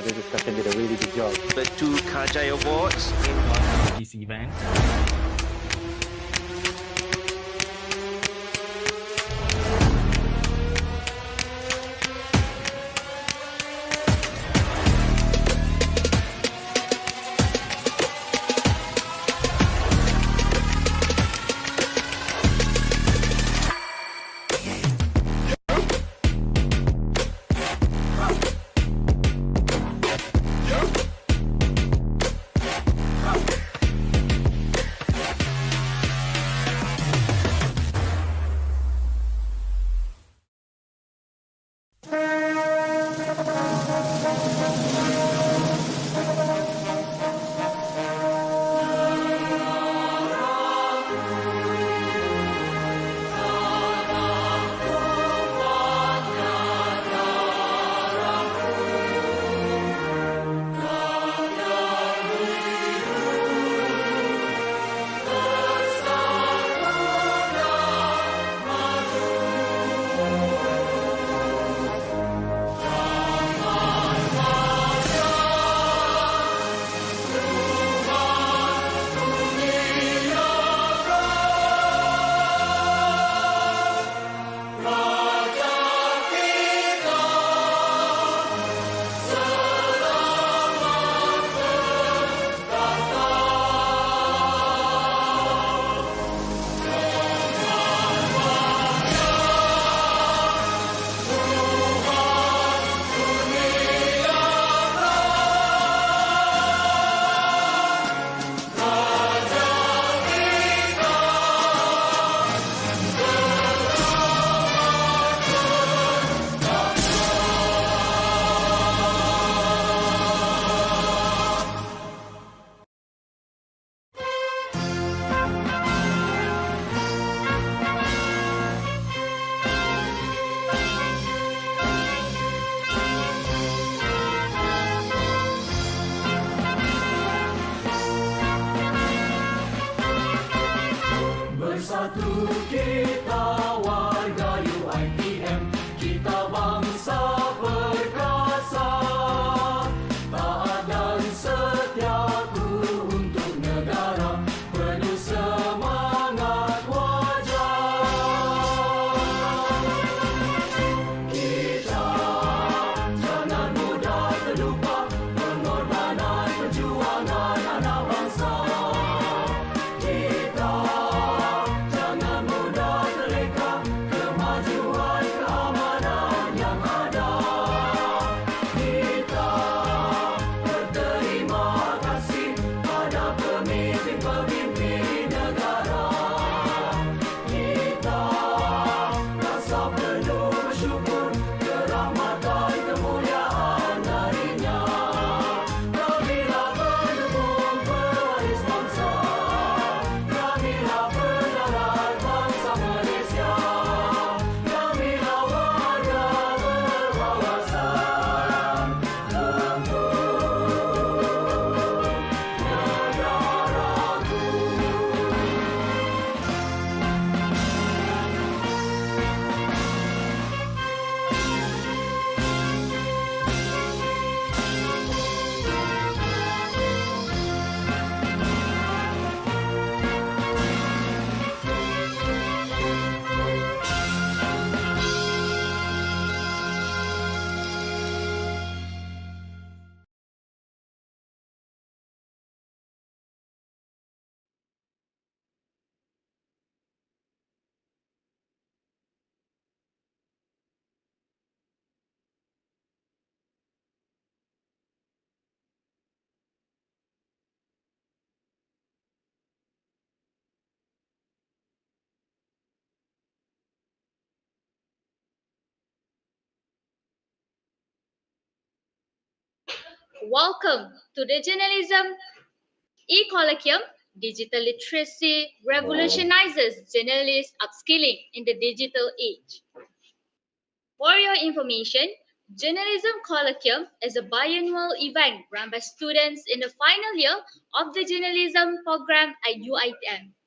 for the discussion did a really good job. The 2 Kajai Awards in this event. Bersatu kita warga UiTM, kita bangsa perkasa, taat dan setiaku untuk negara, penuh semangat wajar. Kita jangan mudah terlupa pengorbanan perjuangan anak bangsa. Welcome to the Journalism E-Colloquium, Digital Literacy Revolutionizes Journalist Upskilling in the Digital Age. For your information, Journalism Colloquium is a biannual event run by students in the final year of the journalism program at UiTM.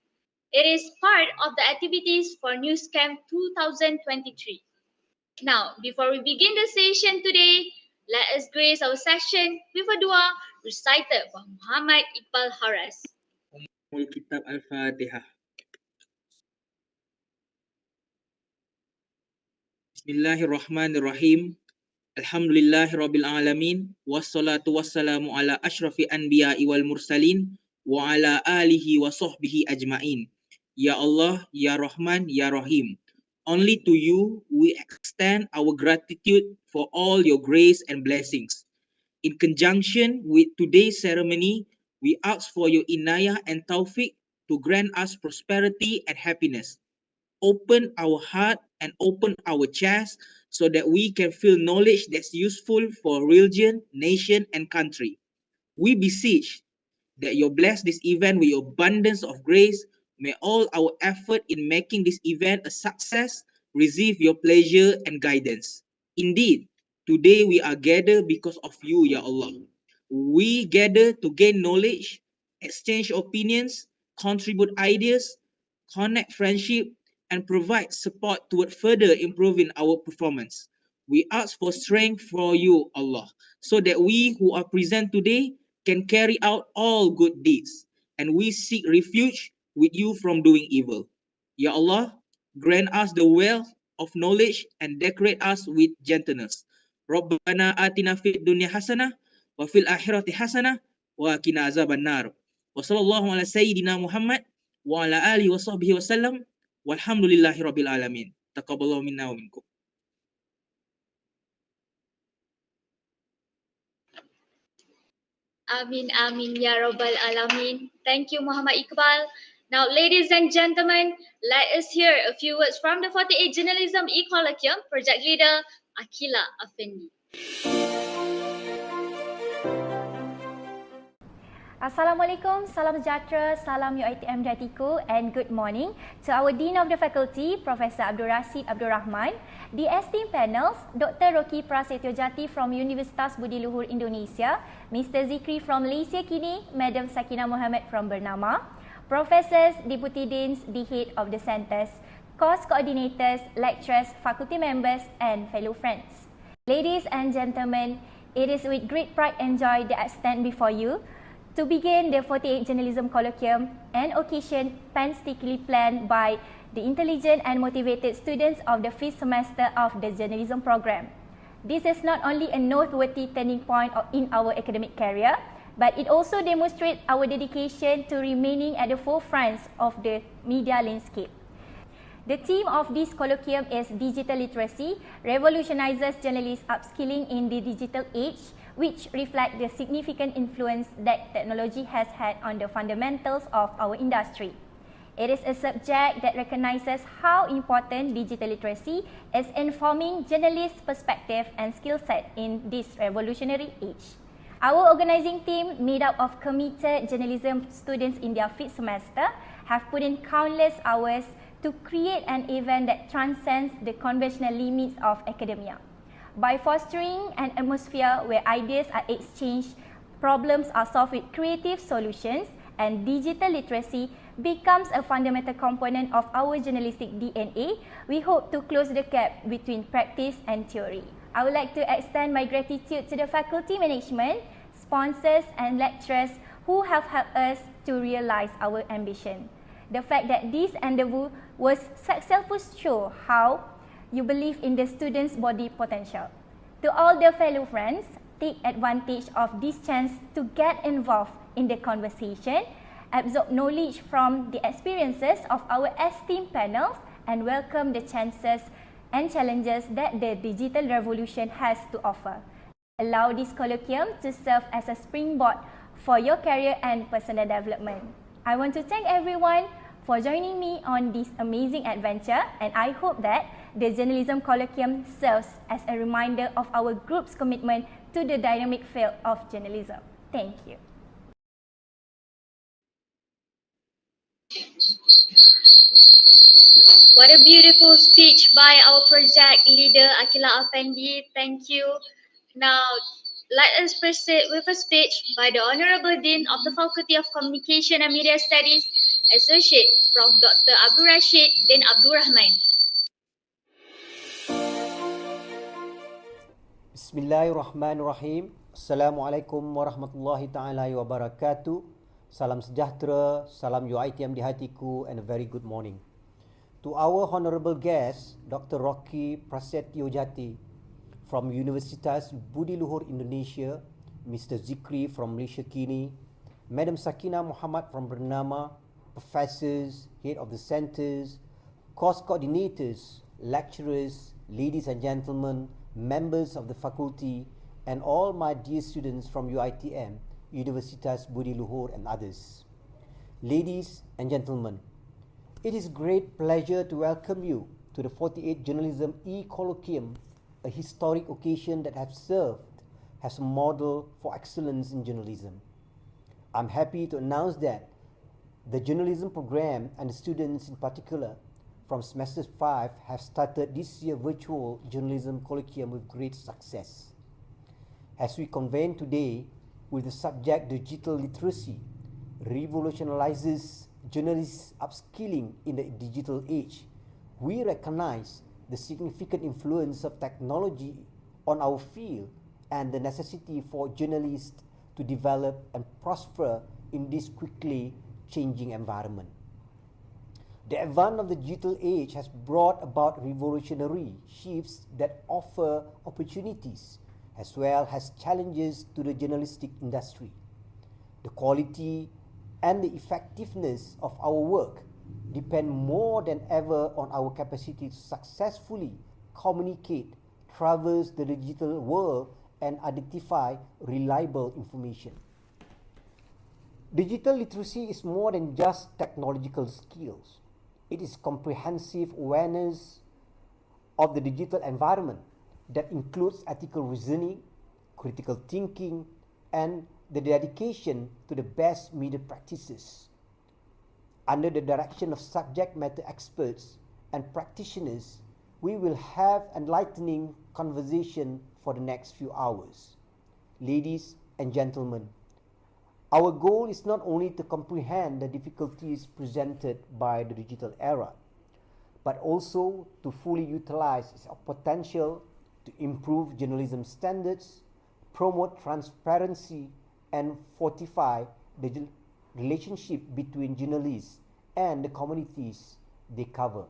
It is part of the activities for NewsCamp 2023. Now, before we begin the session today, Let us grace our session with a dua recited by Muhammad Iqbal Haras. Kitab Al-Fatihah. Bismillahirrahmanirrahim. Alhamdulillahirabbil alamin. Wassalatu wassalamu ala asyrafil anbiya'i wal mursalin wa ala alihi wa sahbihi ajmain. Ya Allah, Ya Rahman, Ya Rahim. Only to you we extend our gratitude for all your grace and blessings. In conjunction with today's ceremony, we ask for your inayah and tawfiq to grant us prosperity and happiness. Open our heart and open our chest so that we can feel knowledge that's useful for religion, nation, and country. We beseech that you bless this event with your abundance of grace. May all our effort in making this event a success receive your pleasure and guidance. Indeed, today we are gathered because of you, Ya Allah. We gather to gain knowledge, exchange opinions, contribute ideas, connect friendship, and provide support toward further improving our performance. We ask for strength for you, Allah, so that we who are present today can carry out all good deeds, and we seek refuge with you from doing evil. Ya Allah, grant us the wealth of knowledge and decorate us with gentleness. Rabbana atina fid dunya hasanah wa fil akhirati hasanah wa qina azaban nar. Wa sallallahu ala sayyidina Muhammad wa ala alihi wa sahbihi wa sallam. Walhamdulillahi rabbil alamin. Taqabbalallahu minna wa minkum. Amin, amin, ya Rabbal Alamin. Thank you, Muhammad Iqbal. Now, ladies and gentlemen, let us hear a few words from the 48 Journalism E-Colloquium project leader, Akila Afendi. Assalamualaikum, salam sejahtera, salam UiTM Jatiku, and good morning to our Dean of the Faculty, Professor Abdul Rashid Abdul Rahman, the esteemed panels, Dr. Rocky Prasetyo Jati from Universitas Budi Luhur, Indonesia, Mr. Zikri from Malaysia kini, Madam Sakina Mohamed from BERNAMA, Professors, Deputy Deans, the head of the centres, course coordinators, lecturers, faculty members, and fellow friends. Ladies and gentlemen, it is with great pride and joy that I stand before you to begin the 48 Journalism Colloquium, an occasion painstakingly planned by the intelligent and motivated students of the 5th semester of the journalism program. This is not only a noteworthy turning point in our academic career, but it also demonstrates our dedication to remaining at the forefront of the media landscape. The theme of this colloquium is Digital Literacy, Revolutionizes Journalists Upskilling in the Digital Age, which reflect the significant influence that technology has had on the fundamentals of our industry. It is a subject that recognizes how important digital literacy is in forming journalists' perspective and skill set in this revolutionary age. Our organizing team, made up of committed journalism students in their 5th semester, have put in countless hours to create an event that transcends the conventional limits of academia. By fostering an atmosphere where ideas are exchanged, problems are solved with creative solutions, and digital literacy becomes a fundamental component of our journalistic DNA, we hope to close the gap between practice and theory. I would like to extend my gratitude to the faculty management, sponsors, and lecturers who have helped us to realize our ambition. The fact that this endeavour was successful shows how you believe in the students' body potential. To all the fellow friends, take advantage of this chance to get involved in the conversation, absorb knowledge from the experiences of our esteemed panels, and welcome the chances and challenges that the digital revolution has to offer. Allow this colloquium to serve as a springboard for your career and personal development. I want to thank everyone for joining me on this amazing adventure, and I hope that the Journalism Colloquium serves as a reminder of our group's commitment to the dynamic field of journalism. Thank you. What a beautiful speech by our project leader, Akila Afendi. Thank you. Now, let us proceed with a speech by the Honorable Dean of the Faculty of Communication and Media Studies, Associate Prof. Dr. Abdul Rashid bin Abdul Rahman. Bismillahirrahmanirrahim. Assalamualaikum warahmatullahi taala wabarakatuh. Salam sejahtera, salam UiTM di hatiku, and a very good morning. To our honorable guest, Dr. Rocky Prasetyo Jati from Universitas Budi Luhur Indonesia, Mr. Zikri from Malaysia Kini, Madam Sakina Mohamed from BERNAMA, professors, head of the centers, course coordinators, lecturers, ladies and gentlemen, members of the faculty, and all my dear students from UiTM, Universitas Budi Luhur, and others. Ladies and gentlemen, it is great pleasure to welcome you to the 48th Journalism E-Colloquium, a historic occasion that has served as a model for excellence in journalism. I'm happy to announce that the journalism program and the students in particular from semester 5 have started this year virtual journalism colloquium with great success. As we convene today with the subject digital literacy, revolutionizes journalists' upskilling in the digital age, we recognize the significant influence of technology on our field and the necessity for journalists to develop and prosper in this quickly changing environment. The advent of the digital age has brought about revolutionary shifts that offer opportunities as well as challenges to the journalistic industry. The quality and the effectiveness of our work depend more than ever on our capacity to successfully communicate, traverse the digital world, and identify reliable information. Digital literacy is more than just technological skills. It is comprehensive awareness of the digital environment that includes ethical reasoning, critical thinking, and the dedication to the best media practices. Under the direction of subject matter experts and practitioners, we will have enlightening conversation for the next few hours. Ladies and gentlemen, our goal is not only to comprehend the difficulties presented by the digital era, but also to fully utilize its potential to improve journalism standards, promote transparency, and fortify the relationship between journalists and the communities they cover.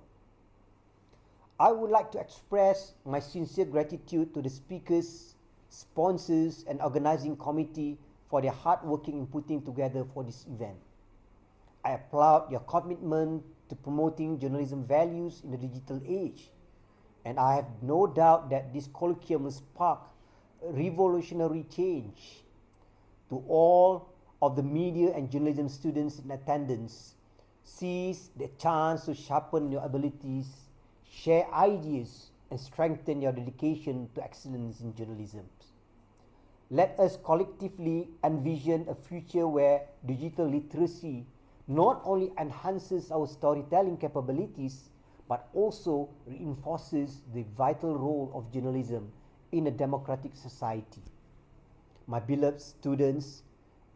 I would like to express my sincere gratitude to the speakers, sponsors, and organizing committee for their hard working in putting together for this event. I applaud your commitment to promoting journalism values in the digital age, and I have no doubt that this colloquium will spark a revolutionary change. To all of the media and journalism students in attendance, seize the chance to sharpen your abilities, share ideas, and strengthen your dedication to excellence in journalism. Let us collectively envision a future where digital literacy not only enhances our storytelling capabilities, but also reinforces the vital role of journalism in a democratic society. My beloved students,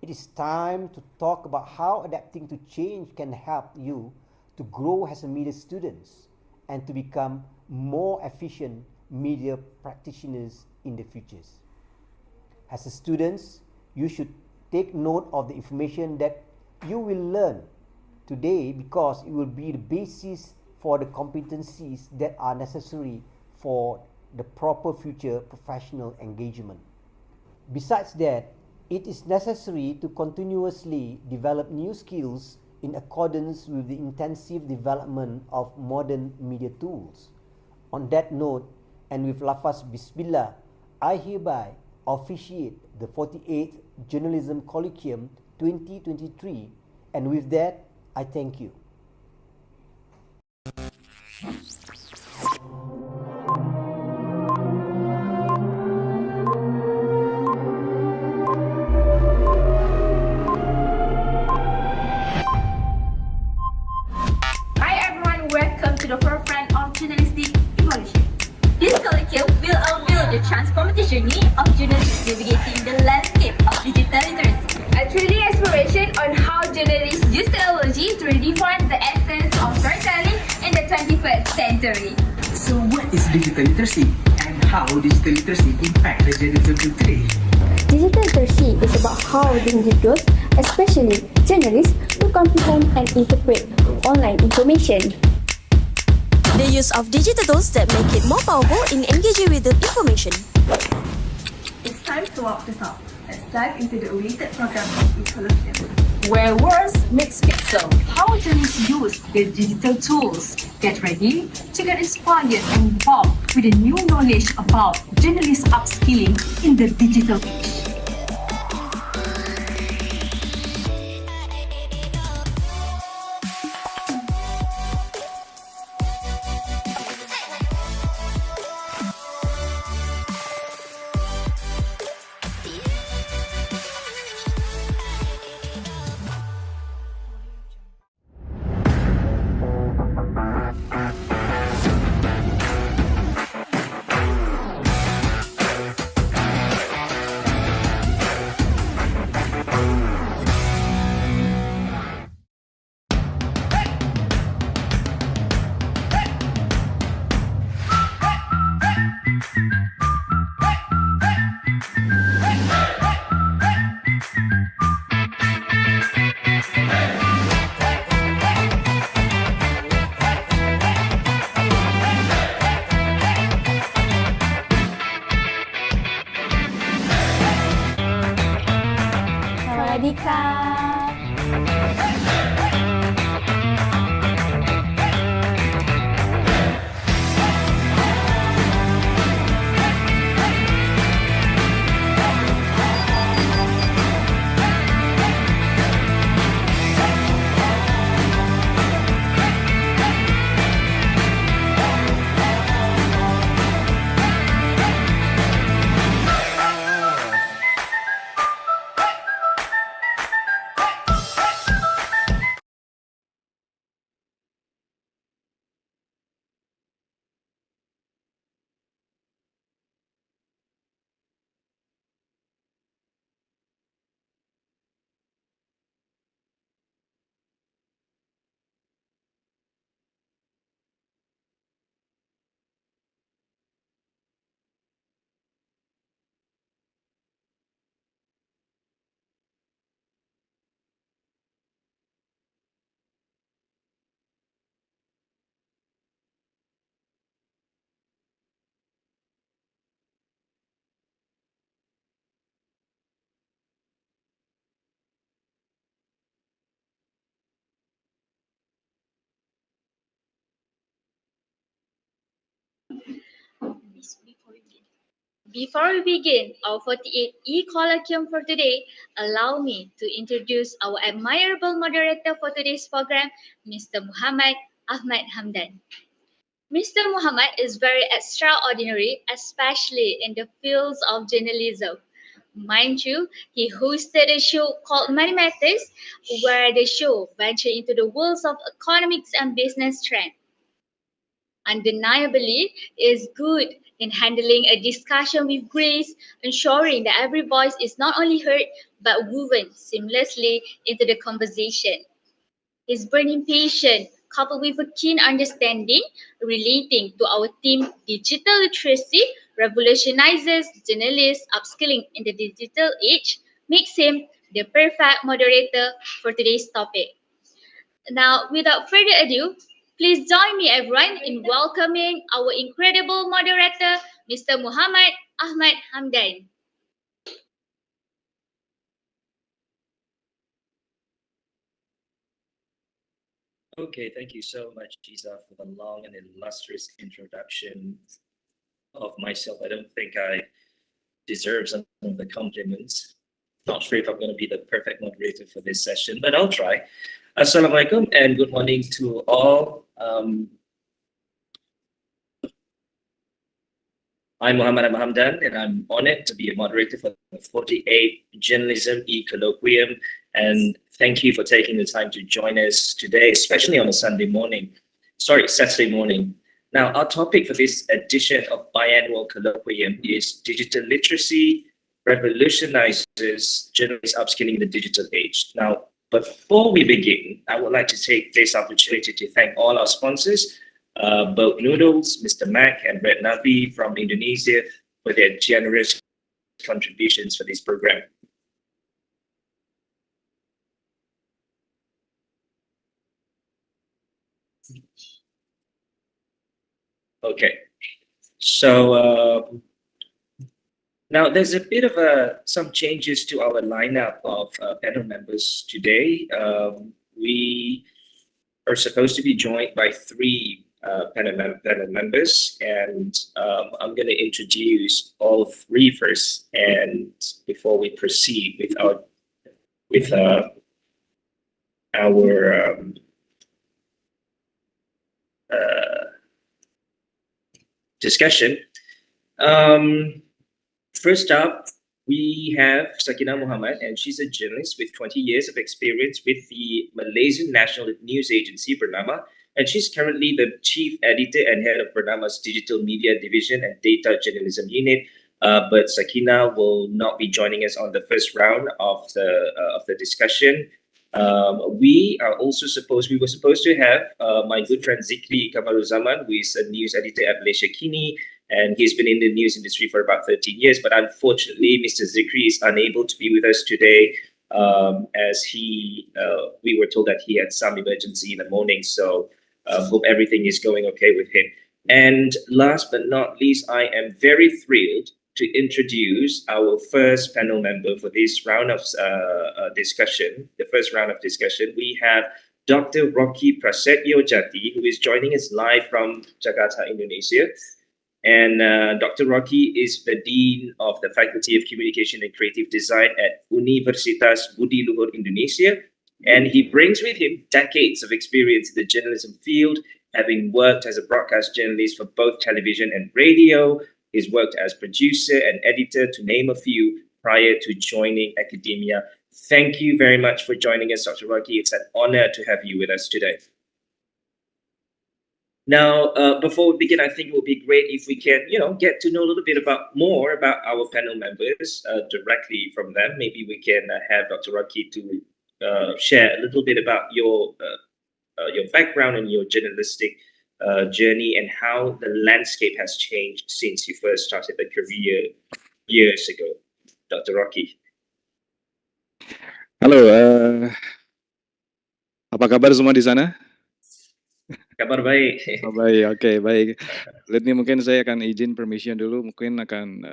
it is time to talk about how adapting to change can help you to grow as a media students and to become more efficient media practitioners in the futures. As a students, you should take note of the information that you will learn today because it will be the basis for the competencies that are necessary for the proper future professional engagement. Besides that, it is necessary to continuously develop new skills in accordance with the intensive development of modern media tools. On that note, and with lafaz Bismillah, I hereby officiate the 48th Journalism Colloquium 2023, and with that, I thank you. Hi everyone, welcome to the forefront of journalistic evolution. This colloquium will unveil the transformative journey of journalists navigating the landscape of digital literacy. A 3D exploration on how journalists use technology to redefine the essence of storytelling in the 21st century. So what is digital literacy and how how digital literacy impacts the journalism today. Digital literacy is about how the individuals, especially journalists, to comprehend and interpret online information. The use of digital tools that make it more powerful in engaging with the information. It's time to walk the talk. Let's dive into the related program of E-Colloquium, where words meet pixel. How journalists use the digital tools. Get ready to get inspired and involved with the new knowledge about journalist upskilling in the digital age. Before we begin our 48th E-Colloquium for today, allow me to introduce our admirable moderator for today's program, Mr. Mohamed Ahmad Hamdan. Mr. Mohamed is very extraordinary, especially in the fields of journalism. Mind you, he hosted a show called Mathematics, where the show ventured into the worlds of economics and business trends. Undeniably, is good in handling a discussion with grace, ensuring that every voice is not only heard but woven seamlessly into the conversation. His burning passion, coupled with a keen understanding relating to our theme Digital Literacy, Revolutionizes journalists upskilling in the digital age, makes him the perfect moderator for today's topic. Now, without further ado, please join me, everyone, in welcoming our incredible moderator, Mr. Mohamed Ahmad Hamdan. Okay, thank you so much, Giza, for the long and illustrious introduction of myself. I don't think I deserve some of the compliments. Not sure if I'm going to be the perfect moderator for this session, but I'll try. Assalamualaikum and good morning to all. I'm Mohamed Ahmad Hamdan, and I'm honored to be a moderator for the 48th Journalism E-Colloquium. And thank you for taking the time to join us today, especially on a Saturday morning. Now, our topic for this edition of biannual colloquium is Digital Literacy Revolutionizes Journalist Upskilling in the Digital Age. Now, before we begin, I would like to take this opportunity to thank all our sponsors Boat Noodles, Mr. Mac, and Red Navi from Indonesia for their generous contributions for this program. Okay, so now there's a bit of some changes to our lineup of panel members today. We are supposed to be joined by three panel members, and I'm going to introduce all three first, and before we proceed with our discussion. First up, we have Sakina Mohamed, and she's a journalist with 20 years of experience with the Malaysian National News Agency, BERNAMA, and she's currently the chief editor and head of BERNAMA's digital media division and data journalism unit. But Sakina will not be joining us on the first round of the discussion. We were supposed to have my good friend Zikri Kamaruzaman, who is a news editor at Malaysia Kini, and he's been in the news industry for about 13 years. But unfortunately, Mr. Zikri is unable to be with us today, as we were told that he had some emergency in the morning. So hope everything is going okay with him. And last but not least, I am very thrilled to introduce our first panel member for this round of discussion. The first round of discussion, we have Dr. Rocky Prasetyo Jati, who is joining us live from Jakarta, Indonesia. And Dr. Rocky is the Dean of the Faculty of Communication and Creative Design at Universitas Budi Luhur, Indonesia. And he brings with him decades of experience in the journalism field, having worked as a broadcast journalist for both television and radio. He's worked as producer and editor, to name a few, prior to joining academia. Thank you very much for joining us, Dr. Rocky. It's an honor to have you with us today. Now, before we begin, I think it would be great if we can, get to know a little bit more about our panel members directly from them. Maybe we can have Dr. Rocky to share a little bit about your background and your journalistic journey, and how the landscape has changed since you first started the career years ago. Dr. Rocky. Halo, apa kabar semua di sana? Kabar baik. Oh, baik, oke, baik. Let me, mungkin saya akan izin permission dulu, mungkin akan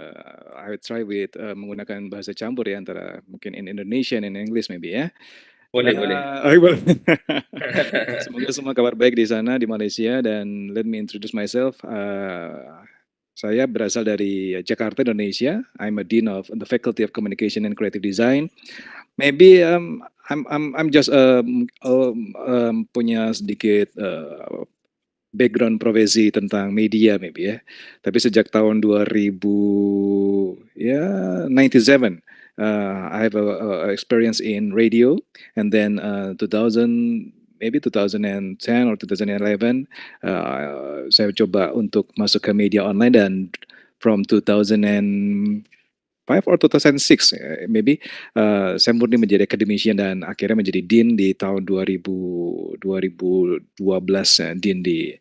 I will try with menggunakan bahasa campur ya, antara mungkin in Indonesian and English maybe ya. Boleh. Boleh. Semoga semua kabar baik di sana di Malaysia, dan let me introduce myself. Saya berasal dari Jakarta, Indonesia. I'm a dean of the Faculty of Communication and Creative Design. Maybe I'm just punya sedikit background profesi tentang media maybe ya. Tapi sejak tahun 97, I have a experience in radio, and then 2010 or 2011 saya coba untuk masuk ke media online, dan from 2005 or 2006 maybe saya murni menjadi academician dan akhirnya menjadi dean di tahun 2012, dean di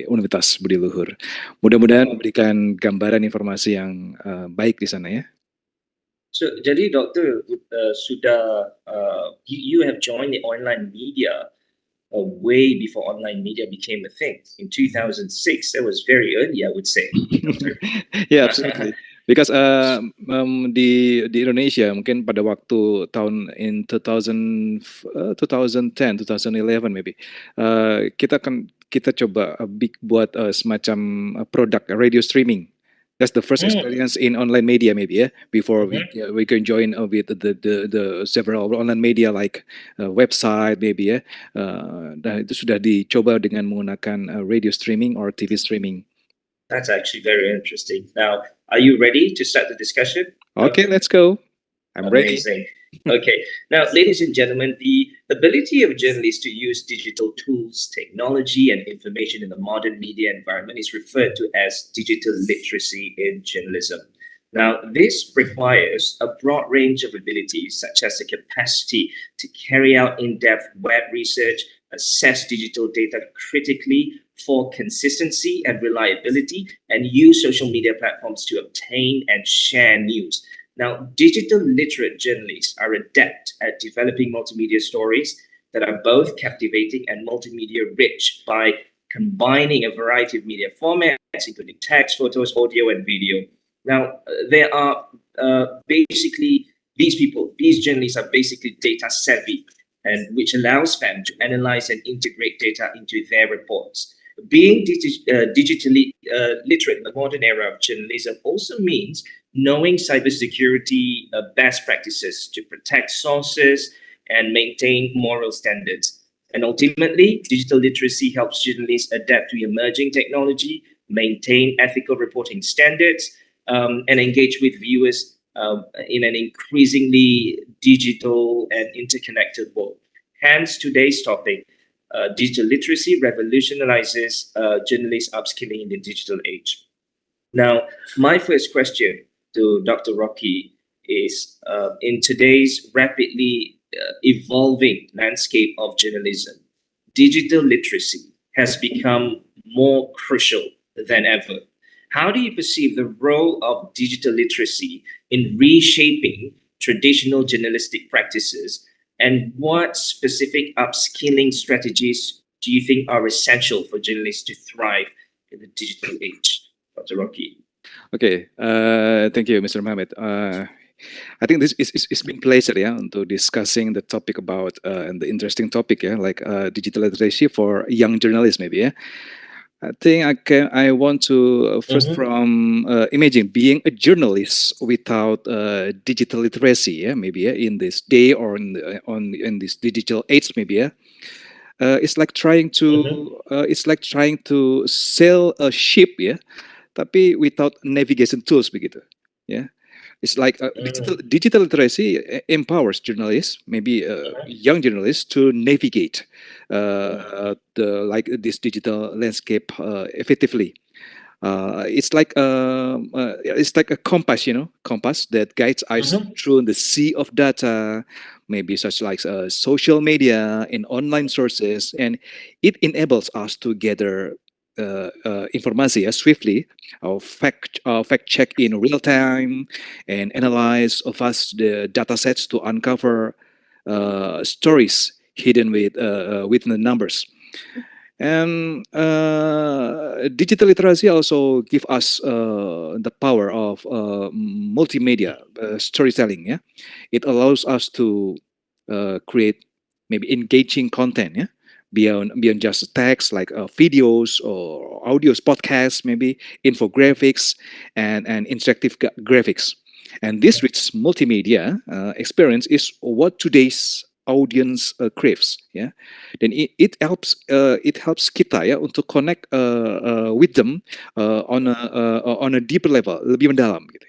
Universitas Budi Luhur. Mudah-mudahan memberikan gambaran informasi yang baik di sana ya. So, jadi doktor you have joined the online media way before online media became a thing. In 2006, that was very early, I would say. Yeah, absolutely. Because di Indonesia mungkin pada waktu tahun in 2010, 2011 maybe kita coba buat semacam produk radio streaming. That's the first experience in online media maybe ya. Before we can join with the several online media like website maybe ya. Dan itu sudah dicoba dengan menggunakan radio streaming or TV streaming. That's actually very interesting. Now, are you ready to start the discussion? Okay, let's go. I'm Amazing. ready. Okay. Now, ladies and gentlemen, the ability of journalists to use digital tools, technology, and information in the modern media environment is referred to as digital literacy in journalism. Now, this requires a broad range of abilities, such as the capacity to carry out in-depth web research, assess digital data critically for consistency and reliability, and use social media platforms to obtain and share news. Now, digital literate journalists are adept at developing multimedia stories that are both captivating and multimedia rich by combining a variety of media formats, including text, photos, audio, and video. Now, there are basically these journalists are basically data savvy, and which allows them to analyze and integrate data into their reports. Being digitally literate in the modern era of journalism also means knowing cybersecurity best practices to protect sources and maintain moral standards. And ultimately, digital literacy helps journalists adapt to emerging technology, maintain ethical reporting standards, and engage with viewers in an increasingly digital and interconnected world. Hence, today's topic, digital literacy revolutionizes journalist upskilling in the digital age. Now, my first question to Dr. Rocky is, in today's rapidly evolving landscape of journalism, digital literacy has become more crucial than ever. How do you perceive the role of digital literacy in reshaping traditional journalistic practices, and what specific upskilling strategies do you think are essential for journalists to thrive in the digital age? Dr. Rocky. Okay, thank you, Mr. Mohamed. I think this is been pleasure, yeah, untuk discussing the topic about and the interesting topic, yeah, like digital literacy for young journalists, maybe, yeah. I think I want to first from imagine being a journalist without digital literacy, yeah, maybe, yeah, in this day or in this digital age, maybe, yeah. It's like trying to sail a ship, yeah, tapi without navigation tools, begitu, yeah. It's like digital literacy empowers journalists, maybe young journalists, to navigate this digital landscape effectively. It's like a compass, compass that guides us through the sea of data, maybe such like social media and online sources, and it enables us to gather information swiftly, fact check in real time, and analyze the data sets to uncover stories hidden within the numbers. And digital literacy also give us the power of multimedia storytelling. Yeah, it allows us to create maybe engaging content. Yeah, beyond just text, like videos or audios, podcasts, maybe infographics and interactive graphics. And this rich multimedia experience is what today's audience craves, yeah. Then it helps kita, ya, untuk connect with them on a deeper level, lebih mendalam, gitu.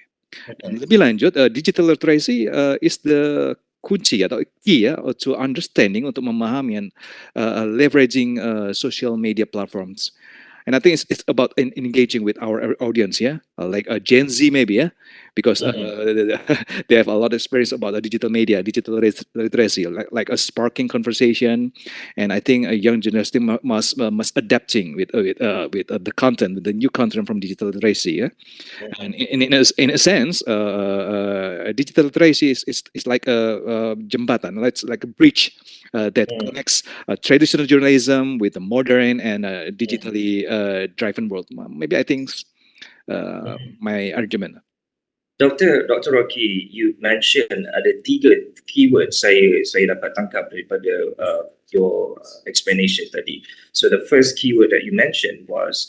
Dan lebih lanjut, digital literacy is the kunci atau key, ya, to understanding, untuk memahami and leveraging social media platforms. And I think it's about engaging with our audience, yeah, like Gen Z maybe, yeah, because they have a lot of experience about the digital media, digital literacy, like a sparking conversation. And I think a young generation must adapting with the content, with the new content from digital literacy, yeah. And in a sense, digital literacy is like a jembatan, like a bridge that connects traditional journalism with the modern and digitally driven world. Maybe I think my argument. Dr. Rocky, you mentioned ada 3 keywords saya dapat tangkap daripada your explanation tadi. So the first keyword that you mentioned was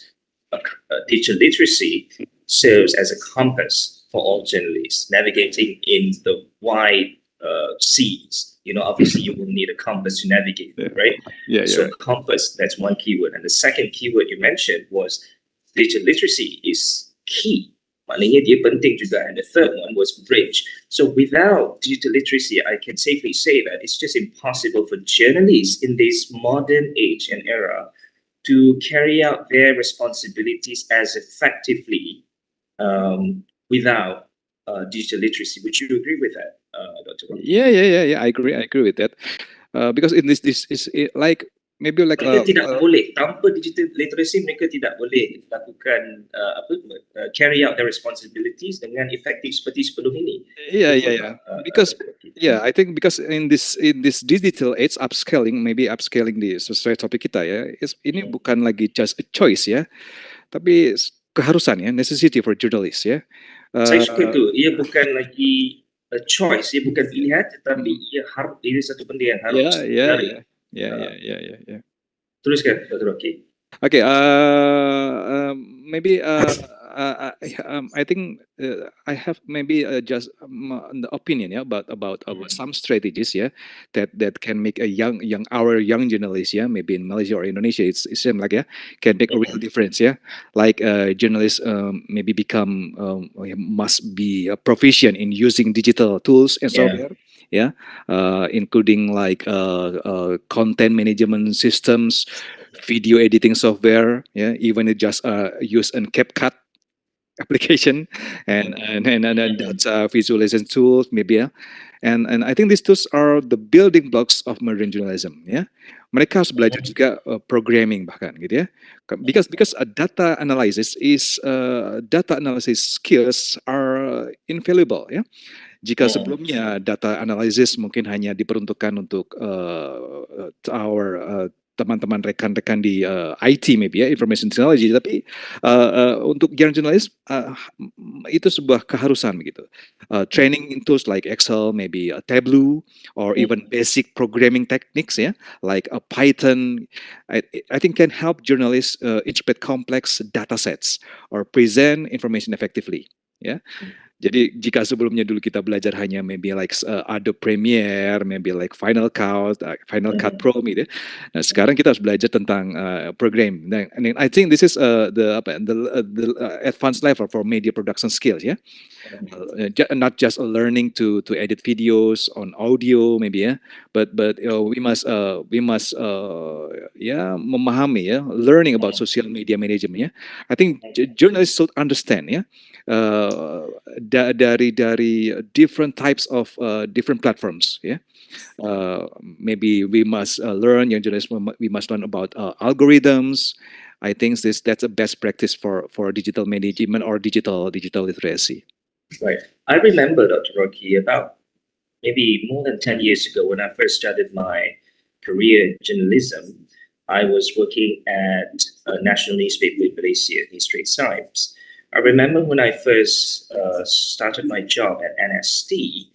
digital literacy serves as a compass for all journalists navigating in the wide seas. Obviously you will need a compass to navigate, right? Yeah. So compass, that's one keyword. And the second keyword you mentioned was digital literacy is key. Maknanya dia penting juga. And the third one was bridge. So without digital literacy, I can safely say that it's just impossible for journalists in this modern age and era to carry out their responsibilities as effectively without digital literacy. Would you agree with that, Dr. Rocky? Yeah. I agree with that. Because in this is like maybe like mereka tidak boleh tanpa digital literacy, mereka tidak boleh lakukan carry out their responsibilities dengan efektif seperti sebelum ini. Yeah. Because I think because in this digital age, upscaling di sesuai topik kita ya, ini bukan lagi just a choice ya, tapi keharusan ya, necessity for journalists ya. Saya suka itu, ia bukan lagi a choice, ia bukan pilihan, tetapi ia harus, ini satu benda yang harus. Yeah. Teruskan, Dr. Rocky. Okay, maybe I think I have maybe just the opinion about some strategies that can make our young journalists maybe in Malaysia or Indonesia it's seems like can make a real difference like journalists maybe become must be proficient in using digital tools and software including like content management systems, video editing software, even it just use a CapCut application and data visualization tools maybe and I think these tools are the building blocks of modern journalism mereka harus belajar juga programming bahkan gitu because data analysis skills are invaluable jika sebelumnya data analysis mungkin hanya diperuntukkan untuk teman-teman rekan-rekan di IT maybe information technology, tapi untuk young journalist itu sebuah keharusan begitu. Training in tools like Excel, maybe Tableau, or even basic programming techniques like Python, I think can help journalists interpret complex data sets or present information effectively. Jadi jika sebelumnya dulu kita belajar hanya maybe like Adobe Premiere, maybe like Final Cut Pro gitu. Nah, sekarang kita harus belajar tentang program. And I think this is the advanced level for media production skills not just learning to edit videos on audio maybe but we must memahami learning about social media management I think journalists should understand dari different types of different platforms maybe we must learn young journalists we must learn about algorithms. I think that's a best practice for digital management or digital literacy. Right. I remember, Dr. Rocky, about maybe more than 10 years ago when I first started my career in journalism, I was working at a national newspaper in Malaysia, the Straits Times. I remember when I first started my job at NST,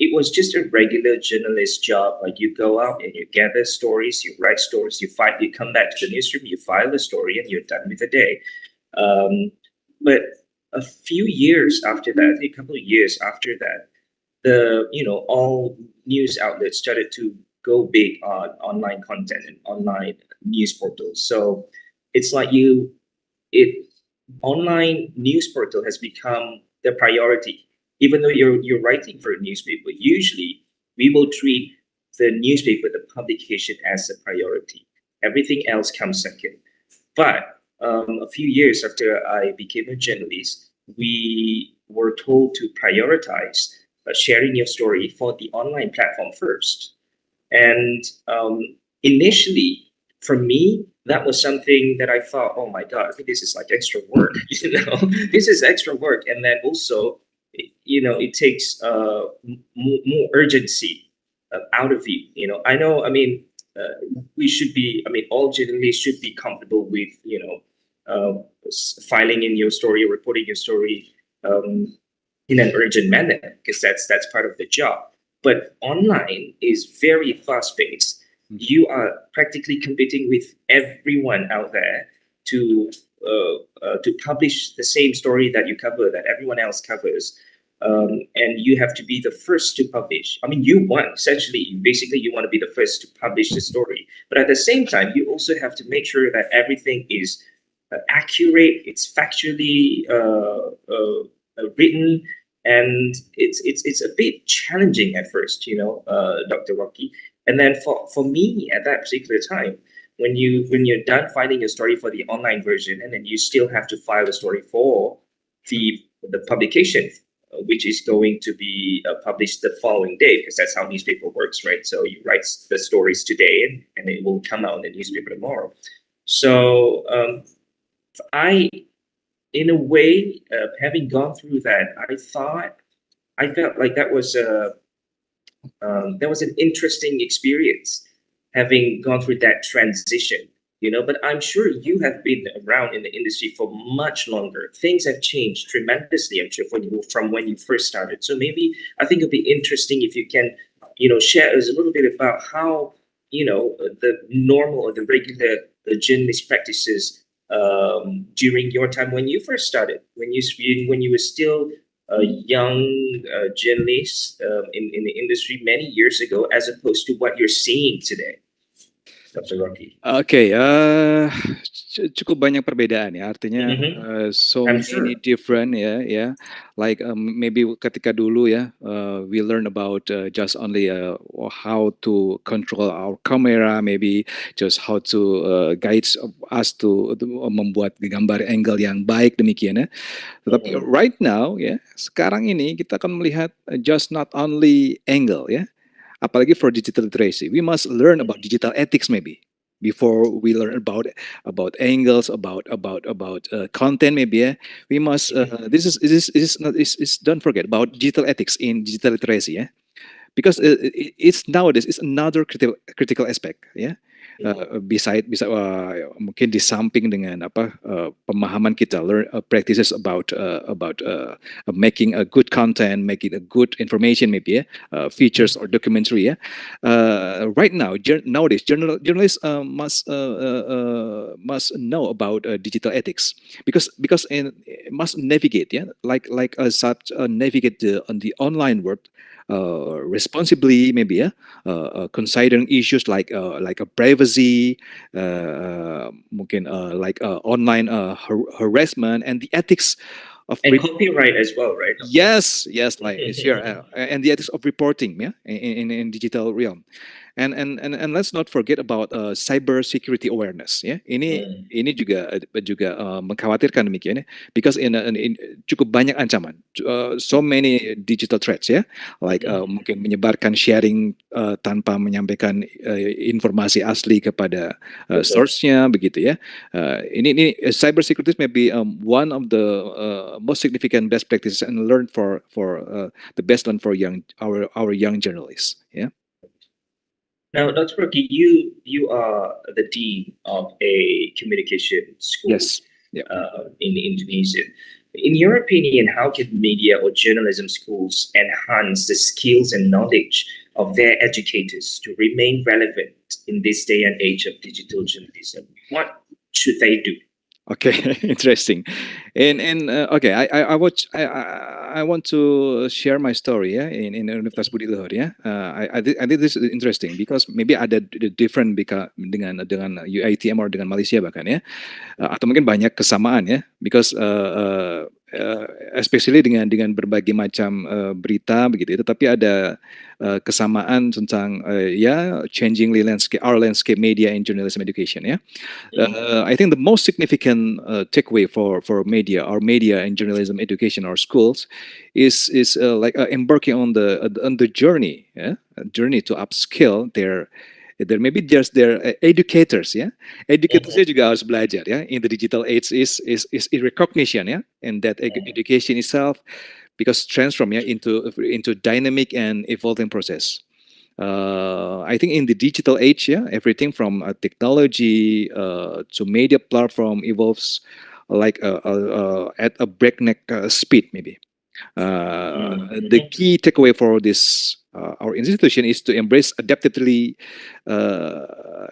it was just a regular journalist job. Like you go out and you gather stories, you write stories, you come back to the newsroom, you file the story, and you're done with the day. But a few years after that, a couple of years after that, all news outlets started to go big on online content and online news portals. So it's like online news portal has become the priority. Even though you're writing for a newspaper, usually we will treat the newspaper, the publication, as a priority. Everything else comes second. But a few years after I became a journalist, we were told to prioritize sharing your story for the online platform first. And initially, for me, that was something that I thought, oh my God, I think this is like extra work. This is extra work. And then also, it takes more urgency out of you. I know, we should be, all journalists should be comfortable with, filing in your story, reporting your story in an urgent manner, because that's part of the job. But online is very fast-paced. You are practically competing with everyone out there to publish the same story that you cover, that everyone else covers. And you have to be the first to publish. You want, essentially, basically you want to be the first to publish the story. But at the same time, you also have to make sure that everything is accurate, it's factually written, and it's a bit challenging at first, Dr. Rocky. And then for me at that particular time, when you're done filing your story for the online version, and then you still have to file a story for the publication which is going to be published the following day, because that's how newspaper works, right? So you write the stories today and it will come out in the newspaper tomorrow. So I, in a way, having gone through that, I felt like that was an interesting experience, having gone through that transition. But I'm sure you have been around in the industry for much longer. Things have changed tremendously, I'm sure, from when you first started. So maybe I think it'd be interesting if you can, share us a little bit about how, the normal or the regular journalist practices during your time when you first started, when you were still a young journalist in the industry many years ago, as opposed to what you're seeing today. Dr. Rocky. Oke, cukup banyak perbedaan ya. Artinya so I'm many sure. different ya. Like maybe ketika dulu ya, we learn about just only how to control our camera, maybe just how to guide us to membuat gambar angle yang baik demikian ya. Tetapi right now ya, sekarang ini kita akan melihat just not only angle ya. Apalagi for digital literacy, we must learn about digital ethics maybe before we learn about angles, about content maybe. Yeah, we must. This is don't forget about digital ethics in digital literacy. Yeah, because it's nowadays it's another critical aspect. Yeah. Beside mungkin di samping dengan pemahaman kita practices about making a good content, making a good information maybe features or documentary right now nowadays journalists must know about digital ethics because must navigate like such navigate on the online world responsibly maybe considering issues like a privacy mungkin like online harassment and the ethics of and copyright as well, right? Yes, like sure, and the ethics of reporting in digital realm. And let's not forget about cyber security awareness ya. Ini juga mengkhawatirkan demikian ya, because in cukup banyak ancaman, so many digital threats ya, like mungkin menyebarkan sharing tanpa menyampaikan informasi asli kepada source-nya begitu ya. Ini cyber security may be one of the most significant best practices and learn for the best learn for our young journalists. Yeah. Now, Dr. Rocky, you are the dean of a communication school. Yes. Yeah. In Indonesia. In your opinion, how can media or journalism schools enhance the skills and knowledge of their educators to remain relevant in this day and age of digital journalism? What should they do? Okay, interesting. And okay, I want to share my story in Universitas Budi Luhur ya. I think this is interesting because maybe ada different dengan UiTM or dengan Malaysia bahkan ya, atau mungkin banyak kesamaan ya, because especially dengan berbagai macam berita begitu, tetapi ada kesamaan tentang changing our landscape media in journalism education ya. I think the most significant takeaway for media and journalism education or schools is like embarking on the journey to upskill their maybe just their educators ya. Educatorsnya juga harus belajar ya. In the digital age is recognition ya, and that education itself because transform into dynamic and evolving process. I think in the digital age, everything from technology to media platform evolves like at a breakneck speed, maybe. The key takeaway for this our institution is to embrace adaptively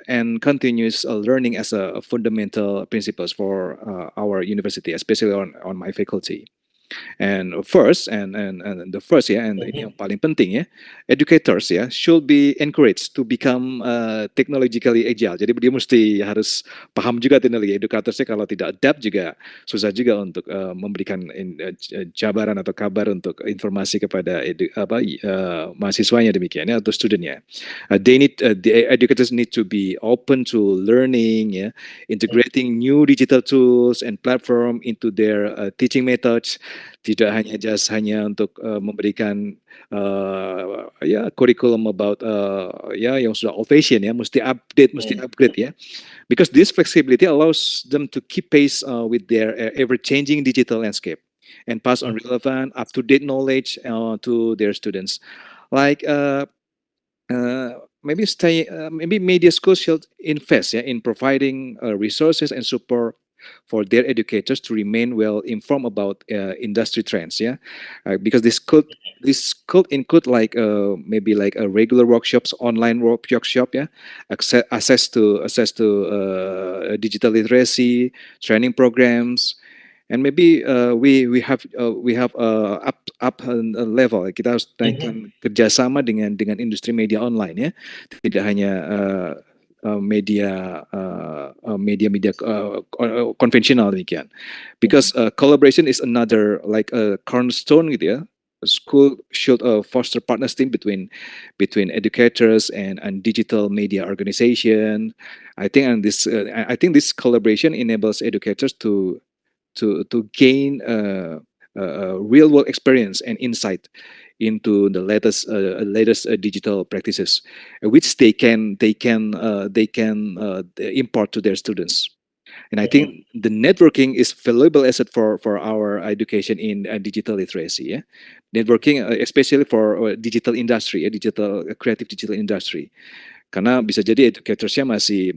and continuous learning as a fundamental principles for our university, especially on my faculty. And first, and the first and ini yang paling penting ya, educators should be encouraged to become technologically agile. Jadi dia mesti harus paham juga teknologi. Educatorsnya kalau tidak adapt juga susah juga untuk memberikan jabaran atau kabar untuk informasi kepada mahasiswanya demikian atau studentnya. The educators need to be open to learning integrating new digital tools and platform into their teaching methods. Tidak hanya untuk memberikan kurikulum about yang sudah old fashion ya, mesti upgrade ya. Because this flexibility allows them to keep pace with their ever-changing digital landscape and pass on relevant, up-to-date knowledge to their students. Like maybe media schools should invest in providing resources and support for their educators to remain well informed about industry trends. Because this could include like maybe like a regular workshops, online workshop. Access to digital literacy, training programs. And maybe we have up level. Kita harus naikkan kerjasama dengan industri media online ya, tidak hanya media konvensional demikian. Because collaboration is another like a cornerstone gitu ya. A school should foster partnership between educators and digital media organization. I think this collaboration enables educators to gain real world experience and insight into the latest digital practices, which they can impart to their students. And I think the networking is valuable asset for our education in digital literacy. Networking, especially for digital industry, digital creative digital industry. Karena bisa jadi educatorsnya masih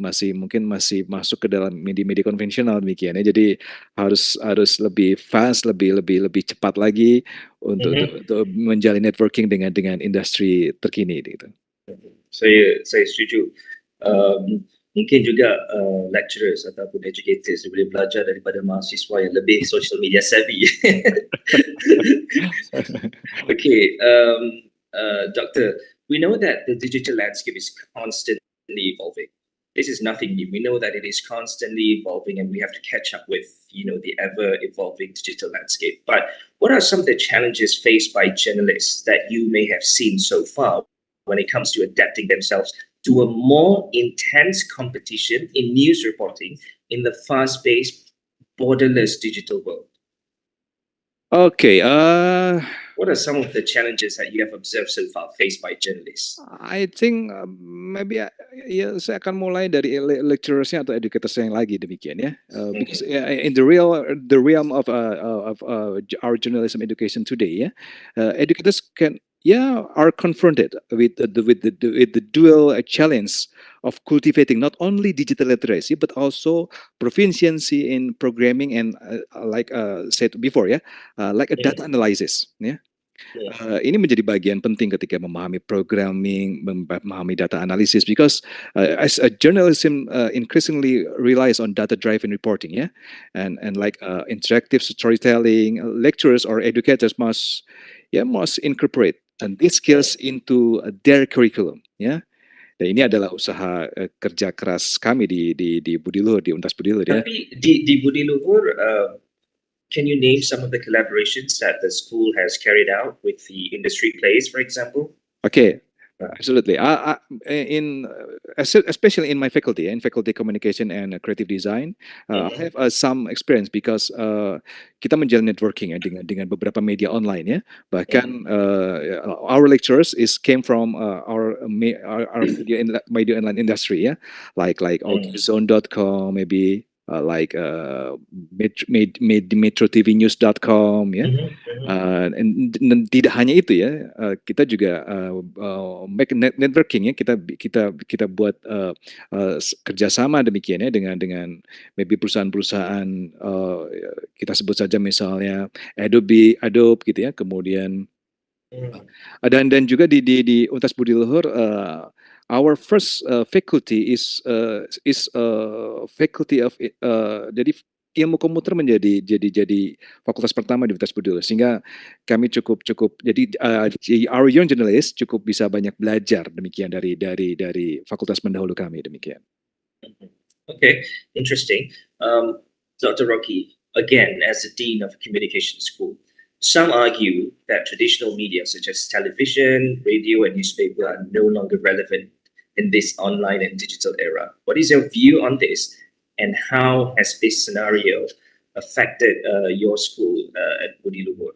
masuk ke dalam media konvensional demikian ya. Jadi harus lebih fast, lebih cepat lagi untuk menjalin networking dengan industri terkini gitu. Saya setuju. Mungkin juga lecturers ataupun educators boleh belajar daripada mahasiswa yang lebih social media savvy. Okay, Doctor, we know that the digital landscape is constantly evolving. This is nothing new. We know that it is constantly evolving and we have to catch up with, the ever-evolving digital landscape. But what are some of the challenges faced by journalists that you may have seen so far when it comes to adapting themselves to a more intense competition in news reporting in the fast-paced, borderless digital world? Okay. What are some of the challenges that you have observed so far faced by journalists? I think maybe saya akan mulai dari lecturersnya atau educators yang lagi demikian ya. Because in the realm of our journalism education today, educators are confronted with the dual challenge of cultivating not only digital literacy but also proficiency in programming and like said before like a data analysis ini menjadi bagian penting ketika memahami programming, memahami data analysis, because as a journalism increasingly relies on data driven reporting and like interactive storytelling, lecturers or educators must incorporate these skills into their curriculum Dan ini adalah usaha kerja keras kami di Budi Luhur, di Universitas Budi Luhur Tapi di Budi Luhur, can you name some of the collaborations that the school has carried out with the industry players, for example? Okay, absolutely. Especially in my faculty, in faculty communication and creative design, I have some experience because kita menjalin networking dengan beberapa media online Bahkan our lecturers came from our media online industry like okzone.com maybe. Like metrotvnews.com dan tidak hanya itu kita juga make networking kita buat kerjasama demikian dengan maybe perusahaan-perusahaan kita sebut saja misalnya Adobe gitu kemudian dan juga di Universitas Budi Luhur our first faculty is faculty of jadi ilmu komputer menjadi fakultas pertama di Universitas Budi Luhur, sehingga kami cukup jadi our young journalists cukup bisa banyak belajar demikian dari fakultas pendahulu kami demikian. Okay, interesting. Dr. Rocky, again as the dean of a communication school, some argue that traditional media such as television, radio, and newspaper are no longer relevant in this online and digital era. What is your view on this, and how has this scenario affected your school at Budi Luhur?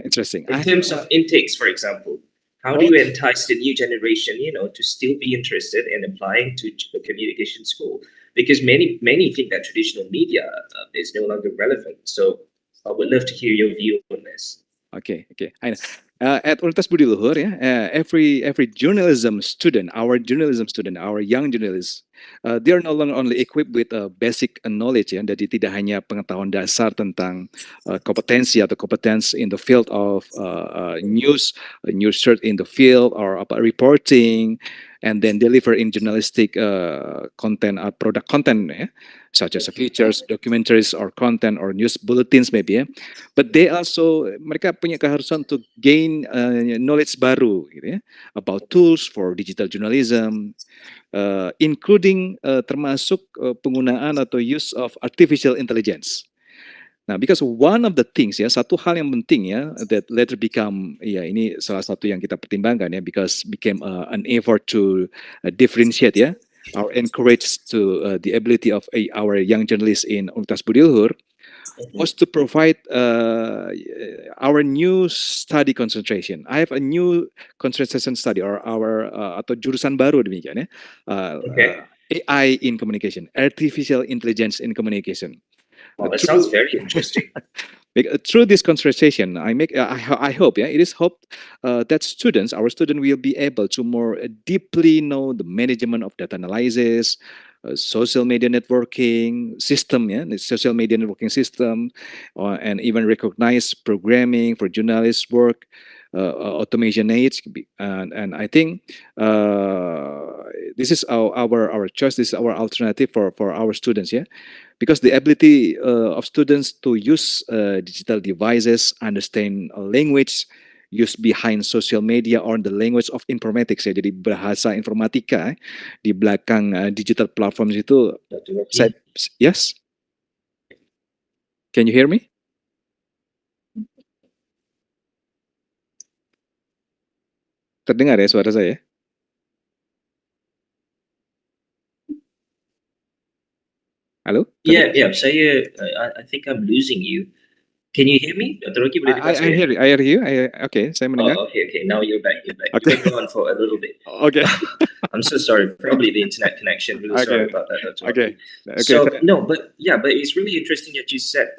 Interesting. In terms of intakes, for example, how do you entice the new generation, to still be interested in applying to a communication school? Because many think that traditional media is no longer relevant. So I would love to hear your view on this. Okay. I know. At Universitas Budi Luhur, every journalism student, our young journalists, they are no longer only equipped with basic knowledge, jadi tidak hanya pengetahuan dasar tentang kompetensi in the field of news search in the field or reporting, and then deliver in journalistic content, product content, such as features, documentaries, or content, or news bulletins maybe. But they also, mereka punya keharusan to gain knowledge baru gitu, about tools for digital journalism, including termasuk penggunaan atau use of artificial intelligence. Nah, because one of the things, satu hal yang penting that later become, ini salah satu yang kita pertimbangkan because became an effort to differentiate or encourage to the ability of our young journalists in Universitas Budi Luhur was to provide our new study concentration. I have a new concentration study or our atau jurusan baru demikian AI in communication, artificial intelligence in communication. Well, that sounds very interesting. Through this concentration, I hope, it is hoped that our students will be able to more deeply know the management of data analysis, social media networking system, the social media networking system, and even recognize programming for journalist work, automation aids, and I think this is our choice. This is our alternative for our students, because the ability of students to use digital devices, understand language used behind social media or the language of informatics, jadi bahasa informatika di belakang digital platforms itu. Yes, can you hear me? Terdengar suara saya? Halo? Yeah. I think I'm losing you. Can you hear me? Dr. Rocky, boleh dengar saya? I hear you. Okay, saya mendengar. Okay. Now you're back. Okay. You can go on for a little bit. Okay. I'm so sorry. Probably the internet connection. Really sorry about that, Dr. Rocky. Okay. So but it's really interesting that you said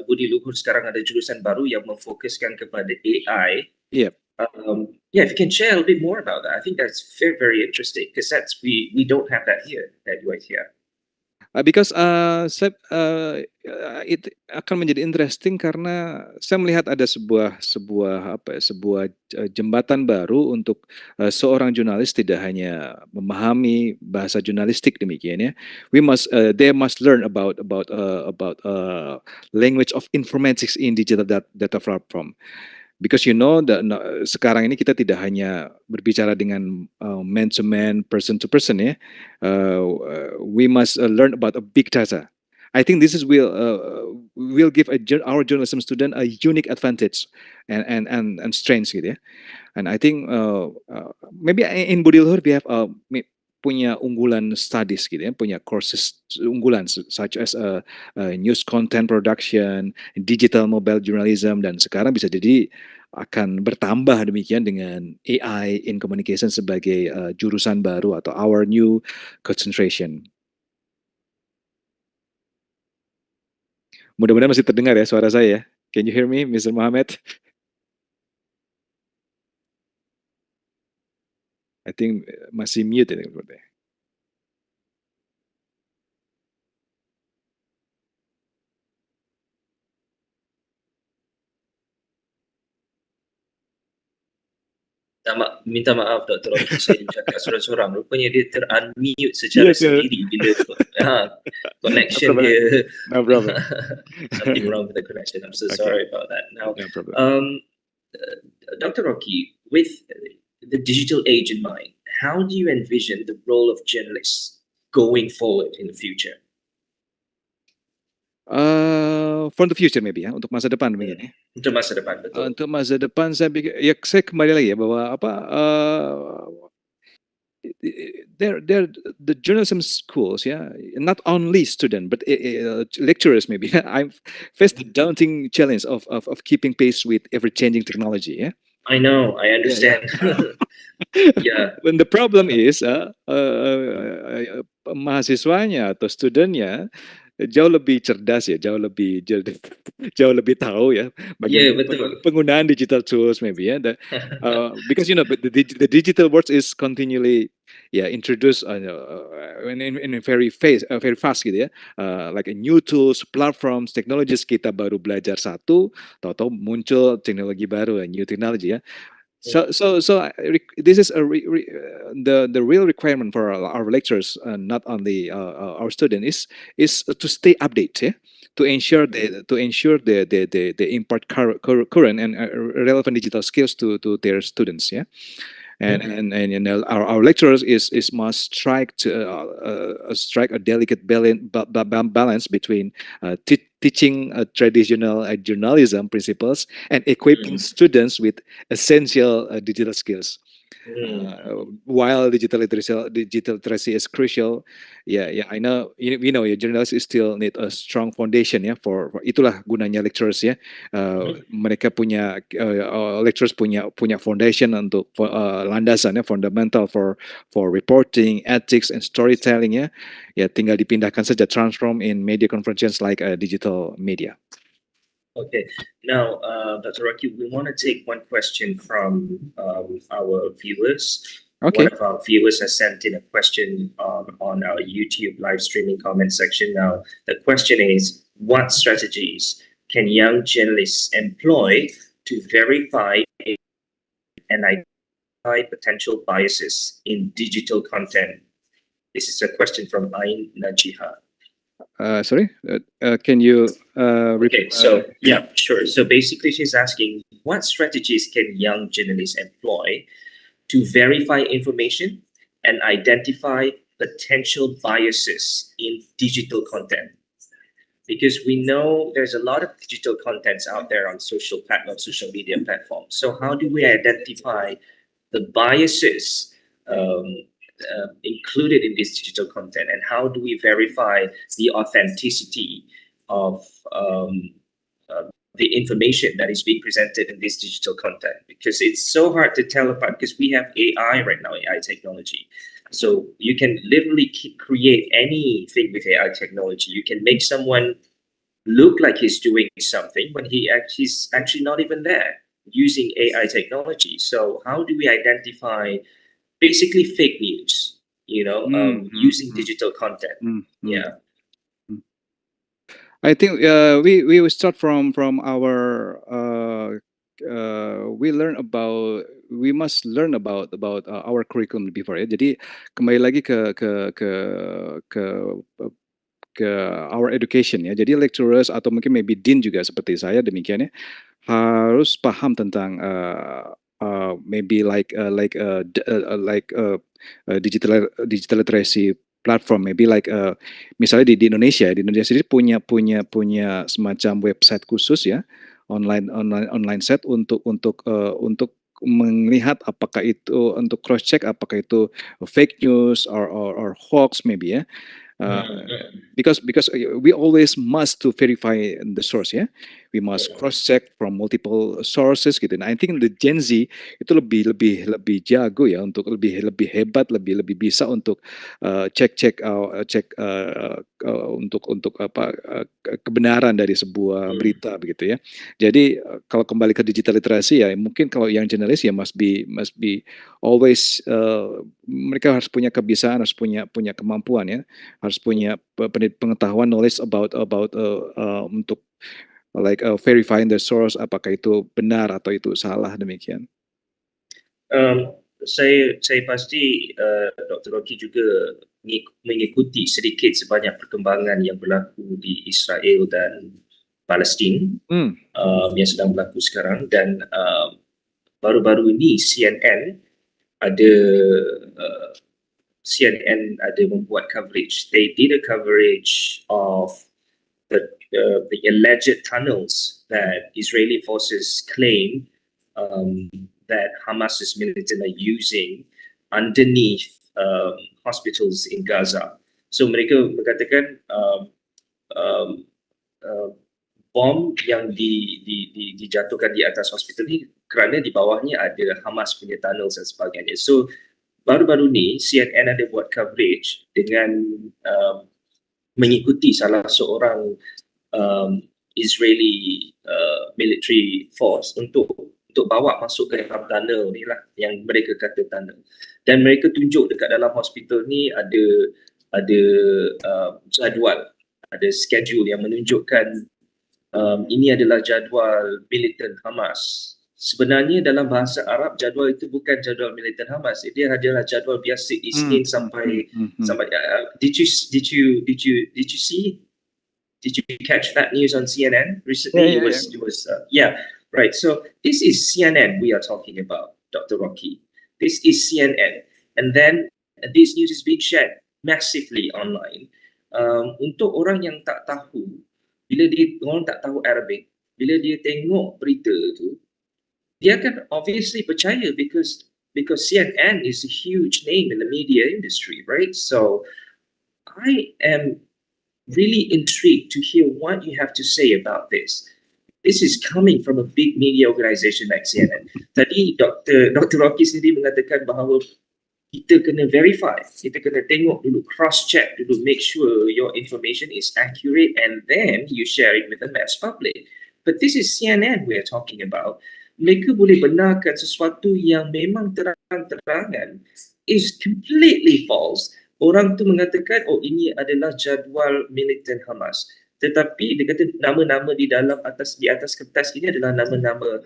Budi Luhur sekarang ada jurusan baru yang memfokuskan kepada AI. Yep. If you can share a little bit more about that, I think that's very, very interesting because we don't have that here at UiTM. Because it akan menjadi interesting karena saya melihat ada sebuah jembatan baru untuk seorang jurnalis tidak hanya memahami bahasa jurnalistik demikian they must learn about language of informatics in digital data platform. Because sekarang ini kita tidak hanya berbicara dengan man to man, person to person we must learn about a big data. I think this will give our journalism student a unique advantage and strengths gitu And I think maybe in Budi Luhur we have punya unggulan studies gitu punya courses unggulan such as news content production, digital mobile journalism, dan sekarang bisa jadi akan bertambah demikian dengan AI in communication sebagai jurusan baru atau our new concentration. Mudah-mudahan masih terdengar suara saya. Can you hear me, Mr. Mohamed? I think masih mute ini. Minta maaf Dr. Rocky, saya cakap sorang-sorang. Rupanya dia ter-unmute secara sendiri bila connection dia. No problem. Something wrong with the connection. I'm so sorry about that. Now, no problem. Dr. Rocky, with the digital age in mind, how do you envision the role of journalists going forward in the future? For the future maybe untuk masa depan begini. Untuk masa depan, betul. Untuk masa depan saya pikir saya kembali lagi bahwa they're the journalism schools, yeah, not only student but lecturers maybe. I've faced the daunting challenge of keeping pace with ever changing technology, yeah. I know, I Yeah. understand. Yeah. When the problem is mahasiswanya atau studentnya jauh lebih cerdas ya, jauh lebih tahu ya Yeah, bagaimana betul. penggunaan digital tools maybe ya. Because but the digital world is continually introduced in a very fast gitu ya. Like a new tools, platforms, technologies, kita baru belajar satu, tahu-tahu muncul teknologi baru, new technology ya. This is the real requirement for our lecturers, not only our students, is to stay updated, to ensure the impart current and relevant digital skills to their students, yeah. And our lecturers is must strike a delicate balance between teaching traditional journalism principles and equipping students with essential digital skills. While digital literacy is crucial, I know we know journalists still need a strong foundation ya for itulah gunanya lecturers ya. Mereka punya lecturers punya foundation untuk landasan ya, fundamental for reporting, ethics and storytelling ya. Ya tinggal dipindahkan saja, transform in media convergence like digital media. Okay, now, Dr. Raki, we want to take one question from our viewers. Okay. One of our viewers has sent in a question on our YouTube live streaming comment section. Now, the question is, what strategies can young journalists employ to verify and identify potential biases in digital content? This is a question from Ain Najiha. Sorry, can you Okay, so yeah, sure. So basically she's asking, what strategies can young journalists employ to verify information and identify potential biases in digital content? Because we know there's a lot of digital contents out there on social media platforms. So how do we identify the biases included in this digital content, and how do we verify the authenticity of the information that is being presented in this digital content? Because it's so hard to tell apart, because we have AI right now, AI technology. So you can literally create anything with AI technology. You can make someone look like he's doing something when he's actually not even there, using AI technology. So how do we identify basically fake news, using digital content? Yeah. I think we will start from our we must learn about our curriculum before ya. Jadi kembali lagi ke our education ya. Jadi lecturers atau mungkin maybe dean juga seperti saya demikian ya, harus paham tentang maybe digital literacy platform, maybe misalnya di Indonesia sendiri punya semacam website khusus ya, online set untuk melihat apakah itu, untuk cross check apakah itu fake news or hoax maybe ya. Because we always must to verify the source ya. We must cross check from multiple sources gitu. Nah, I think the Gen Z itu lebih jago ya, untuk lebih hebat, lebih bisa untuk cek untuk kebenaran dari sebuah berita begitu ya. Jadi kalau kembali ke digital literacy ya, mungkin kalau yang jurnalis ya must be always mereka harus punya kebiasaan, harus punya kemampuan ya, harus punya pengetahuan, knowledge about untuk verifying the source, apakah itu benar atau itu salah demikian. Saya pasti Dr. Rocky juga mengikuti sedikit sebanyak perkembangan yang berlaku di Israel dan Palestin yang sedang berlaku sekarang, dan baru-baru ini CNN ada membuat coverage. They did a coverage of the alleged tunnels that Israeli forces claim that Hamas's militants are using underneath hospitals in Gaza. So mereka mengatakan bom yang dijatuhkan di atas hospital ni kerana di bawahnya ada Hamas punya tunnel dan sebagainya. So baru-baru ni CNN ada buat coverage dengan mengikuti salah seorang Israeli military force untuk bawa masuk ke dalam tunnel ni lah yang mereka kata tunnel. Dan mereka tunjuk dekat dalam hospital ni ada jadual, ada schedule yang menunjukkan ini adalah jadual militan Hamas. Sebenarnya dalam bahasa Arab jadual itu bukan jadual militan Hamas. Dia adalah jadual biasa Isnin sampai did you see? Did you catch that news on CNN recently? It was right. So this is CNN we are talking about, Dr. Rocky. This is CNN, and then this news is being shared massively online. Untuk orang yang tak tahu, bila orang tak tahu Arabic, bila dia tengok berita tu, dia akan obviously percaya because CNN is a huge name in the media industry, right? So I am really intrigued to hear what you have to say about this. This is coming from a big media organization like CNN. Tadi Dr. Rocky sendiri mengatakan bahawa kita kena verify, kita kena tengok dulu, cross-check dulu, make sure your information is accurate and then you share it with the mass public. But this is CNN we are talking about. Mereka boleh benarkan sesuatu yang memang terang-terangan is completely false. Orang tu mengatakan, oh ini adalah jadual militan Hamas. Tetapi dia kata nama-nama di atas kertas ini adalah nama-nama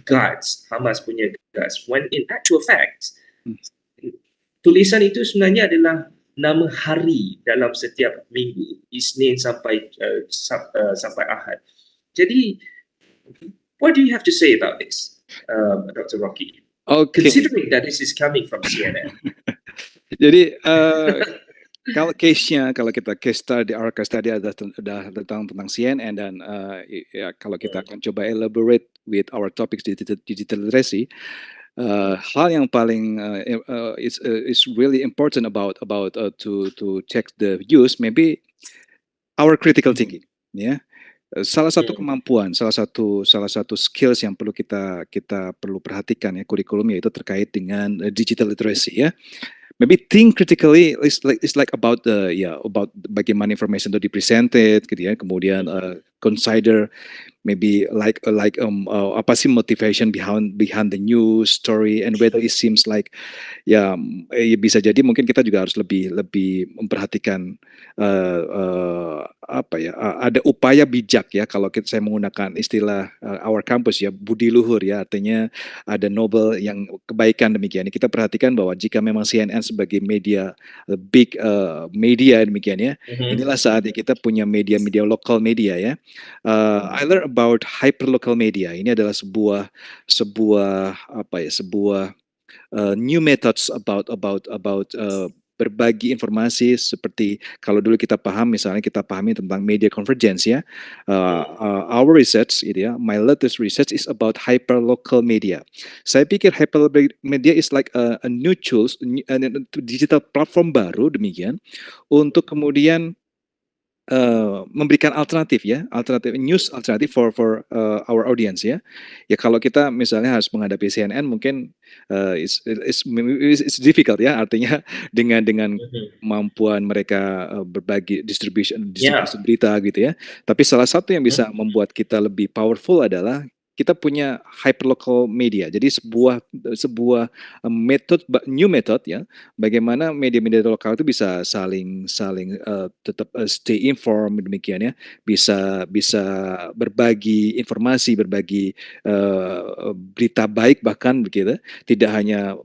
guards, Hamas punya guards. When in actual fact, tulisan itu sebenarnya adalah nama hari dalam setiap minggu, Isnin sampai Ahad. Jadi, what do you have to say about this, Dr. Rocky? Okay. Considering that this is coming from CNN. Jadi kalau case study, our case study adalah tentang CNN dan ya, kalau kita akan coba elaborate with our topics digital literacy, hal yang paling is really important about to check the use maybe our critical thinking, ya. Salah satu kemampuan, salah satu skills yang perlu kita perlu perhatikan ya kurikulum yaitu terkait dengan digital literacy ya. Maybe think critically is like about about bagaimana information itu dipresented gitu ya. Kemudian consider maybe like apa sih motivation behind the news story and whether it seems like ya bisa jadi mungkin kita juga harus lebih memperhatikan ada upaya bijak ya kalau saya menggunakan istilah our campus ya Budi Luhur ya, artinya ada noble yang kebaikan demikian. Kita perhatikan bahwa jika memang CNN sebagai media big media demikian ya, inilah saatnya kita punya media local media ya. I learned about hyperlocal media. Ini adalah sebuah new methods about berbagi informasi seperti kalau dulu kita pahami tentang media convergence ya. Our research my latest research is about hyperlocal media. Saya pikir hyperlocal media is like a new tools, digital platform baru demikian untuk kemudian memberikan alternatif news alternatif for our audience ya. Ya kalau kita misalnya harus menghadapi CNN mungkin it's difficult ya, artinya dengan kemampuan mereka berbagi distribusi berita gitu ya. Tapi salah satu yang bisa membuat kita lebih powerful adalah kita punya hyperlocal media. Jadi sebuah new method ya, bagaimana media-media lokal itu bisa saling tetap stay informed demikian ya, bisa berbagi informasi, berbagi berita baik bahkan begitu, tidak hanya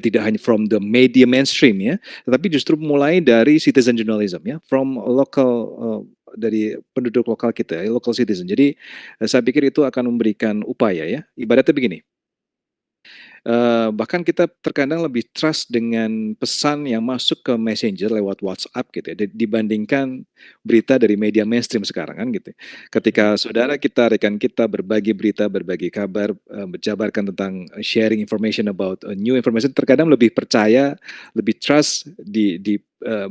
tidak hanya from the media mainstream ya, tetapi justru mulai dari citizen journalism ya, from local dari penduduk lokal kita, local citizen. Jadi saya pikir itu akan memberikan upaya ya. Ibaratnya begini, Bahkan kita terkadang lebih trust dengan pesan yang masuk ke messenger lewat WhatsApp gitu ya, dibandingkan berita dari media mainstream sekarang kan gitu. Ketika saudara kita, rekan kita berbagi berita, berbagi kabar, menjabarkan tentang sharing information about new information, terkadang lebih percaya, lebih trust di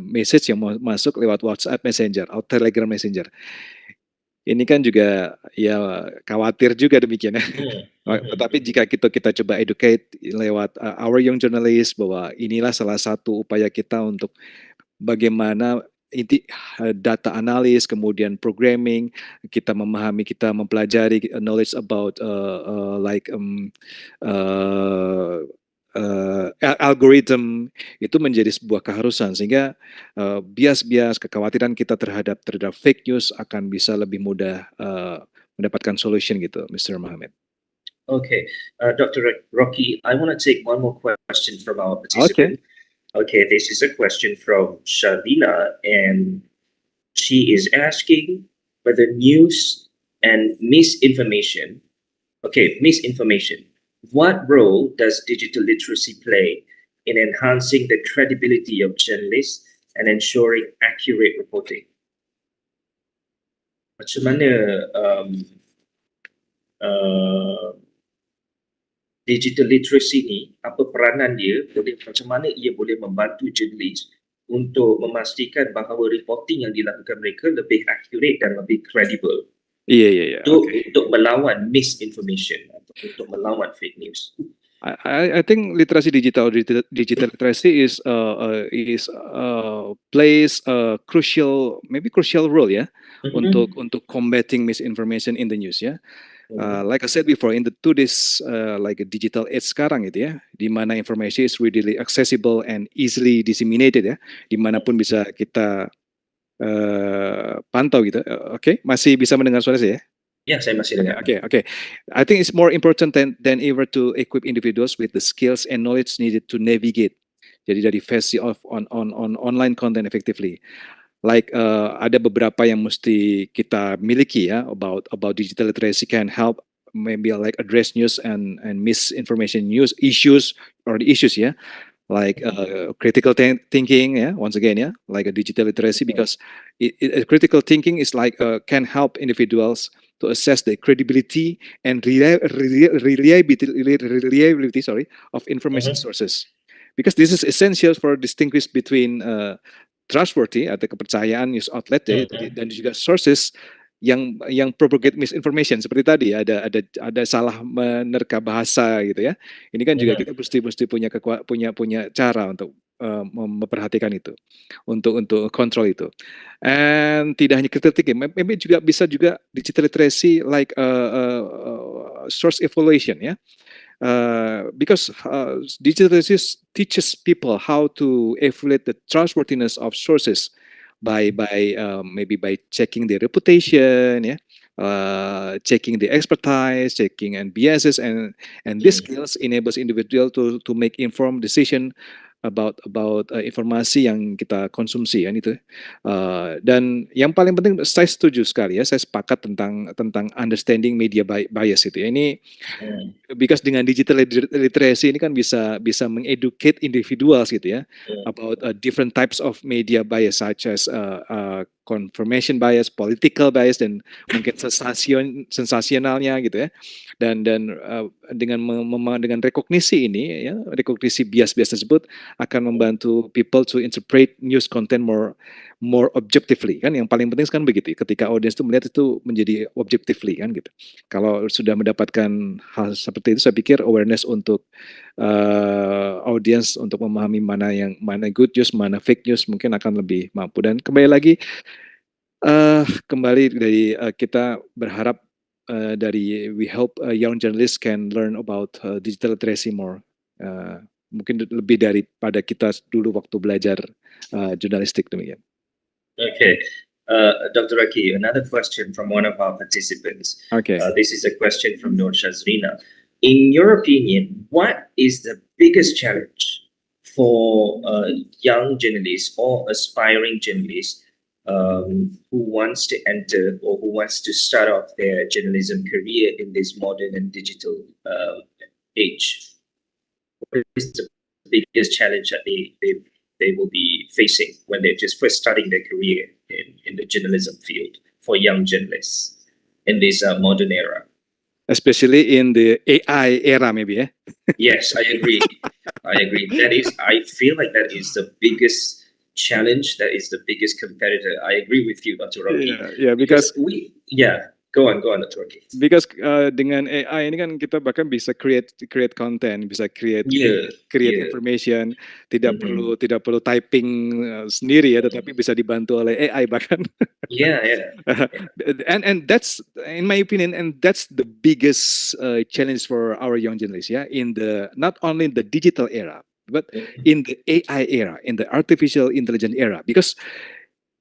message yang masuk lewat WhatsApp Messenger atau Telegram Messenger. Ini kan juga ya khawatir juga demikian ya. Tetapi jika kita coba educate lewat our young journalist bahwa inilah salah satu upaya kita untuk bagaimana data analis, kemudian programming, kita memahami, kita mempelajari knowledge about algorithm, itu menjadi sebuah keharusan sehingga bias-bias kekhawatiran kita terhadap fake news akan bisa lebih mudah mendapatkan solution gitu, Mr. Mohamed. Okay, Dr. Rocky, I want to take one more question from our participant. Okay, this is a question from Shavina, and she is asking whether news and misinformation, what role does digital literacy play in enhancing the credibility of journalists and ensuring accurate reporting? Macam mana digital literacy ni, apa peranan dia, macam mana ia boleh membantu jurnalis untuk memastikan bahawa reporting yang dilakukan mereka lebih accurate dan lebih credible. Iya. Untuk melawan misinformation, untuk melawan fake news. I think literasi digital literacy is plays a crucial role ya untuk combating misinformation in the news ya. Like I said before, in the today's like a digital age sekarang gitu ya, di mana information is readily accessible and easily disseminated ya, dimanapun bisa kita pantau gitu. Oke, masih bisa mendengar suara saya? Ya, saya masih dengar. Okay. I think it's more important than ever to equip individuals with the skills and knowledge needed to navigate. Jadi dari versi on online content effectively. Like ada beberapa yang mesti kita miliki ya about digital literacy can help maybe like address news and misinformation news issues ya. Like critical thinking, yeah, once again, yeah, like a digital literacy, because critical thinking is like can help individuals to assess the credibility and reliability, of information sources, because this is essential for distinguish between trustworthy atau kepercayaan news outlet dan juga sources yang propagate misinformation seperti tadi ada salah menerka bahasa gitu ya. Ini kan juga kita mesti punya cara untuk memperhatikan itu, untuk kontrol itu. And tidak hanya critical thinking, maybe juga bisa juga digital literacy like source evaluation ya. Because digital literacy teaches people how to evaluate the trustworthiness of sources by checking their reputation, checking the expertise, checking and biases, and these skills enables individual to make informed decision about informasi yang kita konsumsi kan itu. Dan yang paling penting saya setuju sekali ya, saya sepakat tentang understanding media bias itu ya. Ini because dengan digital literacy ini kan bisa mengeducate individuals gitu ya about different types of media bias such as confirmation bias, political bias, dan mungkin sensasionalnya gitu ya. Dan dengan rekognisi ini ya, rekognisi bias-bias tersebut akan membantu people to interpret news content more objectively kan. Yang paling penting kan begitu, ketika audiens itu melihat itu menjadi objectively kan gitu. Kalau sudah mendapatkan hal seperti itu, saya pikir awareness untuk audiens untuk memahami mana good news, mana fake news mungkin akan lebih mampu. Dan kembali lagi dari kita berharap we hope young journalists can learn about digital literacy more. Mungkin lebih daripada kita dulu waktu belajar jurnalistik demikian. Okay. Dr. Aki, another question from one of our participants. Okay. This is a question from Nur Shazrina. In your opinion, what is the biggest challenge for young journalists or aspiring journalists who wants to enter or who wants to start off their journalism career in this modern and digital age? is the biggest challenge that they will be facing when they're just first starting their career in the journalism field for young journalists in this modern era? Especially in the AI era, maybe. Yes, I agree. I feel like that is the biggest challenge. That is the biggest competitor. I agree with you, Dr. Rocky. Yeah, because go on, Dr. Rocky. Because dengan AI ini kan kita bahkan bisa create content, bisa create information, tidak perlu typing sendiri ya, tetapi bisa dibantu oleh AI bahkan. And that's, in my opinion, and that's the biggest challenge for our young journalists, in the not only in the digital era, but in the AI era, in the artificial intelligence era, because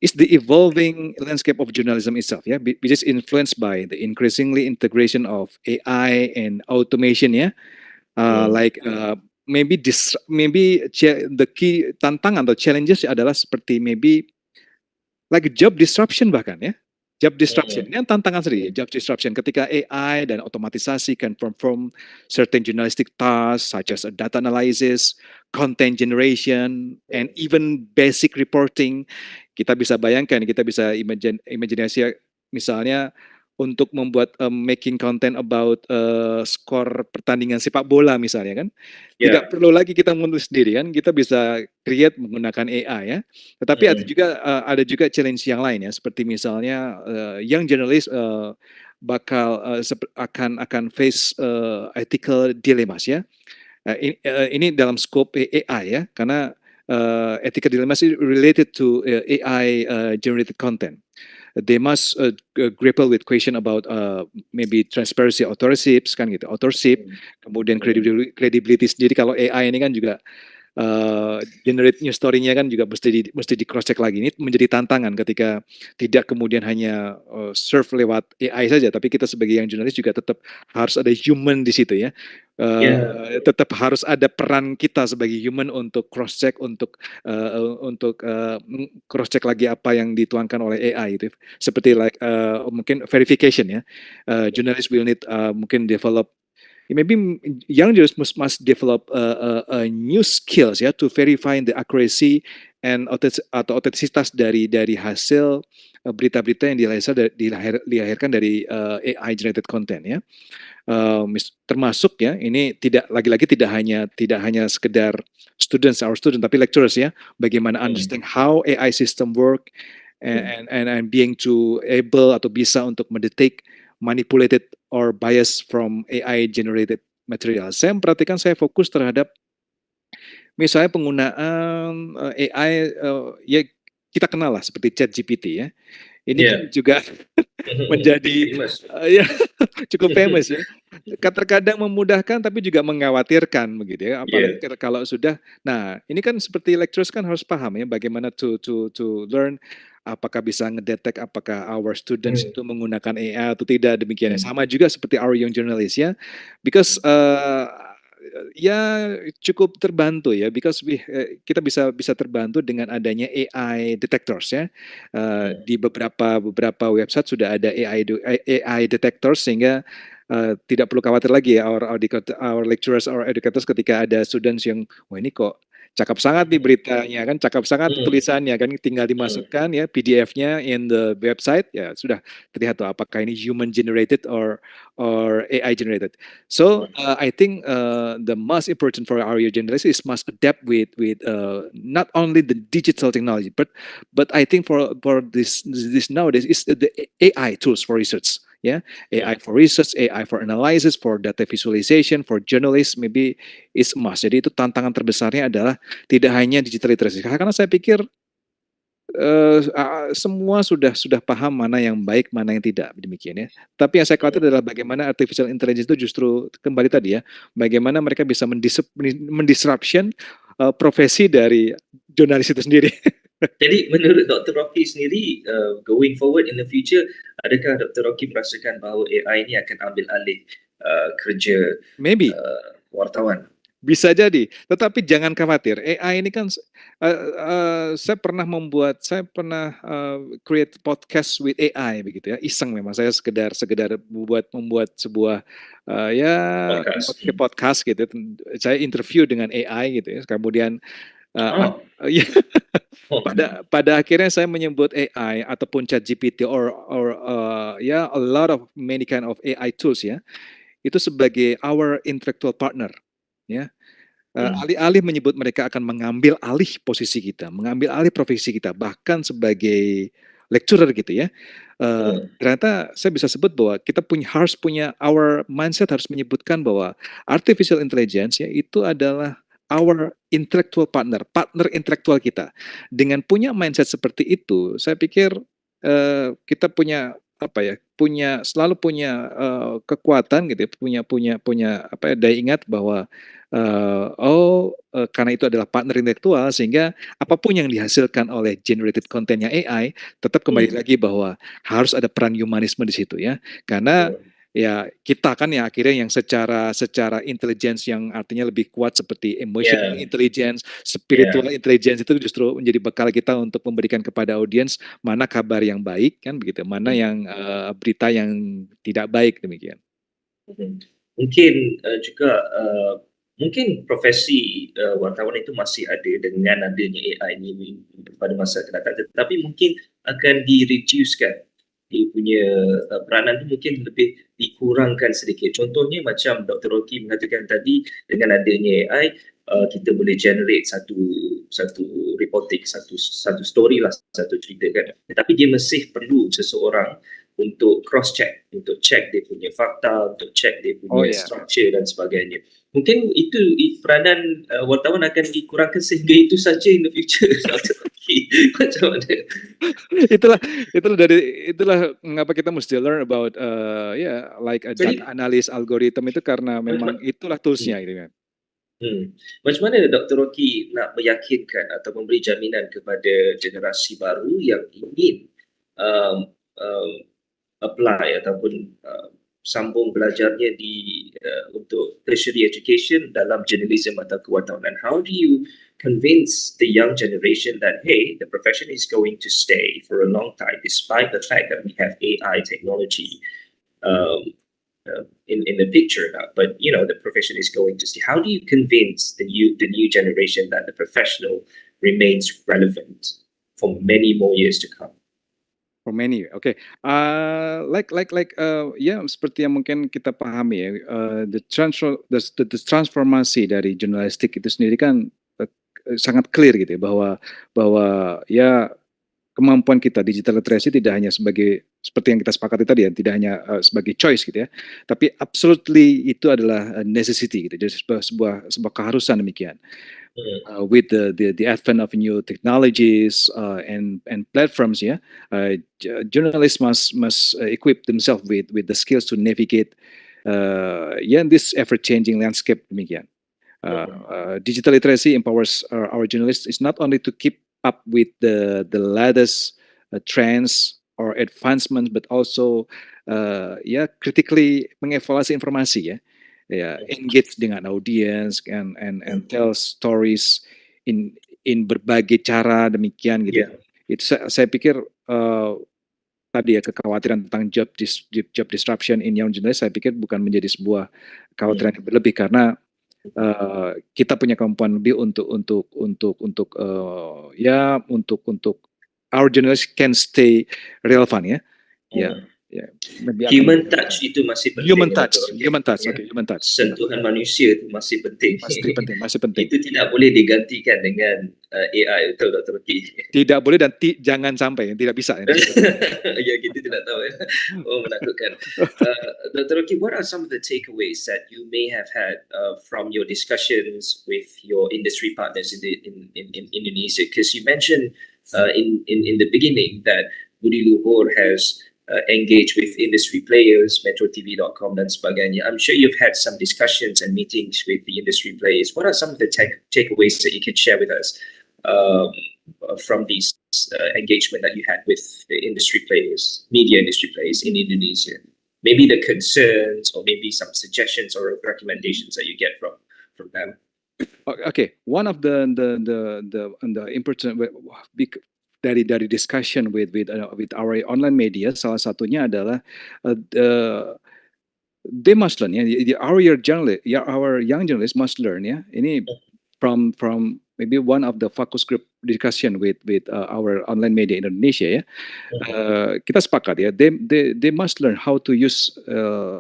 it's the evolving landscape of journalism itself, which is influenced by the increasingly integration of AI and automation, maybe the key tantangan atau challenges adalah seperti maybe like job disruption bahkan job disruption ini tantangan sendiri, job disruption ketika AI dan otomatisasi can perform certain journalistic tasks such as data analysis, content generation, and even basic reporting. Kita bisa bayangkan, kita bisa imajinasi misalnya untuk membuat making content about skor pertandingan sepak bola misalnya kan. Tidak perlu lagi kita menulis sendiri kan, kita bisa create menggunakan AI Tetapi ada juga challenge yang lain seperti misalnya young journalist bakal akan face ethical dilemmas ini dalam scope AI karena ethical dilemmas is related to AI generated content. They must grapple with question about maybe transparency authorship kan gitu, kemudian credibility sendiri. Kalau AI ini kan juga generate news story-nya kan juga mesti di cross check lagi. Ini menjadi tantangan ketika tidak kemudian hanya serve lewat AI saja, tapi kita sebagai yang jurnalis juga tetap harus ada human di situ tetap harus ada peran kita sebagai human untuk cross check, untuk cross check lagi apa yang dituangkan oleh AI itu. Seperti mungkin verification journalist will need mungkin develop. Maybe young journalists must develop new skills to verify the accuracy and atau otentisitas dari hasil berita-berita yang dilahirkan dari AI generated content termasuk ini tidak hanya sekedar our student tapi lecturers bagaimana understand how AI system work and being to able atau bisa untuk mendetek manipulated or bias from AI generated material. Saya memperhatikan, saya fokus terhadap misalnya penggunaan AI kita kenal lah seperti ChatGPT Ini kan juga menjadi cukup famous Terkadang memudahkan tapi juga mengkhawatirkan begitu apalagi kalau sudah. Nah, ini kan seperti lecturers kan harus paham bagaimana to learn apakah bisa ngedetek apakah our students itu menggunakan AI atau tidak, demikian. Sama juga seperti our young journalists because cukup terbantu because kita bisa terbantu dengan adanya AI detectors di beberapa website sudah ada AI detectors sehingga tidak perlu khawatir lagi our lecturers or educators ketika ada students yang ini kok cakep sangat nih beritanya kan, cakep sangat tulisannya kan, tinggal dimasukkan PDF-nya in the website sudah terlihat tuh apakah ini human generated or AI generated. So I think the most important for our journalists is must adapt with not only the digital technology but I think for this nowadays is the AI tools for research. AI for research, AI for analysis, for data visualization, for journalists, maybe is must. Jadi itu tantangan terbesarnya adalah tidak hanya digital literacy. Karena saya pikir semua sudah paham mana yang baik, mana yang tidak, demikian Tapi yang saya khawatir adalah bagaimana artificial intelligence itu justru kembali tadi bagaimana mereka bisa mendisruption profesi dari jurnalis itu sendiri. Jadi menurut Dr. Rocky sendiri, going forward in the future, adakah Dr. Rocky merasakan bahawa AI ini akan ambil alih kerja wartawan? Bisa jadi, tetapi jangan khawatir. AI ini kan saya pernah create podcast with AI begitu ya. Iseng memang saya sekedar membuat sebuah ya podcast gitu. Saya interview dengan AI gitu ya. Kemudian ya, pada akhirnya saya menyebut AI ataupun ChatGPT or ya a lot of many kind of AI tools ya. Itu sebagai our intellectual partner ya. Alih-alih menyebut mereka akan mengambil alih posisi kita, mengambil alih profesi kita, bahkan sebagai lecturer gitu ya. Ternyata saya bisa sebut bahwa kita harus punya our mindset, harus menyebutkan bahwa artificial intelligence ya itu adalah our intellectual partner intelektual kita. Dengan punya mindset seperti itu, saya pikir kita punya selalu punya kekuatan gitu ya, punya apa ya, daya ingat bahwa karena itu adalah partner intelektual sehingga apapun yang dihasilkan oleh generated contentnya AI tetap kembali lagi bahwa harus ada peran humanisme di situ ya, karena ya kita kan ya akhirnya yang secara intelligence yang artinya lebih kuat seperti emotional intelligence, spiritual intelligence itu justru menjadi bekal kita untuk memberikan kepada audiens mana kabar yang baik kan begitu, mana yang berita yang tidak baik demikian. Mungkin juga mungkin profesi wartawan itu masih ada dengan adanya AI ini pada masa akan datang, tetapi mungkin akan direducekan. Dia punya peranan itu mungkin lebih dikurangkan sedikit. Contohnya macam Dr. Rocky mengatakan tadi, dengan adanya AI kita boleh generate satu reporting, satu story lah, satu cerita kan. Tetapi dia masih perlu seseorang untuk cross check, untuk check dia punya fakta, untuk check dia punya structure dan sebagainya. Mungkin itu peranan wartawan akan dikurangkan sehingga itu saja in the future. Macam mana? itulah mengapa kita mesti learn about like a data analysis algorithm itu karena memang itulah toolsnya gitu kan. Macam mana Dr. Rocky nak meyakinkan atau memberi jaminan kepada generasi baru yang ingin apply ataupun sambung belajarnya untuk tertiary education dalam journalism atau kewartawanan? How do you convince the young generation that hey, the profession is going to stay for a long time despite the fact that we have AI technology in the picture now, but you know the profession is going to stay? How do you convince the new generation that the professional remains relevant for many more years to come? For many, okay. Seperti yang mungkin kita pahami ya, the transformasi dari jurnalistik itu sendiri kan sangat clear gitu ya, bahwa ya kemampuan kita digital literacy tidak hanya seperti yang kita sepakati tadi ya, tidak hanya sebagai choice gitu ya, tapi absolutely itu adalah necessity gitu, jadi sebuah keharusan demikian. With the advent of new technologies and platforms, journalists must equip themselves with the skills to navigate in this ever-changing landscape demikian. Digital literacy empowers our journalists is not only to keep up with the latest trends or advancements, but also critically mengevaluasi informasi ya. Engage dengan audience and tell stories in berbagai cara demikian gitu. Itu saya pikir tadi ya, kekhawatiran tentang job disruption in young journalists saya pikir bukan menjadi sebuah kekhawatiran yang berlebih, karena kita punya kemampuan lebih untuk our journalists can stay relevant ya. Human touch itu masih penting. Human touch. Sentuhan manusia itu masih penting. Masih penting. Itu tidak boleh digantikan dengan AI, betul Dr. Rocky? Tidak boleh dan jangan sampai, tidak bisa. Ya, kita tidak tahu ya. Oh, menakutkan. Dr. Rocky, what are some of the takeaways that you may have had from your discussions with your industry partners in Indonesia? Because you mentioned in the beginning that Budi Luhur has engage with industry players, metrotv.com dan sebagainya. I'm sure you've had some discussions and meetings with the industry players. What are some of the takeaways that you can share with us from these engagement that you had with the industry players, media industry players in Indonesia? Maybe the concerns or maybe some suggestions or recommendations that you get from them. Okay, one of the important dari discussion with our online media, salah satunya adalah they must learn, ya. Our young journalists must learn, ya. Ini from maybe one of the focus group discussion with our online media in Indonesia, ya. Kita sepakat, ya. They must learn how to use,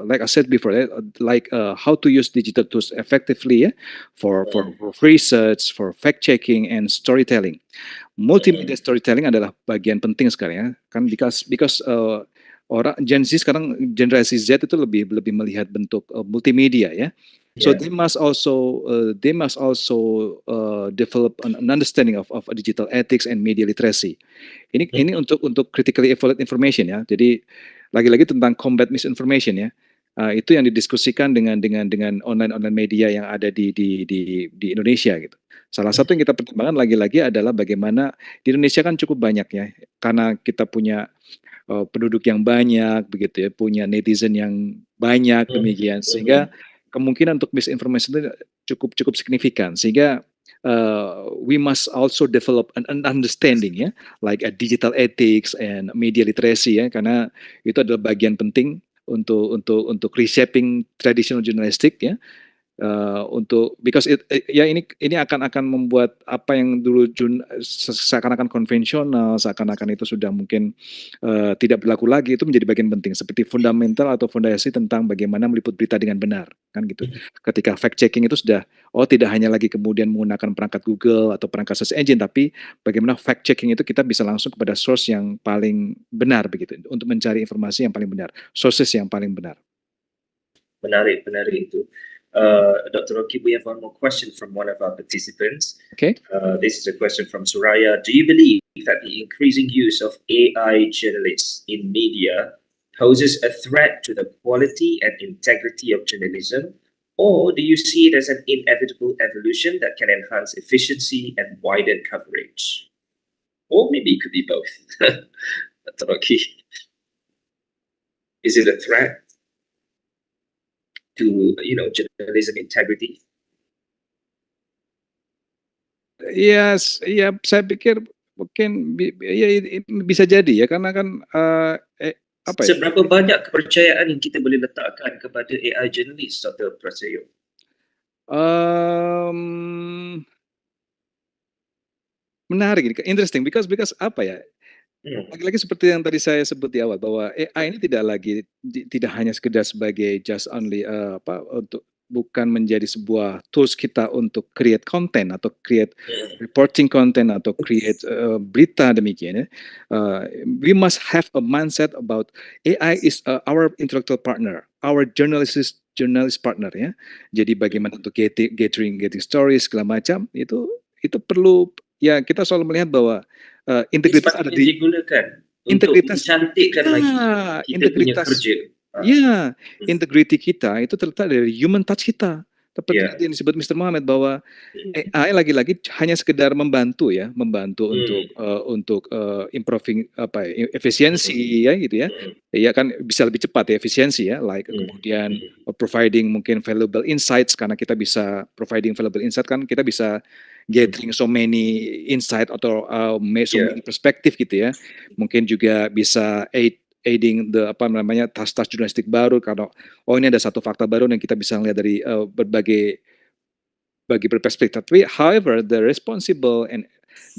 like I said before, how to use digital tools effectively, ya, for research, for fact checking and storytelling. Multimedia storytelling adalah bagian penting sekarang, ya, kan, because orang Gen Z sekarang, generasi Z itu lebih melihat bentuk multimedia, ya. So Yeah. they must also develop an understanding of digital ethics and media literacy. Ini untuk critically evaluate information, ya. Jadi lagi-lagi tentang combat misinformation, ya. Itu yang didiskusikan dengan online media yang ada di Indonesia, gitu. Salah satu yang kita pertimbangkan lagi-lagi adalah bagaimana di Indonesia kan cukup banyak, ya, karena kita punya penduduk yang banyak, begitu, ya, punya netizen yang banyak, demikian, sehingga kemungkinan untuk misinformation itu cukup signifikan, sehingga we must also develop an understanding, ya, like a digital ethics and media literacy, ya, karena itu adalah bagian penting untuk reshaping traditional journalistic, ya. Because ini akan membuat apa yang dulu seakan-akan konvensional, seakan-akan itu sudah mungkin tidak berlaku lagi, itu menjadi bagian penting seperti fundamental atau fondasi tentang bagaimana meliput berita dengan benar, kan, gitu. Ketika fact checking itu sudah tidak hanya lagi kemudian menggunakan perangkat Google atau perangkat search engine, tapi bagaimana fact checking itu kita bisa langsung kepada source yang paling benar, begitu, untuk mencari informasi yang paling benar, sources yang paling benar. Menarik itu. Dr. Rocky, we have one more question from one of our participants. Okay. This is a question from Suraya. Do you believe that the increasing use of AI journalists in media poses a threat to the quality and integrity of journalism, or do you see it as an inevitable evolution that can enhance efficiency and widen coverage? Or maybe it could be both. Dr. Rocky, is it a threat to journalism integrity? Yes, ya, saya pikir mungkin bisa jadi, ya, karena kan apa ya? Seberapa banyak kepercayaan yang kita boleh letakkan kepada AI journalist, Dr. Prasetyo? Menarik, interesting, because apa ya? Lagi-lagi seperti yang tadi saya sebut di awal, bahwa AI ini tidak hanya sekedar sebagai just only bukan menjadi sebuah tools kita untuk create content atau create reporting content atau create berita, demikian, ya. We must have a mindset about AI is our intellectual partner, our journalist partner, ya. Jadi bagaimana untuk getting stories segala macam, itu perlu, ya, kita selalu melihat bahwa integritas ada di digunakan integritas, untuk mencantikkan lagi kita punya kerja. Ya, integriti kita itu terletak dari human touch kita. Seperti yang disebut Mr. Mohamed, bahwa AI lagi-lagi hanya sekedar membantu, ya, untuk improving efisiensi, ya, gitu, ya. Ya kan bisa lebih cepat, ya, efisiensi, ya, like kemudian providing mungkin valuable insights, karena kita bisa providing valuable insight, kan kita bisa gathering so many insight atau so many perspektif, gitu, ya. Mungkin juga bisa aiding tas-tas jurnalistik baru, karena ini ada satu fakta baru yang kita bisa lihat dari berbagai perspektif. Tapi however, the responsible and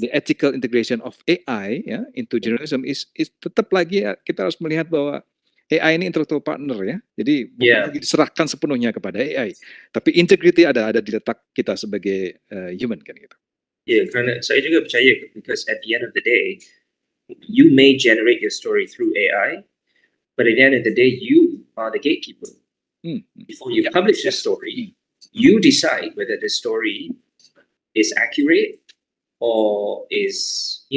the ethical integration of AI, ya, into journalism is tetap lagi, ya, kita harus melihat bahwa AI ini intellectual partner, ya. Jadi bukan lagi diserahkan sepenuhnya kepada AI, tapi integrity ada di letak kita sebagai human, kan, gitu. Ya, karena saya juga percaya, because at the end of the day, you may generate your story through AI, but at the end of the day, you are the gatekeeper. Before you publish the story, you decide whether the story is accurate or is,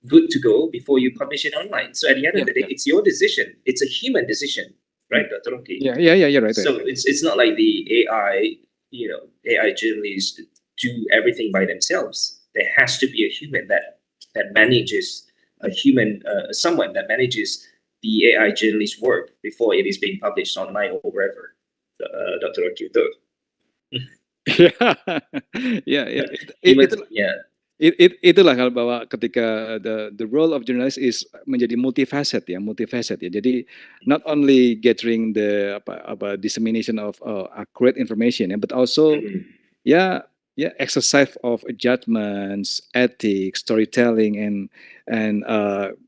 good to go before you publish it online. So at the end of the day, it's your decision. It's a human decision, right, Dr. Rocky? Yeah, right. So it's not like the AI, AI journalists do everything by themselves. There has to be a human that manages someone that manages the AI journalist work before it is being published online or wherever. Dr. Rocky. Ya, Even, itu yeah. itulah kalau bahwa ketika the role of journalist is menjadi multifaceted ya. Jadi not only gathering the dissemination of accurate information ya, but also ya exercise of judgments, ethics, storytelling, and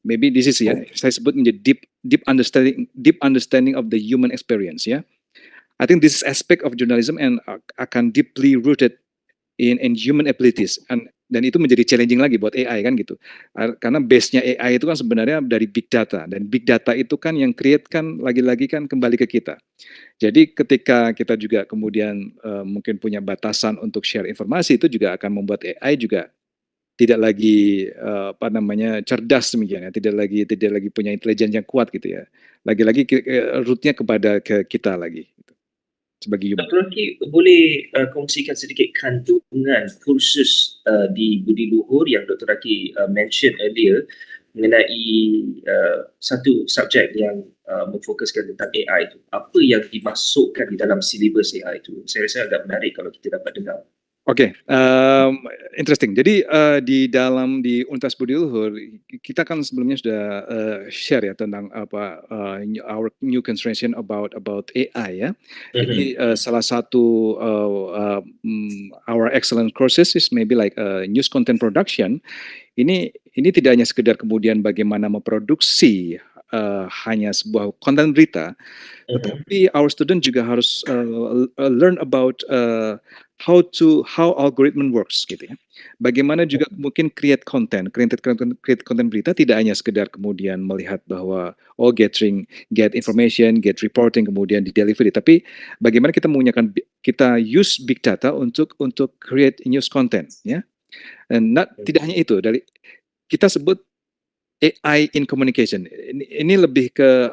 maybe this is ya saya sebut menjadi deep understanding of the human experience ya. I think this aspect of journalism and akan deeply rooted in human abilities, dan itu menjadi challenging lagi buat AI kan gitu. Karena base-nya AI itu kan sebenarnya dari big data, dan big data itu kan yang create kan lagi-lagi kan kembali ke kita. Jadi ketika kita juga kemudian mungkin punya batasan untuk share informasi, itu juga akan membuat AI juga tidak lagi cerdas demikian ya, tidak lagi punya intelijen yang kuat gitu ya. Lagi-lagi root-nya kepada ke kita lagi gitu, sebagai human. Dr. Rocky, boleh kongsikan sedikit kandungan kursus di Budi Luhur yang Dr. Rocky mention earlier mengenai satu subjek yang memfokuskan tentang AI itu. Apa yang dimasukkan di dalam silibus AI itu? Saya rasa agak menarik kalau kita dapat dengar. Oke, interesting. Jadi di Universitas Budi Luhur kita kan sebelumnya sudah share ya tentang our new consideration about AI ya. Jadi salah satu our excellent courses is maybe like news content production. Ini tidak hanya sekedar kemudian bagaimana memproduksi hanya sebuah konten berita, tetapi our student juga harus learn about how algorithm works gitu ya. Bagaimana juga mungkin create content berita tidak hanya sekedar kemudian melihat bahwa get information, get reporting kemudian di delivery, tapi bagaimana kita use big data untuk create news content ya. Dan tidak hanya itu, kita sebut AI in communication. Ini lebih ke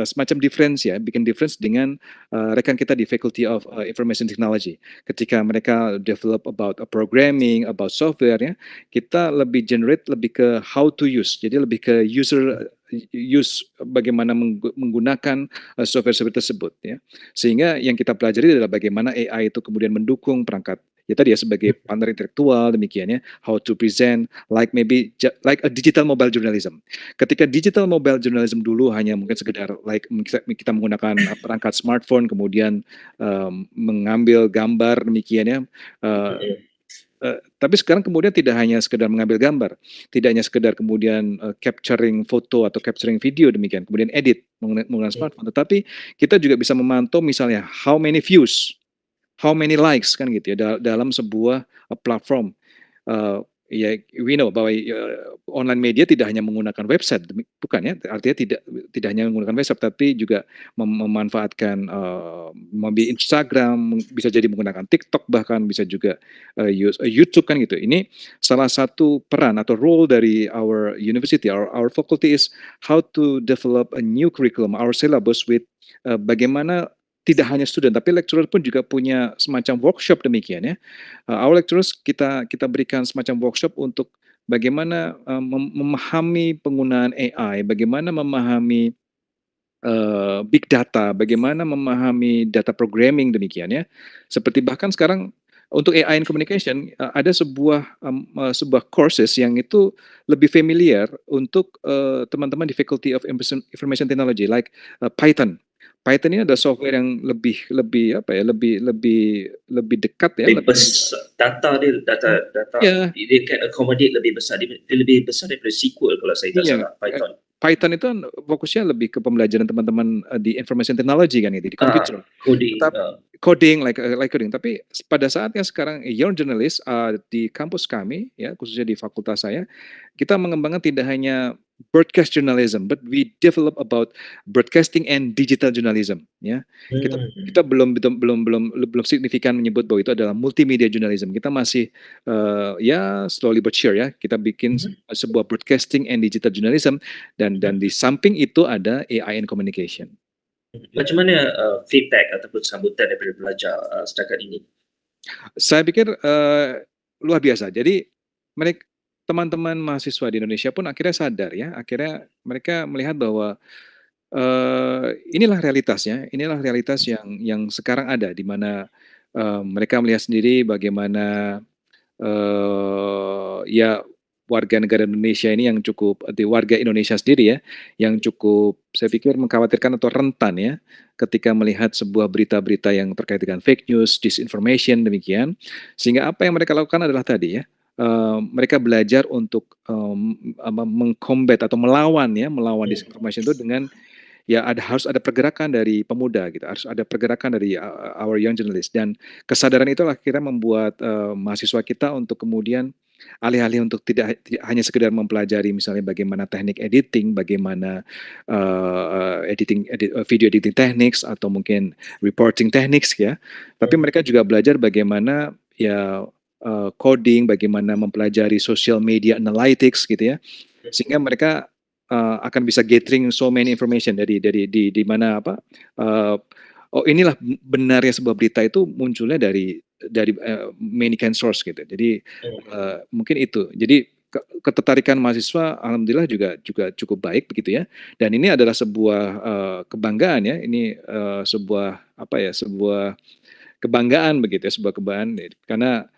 semacam difference ya, bikin difference dengan rekan kita di Faculty of Information Technology. Ketika mereka develop about programming, about software ya, kita lebih generate lebih ke how to use. Jadi lebih ke use bagaimana menggunakan software tersebut ya. Sehingga yang kita pelajari adalah bagaimana AI itu kemudian mendukung perangkat ya tadi ya sebagai partner intelektual demikian ya, how to present like maybe like a digital mobile journalism. Ketika digital mobile journalism dulu hanya mungkin sekedar like kita menggunakan perangkat smartphone kemudian mengambil gambar demikian ya. Tapi sekarang kemudian tidak hanya sekedar mengambil gambar, tidak hanya sekedar kemudian capturing foto atau capturing video demikian, kemudian edit menggunakan smartphone, tetapi kita juga bisa memantau misalnya how many views, how many likes kan gitu ya dalam sebuah platform. Ya, we know bahwa online media tidak hanya menggunakan website, bukan ya? Artinya tidak hanya menggunakan website, tapi juga memanfaatkan Instagram, bisa jadi menggunakan TikTok, bahkan bisa juga YouTube kan gitu. Ini salah satu peran atau role dari our university, our faculty is how to develop a new curriculum, our syllabus with bagaimana tidak hanya student, tapi lecturer pun juga punya semacam workshop demikian ya. Our lecturers kita berikan semacam workshop untuk bagaimana memahami penggunaan AI, bagaimana memahami big data, bagaimana memahami data programming demikian ya. Seperti bahkan sekarang untuk AI and communication ada sebuah courses yang itu lebih familiar untuk teman-teman di Faculty of Information Technology like Python. Python ini ada software yang lebih dekat ya. Lebih besar data Yeah. dia can accommodate lebih besar, dia lebih besar daripada SQL kalau saya tak salah. Python itu kan fokusnya lebih ke pembelajaran teman-teman di information technology kan itu di komputer. Coding like coding. Tapi pada saat yang sekarang young journalist di kampus kami ya khususnya di fakultas saya, kita mengembangkan tidak hanya broadcast journalism, but we develop about broadcasting and digital journalism. Ya, kita belum signifikan menyebut bahwa itu adalah multimedia journalism. Kita masih ya slowly but sure ya. Kita bikin sebuah broadcasting and digital journalism dan di samping itu ada AI and communication. Macam mana feedback ataupun sambutan daripada pelajar setakat ini? Saya pikir luar biasa. Jadi teman-teman mahasiswa di Indonesia pun akhirnya sadar ya, akhirnya mereka melihat bahwa inilah realitasnya, inilah realitas yang sekarang ada di mana mereka melihat sendiri bagaimana ya warga negara Indonesia ini yang cukup, warga Indonesia sendiri ya, yang cukup saya pikir mengkhawatirkan atau rentan ya, ketika melihat sebuah berita-berita yang terkait dengan fake news, disinformation demikian, sehingga apa yang mereka lakukan adalah tadi ya, mereka belajar untuk mengcombat atau melawan disinformation itu dengan ya harus ada pergerakan dari pemuda gitu, harus ada pergerakan dari our young journalists, dan kesadaran itulah kita membuat mahasiswa kita untuk kemudian alih-alih untuk tidak hanya sekedar mempelajari misalnya bagaimana teknik editing, bagaimana video editing techniques atau mungkin reporting techniques ya, tapi mereka juga belajar bagaimana ya coding, bagaimana mempelajari social media analytics gitu ya, sehingga mereka akan bisa gathering so many information dari di mana apa oh inilah benarnya sebuah berita itu munculnya dari many can source gitu. Jadi mungkin itu. Jadi ketertarikan mahasiswa alhamdulillah juga cukup baik begitu ya. Dan ini adalah sebuah kebanggaan ya. Ini sebuah apa ya? Sebuah kebanggaan begitu ya, sebuah kebanggaan karena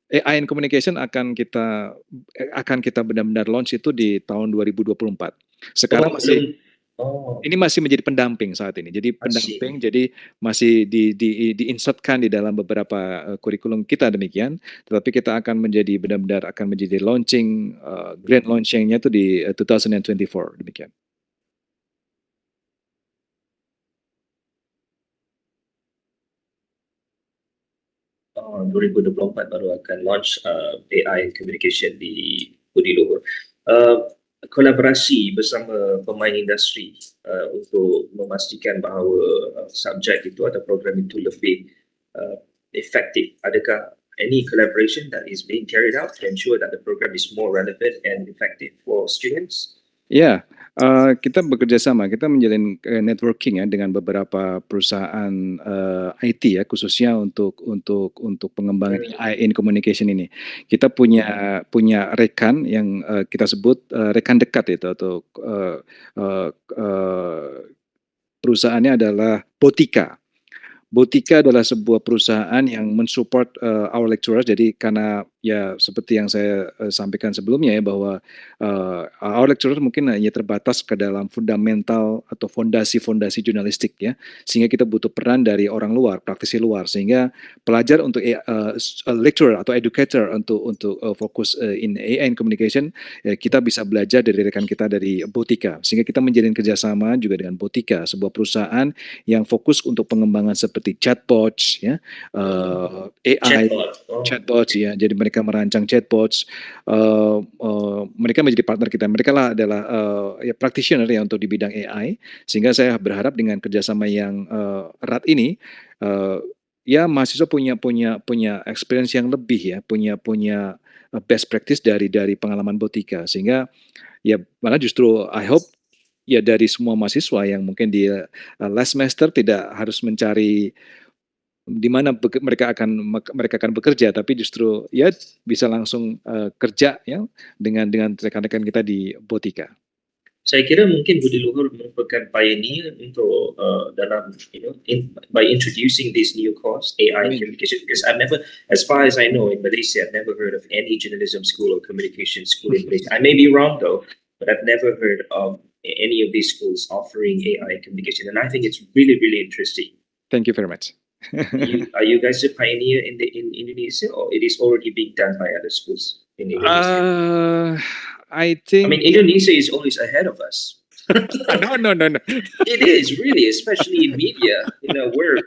AI and Communication akan kita benar-benar launch itu di tahun 2024. Sekarang ini masih menjadi pendamping saat ini. Jadi pendamping, jadi masih diinsertkan di dalam beberapa kurikulum kita demikian. Tetapi kita akan menjadi benar-benar akan menjadi launching, grand launchingnya itu di 2024 demikian. Tahun 2024 baru akan launch AI Communication di Budi Luhur. Kolaborasi bersama pemain industri untuk memastikan bahawa subjek itu atau program itu lebih efektif. Adakah any collaboration that is being carried out to ensure that the program is more relevant and effective for students? Ya, kita bekerja sama, kita menjalin networking ya dengan beberapa perusahaan IT ya, khususnya untuk pengembangan AI in communication ini. Kita punya rekan yang kita sebut rekan dekat itu, atau perusahaannya adalah Botika. Botika adalah sebuah perusahaan yang mensupport our lecturers. Jadi karena ya seperti yang saya sampaikan sebelumnya ya, bahwa our lecturers mungkin hanya terbatas ke dalam fundamental atau fondasi-fondasi jurnalistik ya, sehingga kita butuh peran dari orang luar, praktisi luar, sehingga pelajar untuk lecturer atau educator untuk fokus in AI and communication, kita bisa belajar dari rekan kita dari Botika, sehingga kita menjalin kerjasama juga dengan Botika, sebuah perusahaan yang fokus untuk pengembangan seperti chatbots ya, AI chatbots ya. Jadi mereka merancang chatbots, mereka menjadi partner kita. Mereka lah adalah ya practitioner ya untuk di bidang AI, sehingga saya berharap dengan kerjasama yang erat ini ya mahasiswa punya experience yang lebih ya, punya best practice dari pengalaman Botika, sehingga ya malah justru I hope ya dari semua mahasiswa yang mungkin di last semester tidak harus mencari di mana mereka akan bekerja, tapi justru ya bisa langsung kerja ya dengan rekan-rekan kita di Botika. Saya kira mungkin Budi Luhur merupakan pioneer untuk dalam by introducing this new course AI communication, because I've never, as far as I know in Malaysia, I've never heard of any journalism school or communication school in Malaysia. I may be wrong though, but I've never heard of any of these schools offering AI communication, and I think it's really interesting. Thank you very much. Are you guys a pioneer in Indonesia, or it is already being done by other schools in Indonesia? I think Indonesia is always ahead of us. No. It is really, especially in media. We're.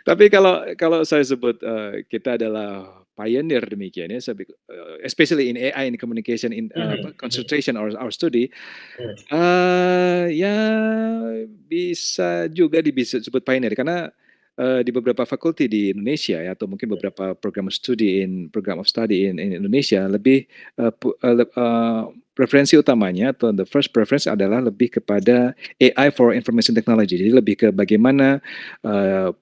Tapi kalau saya sebut kita adalah pioneer demikian ya, especially in AI and communication in concentration or our study, ya bisa juga disebut pioneer karena di beberapa fakulti di Indonesia ya, atau mungkin beberapa program of study in Indonesia lebih preferensi utamanya atau the first preference adalah lebih kepada AI for information technology. Jadi lebih ke bagaimana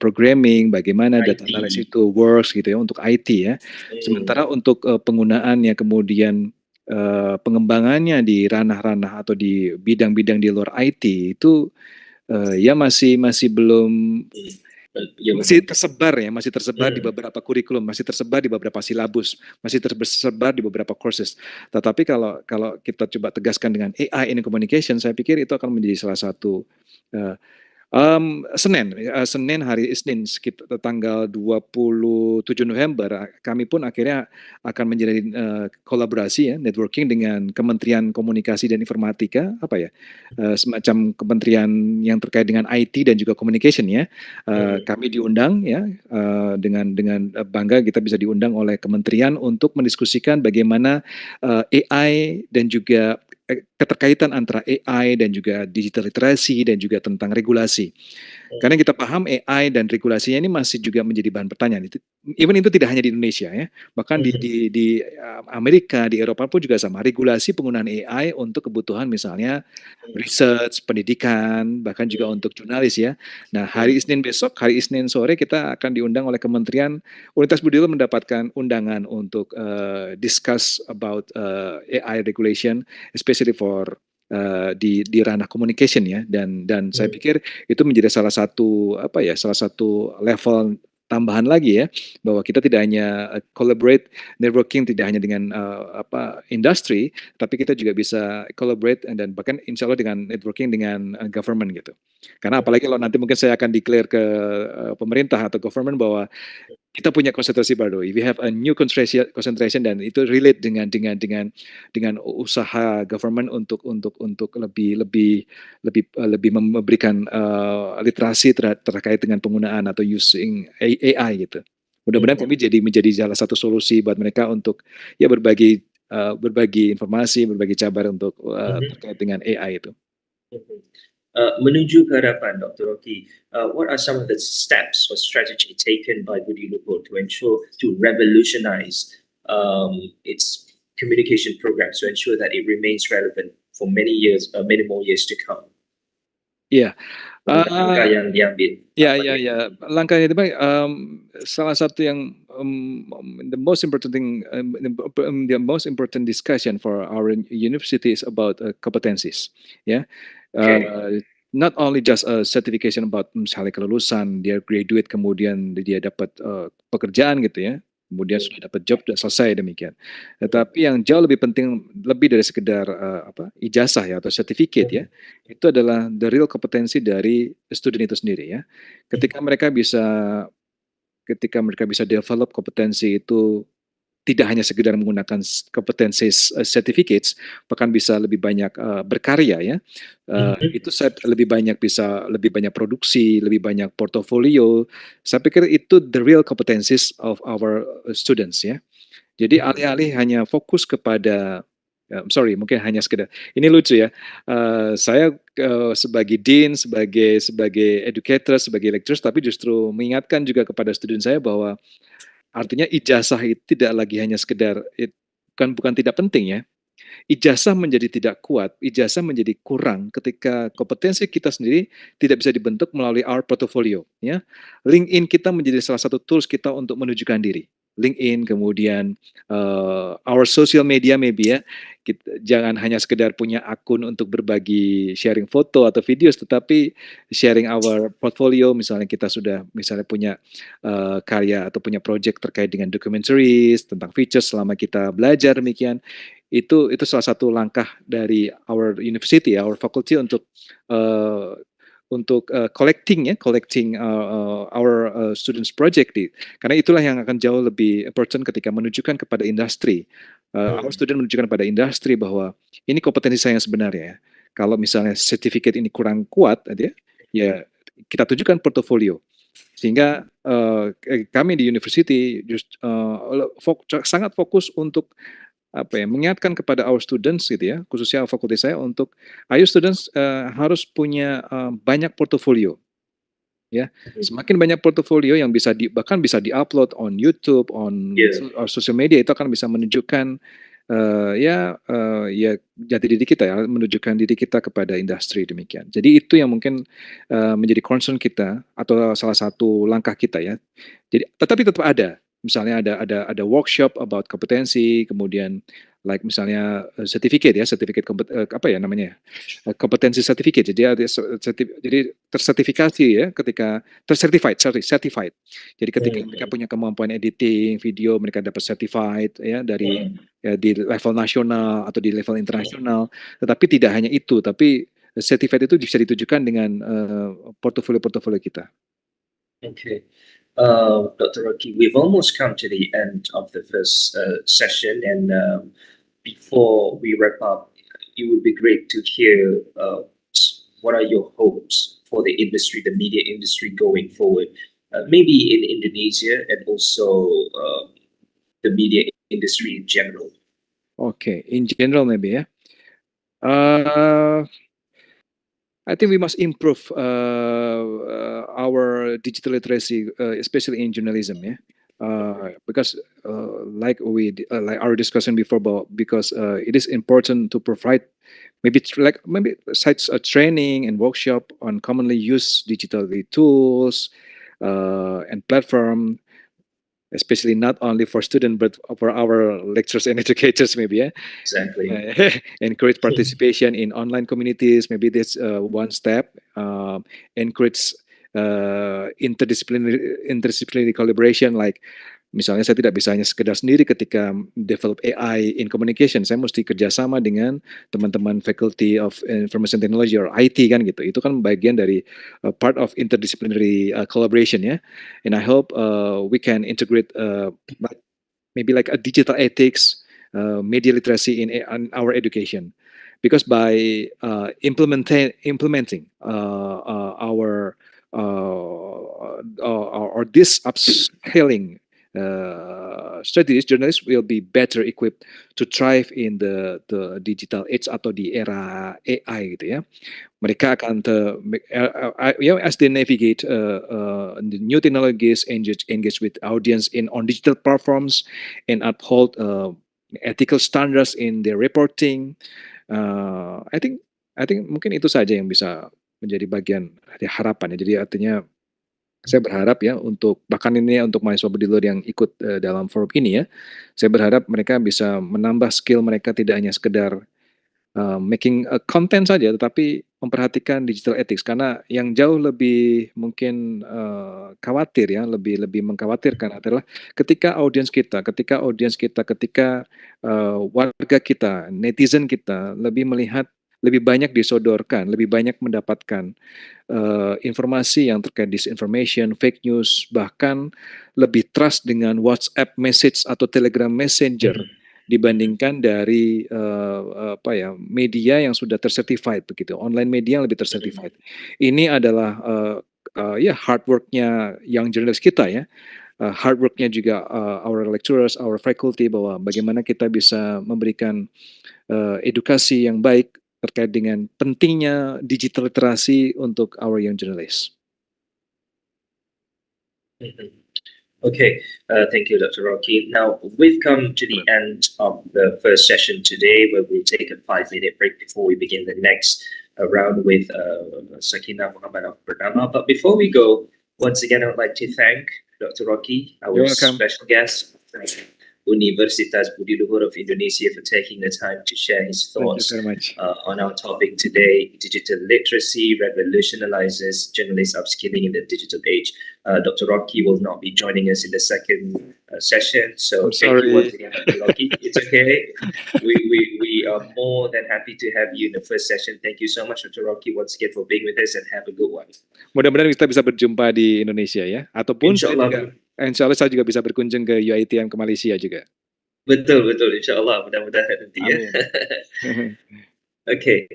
programming, bagaimana data analysis itu works gitu ya untuk IT ya. Sementara untuk penggunaannya kemudian pengembangannya di ranah-ranah atau di bidang-bidang di luar IT itu ya masih belum Ya, masih tersebar di beberapa kurikulum, masih tersebar di beberapa silabus, masih tersebar di beberapa courses. Tetapi kalau kita coba tegaskan dengan AI in communication, saya pikir itu akan menjadi salah satu uh, Senin hari Isnin sekitar tanggal 27 November kami pun akhirnya akan menjalin kolaborasi ya networking dengan Kementerian Komunikasi dan Informatika semacam kementerian yang terkait dengan IT dan juga communication ya. Kami diundang ya dengan bangga kita bisa diundang oleh kementerian untuk mendiskusikan bagaimana AI dan juga keterkaitan antara AI dan juga digital literasi dan juga tentang regulasi. Karena kita paham AI dan regulasinya ini masih juga menjadi bahan pertanyaan. Even itu tidak hanya di Indonesia ya, bahkan di Amerika, di Eropa pun juga sama. Regulasi penggunaan AI untuk kebutuhan misalnya research, pendidikan, bahkan juga untuk jurnalis ya. Nah hari Isnin besok, hari Isnin sore kita akan diundang oleh Kementerian Universitas Budi mendapatkan undangan untuk discuss about AI regulation, especially for di ranah communication ya dan saya pikir itu menjadi salah satu level tambahan lagi ya bahwa kita tidak hanya collaborate networking tidak hanya dengan industri tapi kita juga bisa collaborate dan bahkan insya Allah dengan networking dengan government gitu karena apalagi kalau nanti mungkin saya akan declare ke pemerintah atau government bahwa kita punya konsentrasi baru. We have a new concentration dan itu relate dengan usaha government untuk lebih memberikan literasi terkait dengan penggunaan atau using AI gitu. Mudah-mudahan kami menjadi salah satu solusi buat mereka untuk ya berbagi informasi, berbagi kabar untuk terkait dengan AI itu. Menuju ke hadapan, Dr. Rocky, what are some of the steps or strategy taken by Budi Luhur to revolutionize its communication programs to ensure that it remains relevant for many more years to come? Iya. Langkah yang diambil. Ya. Langkahnya itu salah satu yang the most important thing, the most important discussion for our university is about competencies. Ya. Not only just a certification about misalnya kelulusan, dia graduate kemudian dia dapat pekerjaan gitu ya. Kemudian sudah dapat job sudah selesai demikian. Tetapi yang jauh lebih penting lebih dari sekedar ijazah ya atau sertifikat ya. Itu adalah the real kompetensi dari student itu sendiri ya. Ketika mereka bisa develop kompetensi itu tidak hanya sekedar menggunakan kompetensi certificates, bahkan bisa lebih banyak berkarya ya. Itu lebih banyak produksi, lebih banyak portofolio. Saya pikir itu the real competencies of our students ya. Jadi alih-alih hanya fokus kepada mungkin hanya sekedar ini lucu ya. Saya sebagai dean, sebagai educator, sebagai lecturer, tapi justru mengingatkan juga kepada student saya bahwa artinya ijazah itu tidak lagi hanya sekedar bukan tidak penting ya. Ijazah menjadi tidak kuat, ijazah menjadi kurang ketika kompetensi kita sendiri tidak bisa dibentuk melalui our portfolio ya. LinkedIn kita menjadi salah satu tools kita untuk menunjukkan diri. LinkedIn kemudian our social media maybe ya. Jangan hanya sekedar punya akun untuk berbagi sharing foto atau videos tetapi sharing our portfolio misalnya kita sudah punya karya atau punya project terkait dengan documentaries tentang features selama kita belajar demikian itu salah satu langkah dari our university our faculty untuk collecting our students project karena itulah yang akan jauh lebih important ketika menunjukkan kepada industri our student menunjukkan kepada industri bahwa ini kompetensi saya yang sebenarnya ya. Kalau misalnya sertifikat ini kurang kuat ya kita tunjukkan portofolio sehingga kami di university sangat fokus untuk mengingatkan kepada our students gitu ya, khususnya fakultas saya untuk ayo students harus punya banyak portofolio. Ya, semakin banyak portofolio yang bahkan bisa diupload on YouTube, on social media itu akan bisa menunjukkan jati diri kita ya, menunjukkan diri kita kepada industri demikian. Jadi itu yang mungkin menjadi concern kita atau salah satu langkah kita ya. Jadi tetapi tetap ada. Misalnya ada workshop about kompetensi, kemudian like misalnya certificate ya, certificate apa ya namanya, kompetensi certificate. Jadi ada jadi tersertifikasi ya ketika certified. Jadi ketika mereka punya kemampuan editing video, mereka dapat certified ya dari ya, di level nasional atau di level internasional. Tetapi tidak hanya itu, tapi certified itu bisa ditujukan dengan portofolio kita. Okay. Dr. Rocky, we've almost come to the end of the first session, and before we wrap up, it would be great to hear what are your hopes for the industry, the media industry going forward, maybe in Indonesia and also the media industry in general. Okay, in general maybe ya. I think we must improve our digital literacy, especially in journalism, yeah. Because like our discussion before, because it is important to provide maybe sites a training and workshop on commonly used digital tools and platform, especially not only for students but for our lecturers and educators maybe, yeah. Exactly. Encourage participation in online communities, maybe that's one step. Encourage interdisciplinary collaboration, like misalnya saya tidak bisa hanya sekedar sendiri ketika develop AI in communication, saya mesti kerjasama dengan teman-teman faculty of information technology or IT kan gitu. Itu kan bagian dari part of interdisciplinary collaboration ya. And I hope we can integrate maybe like a digital ethics, media literacy in our education, because by implementing our or this upskilling strategies, journalists will be better equipped to thrive in the digital age atau di era AI gitu ya. Mereka akan as they navigate the new technologies, engage with audience on digital platforms, and uphold ethical standards in their reporting. I think mungkin itu saja yang bisa menjadi bagian dari harapan ya. Jadi artinya saya berharap ya untuk bahkan ini ya, untuk mahasiswa Budi Luhur yang ikut dalam forum ini ya, saya berharap mereka bisa menambah skill mereka, tidak hanya sekedar making a content saja, tetapi memperhatikan digital ethics, karena yang jauh lebih mungkin khawatir ya, lebih mengkhawatirkan adalah ketika warga kita, netizen kita lebih melihat, lebih banyak disodorkan, lebih banyak mendapatkan informasi yang terkait disinformation, fake news, bahkan lebih trust dengan WhatsApp message atau Telegram Messenger dibandingkan dari media yang sudah tercertified begitu, online media yang lebih tercertified. Ini adalah hard work-nya yang jurnalis kita ya. Hard work-nya juga our lecturers, our faculty, bahwa bagaimana kita bisa memberikan edukasi yang baik terkait dengan pentingnya digital literasi untuk our young journalists. Okay, thank you, Dr. Rocky. Now, we've come to the end of the first session today, where we'll take a 5-minute break before we begin the next round with Sakina, Mohamed of BERNAMA. But before we go, once again, I would like to thank Dr. Rocky, our special guest, Universitas Budi Luhur of Indonesia, for taking the time to share his thoughts on our topic today, digital literacy, revolutionizes journalist upskilling in the digital age. Dr. Rocky will not be joining us in the second session, so thank you once again, Dr. Rocky. It's okay. We are more than happy to have you in the first session. Thank you so much, Dr. Rocky, once again for being with us, and have a good one. Mudah-mudahan kita bisa berjumpa di Indonesia ya, ataupun Insya Allah saya juga bisa berkunjung ke UiTM ke Malaysia juga. Betul, Insya Allah, mudah-mudahan nanti ya. Okay,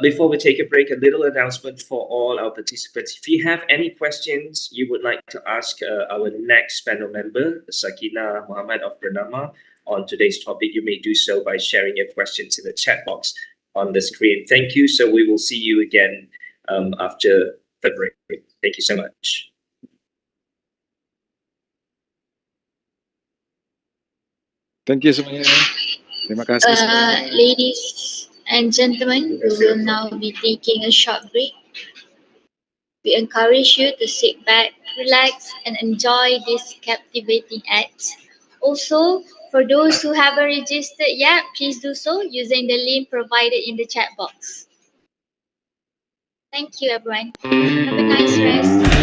before we take a break, a little announcement for all our participants. If you have any questions you would like to ask our next panel member, Sakina, Mohamed of BERNAMA, on today's topic, you may do so by sharing your questions in the chat box on the screen. Thank you. So we will see you again after the break. Thank you so much. Thank you semuanya. Terima kasih. Ladies and gentlemen, we will now be taking a short break. We encourage you to sit back, relax, and enjoy this captivating act. Also, For those who haven't registered yet, please do so using the link provided in the chat box. Thank you, everyone. Have a nice rest.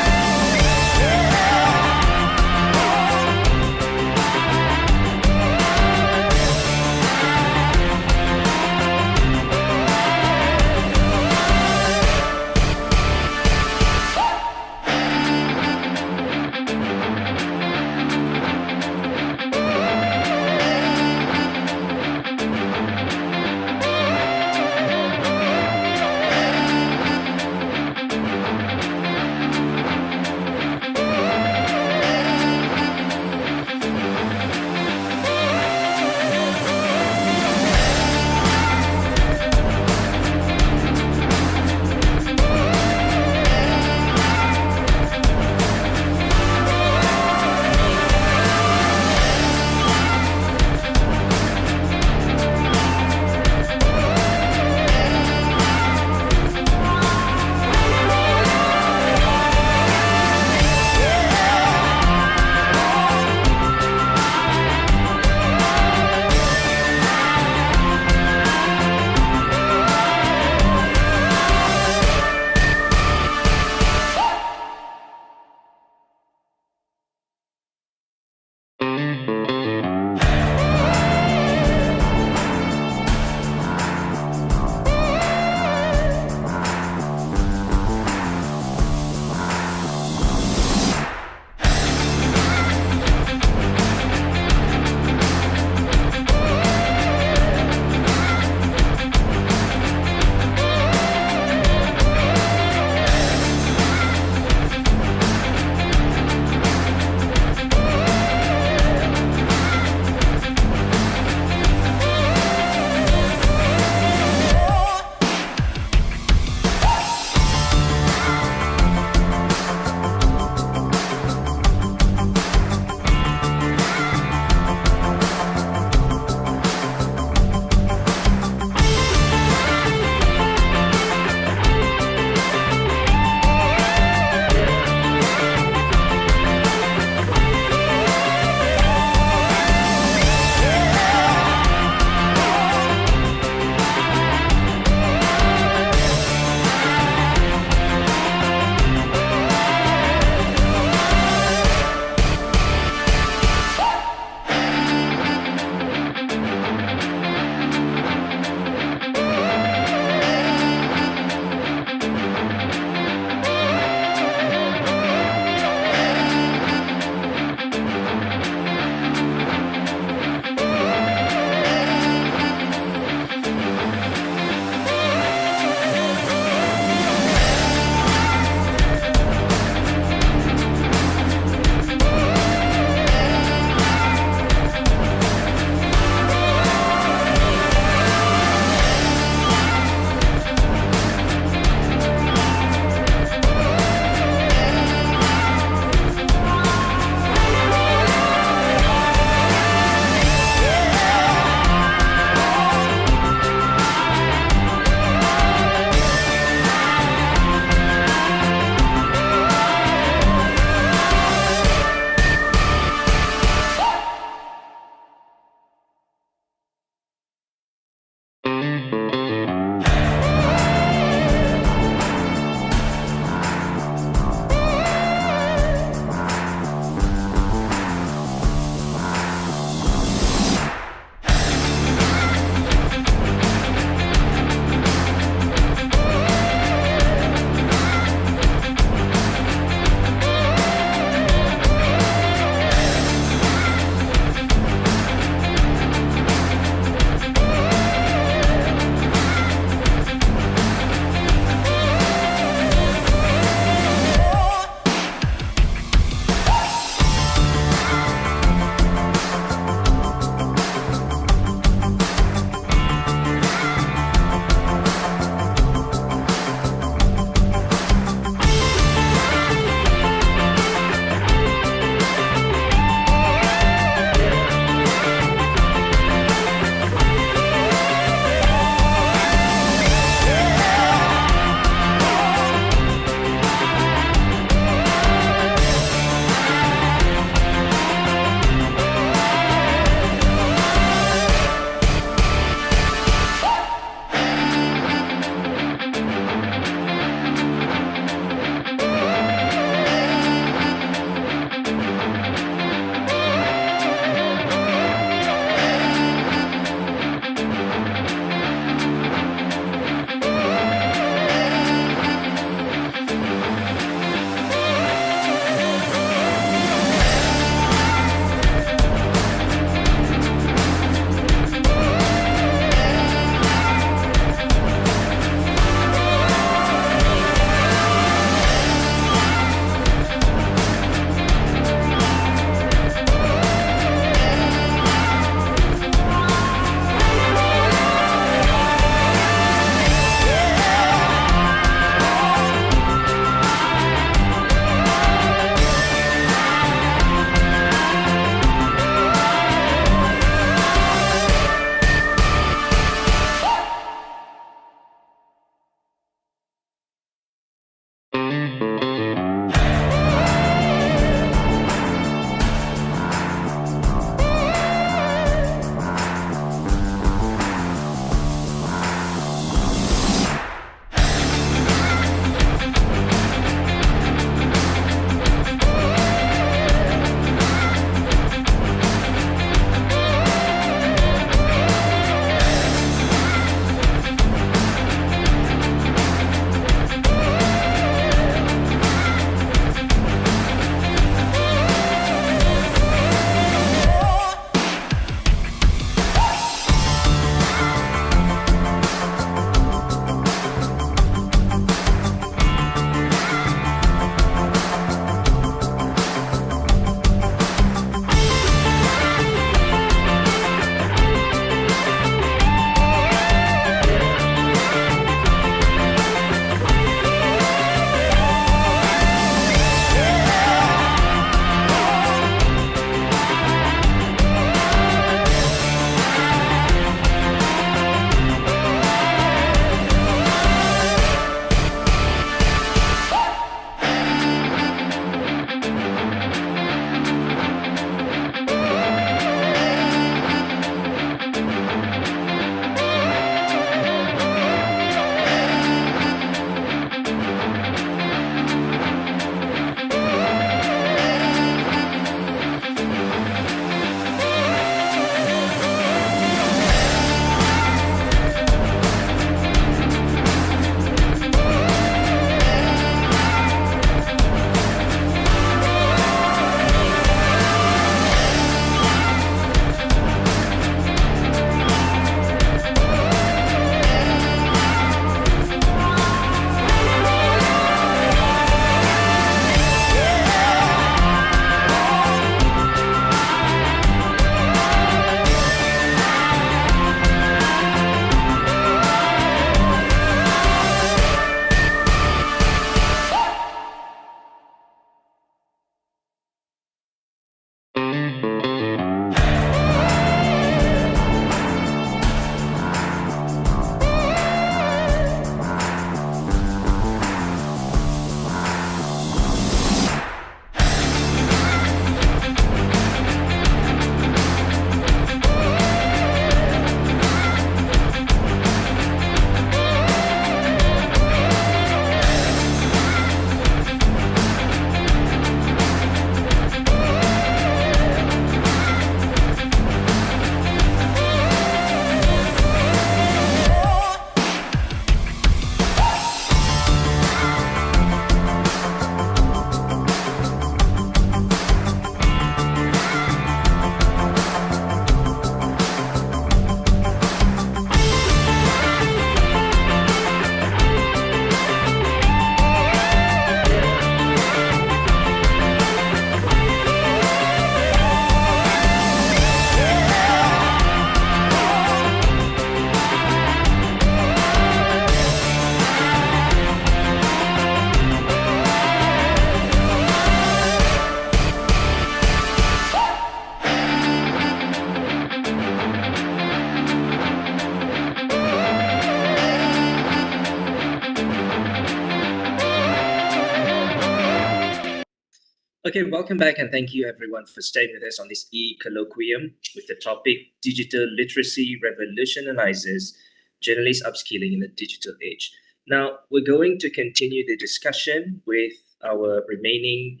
Okay, welcome back and thank you everyone for staying with us on this E-Colloquium with the topic Digital Literacy Revolutionizes, Journalist Upskilling in the Digital Age. Now, we're going to continue the discussion with our remaining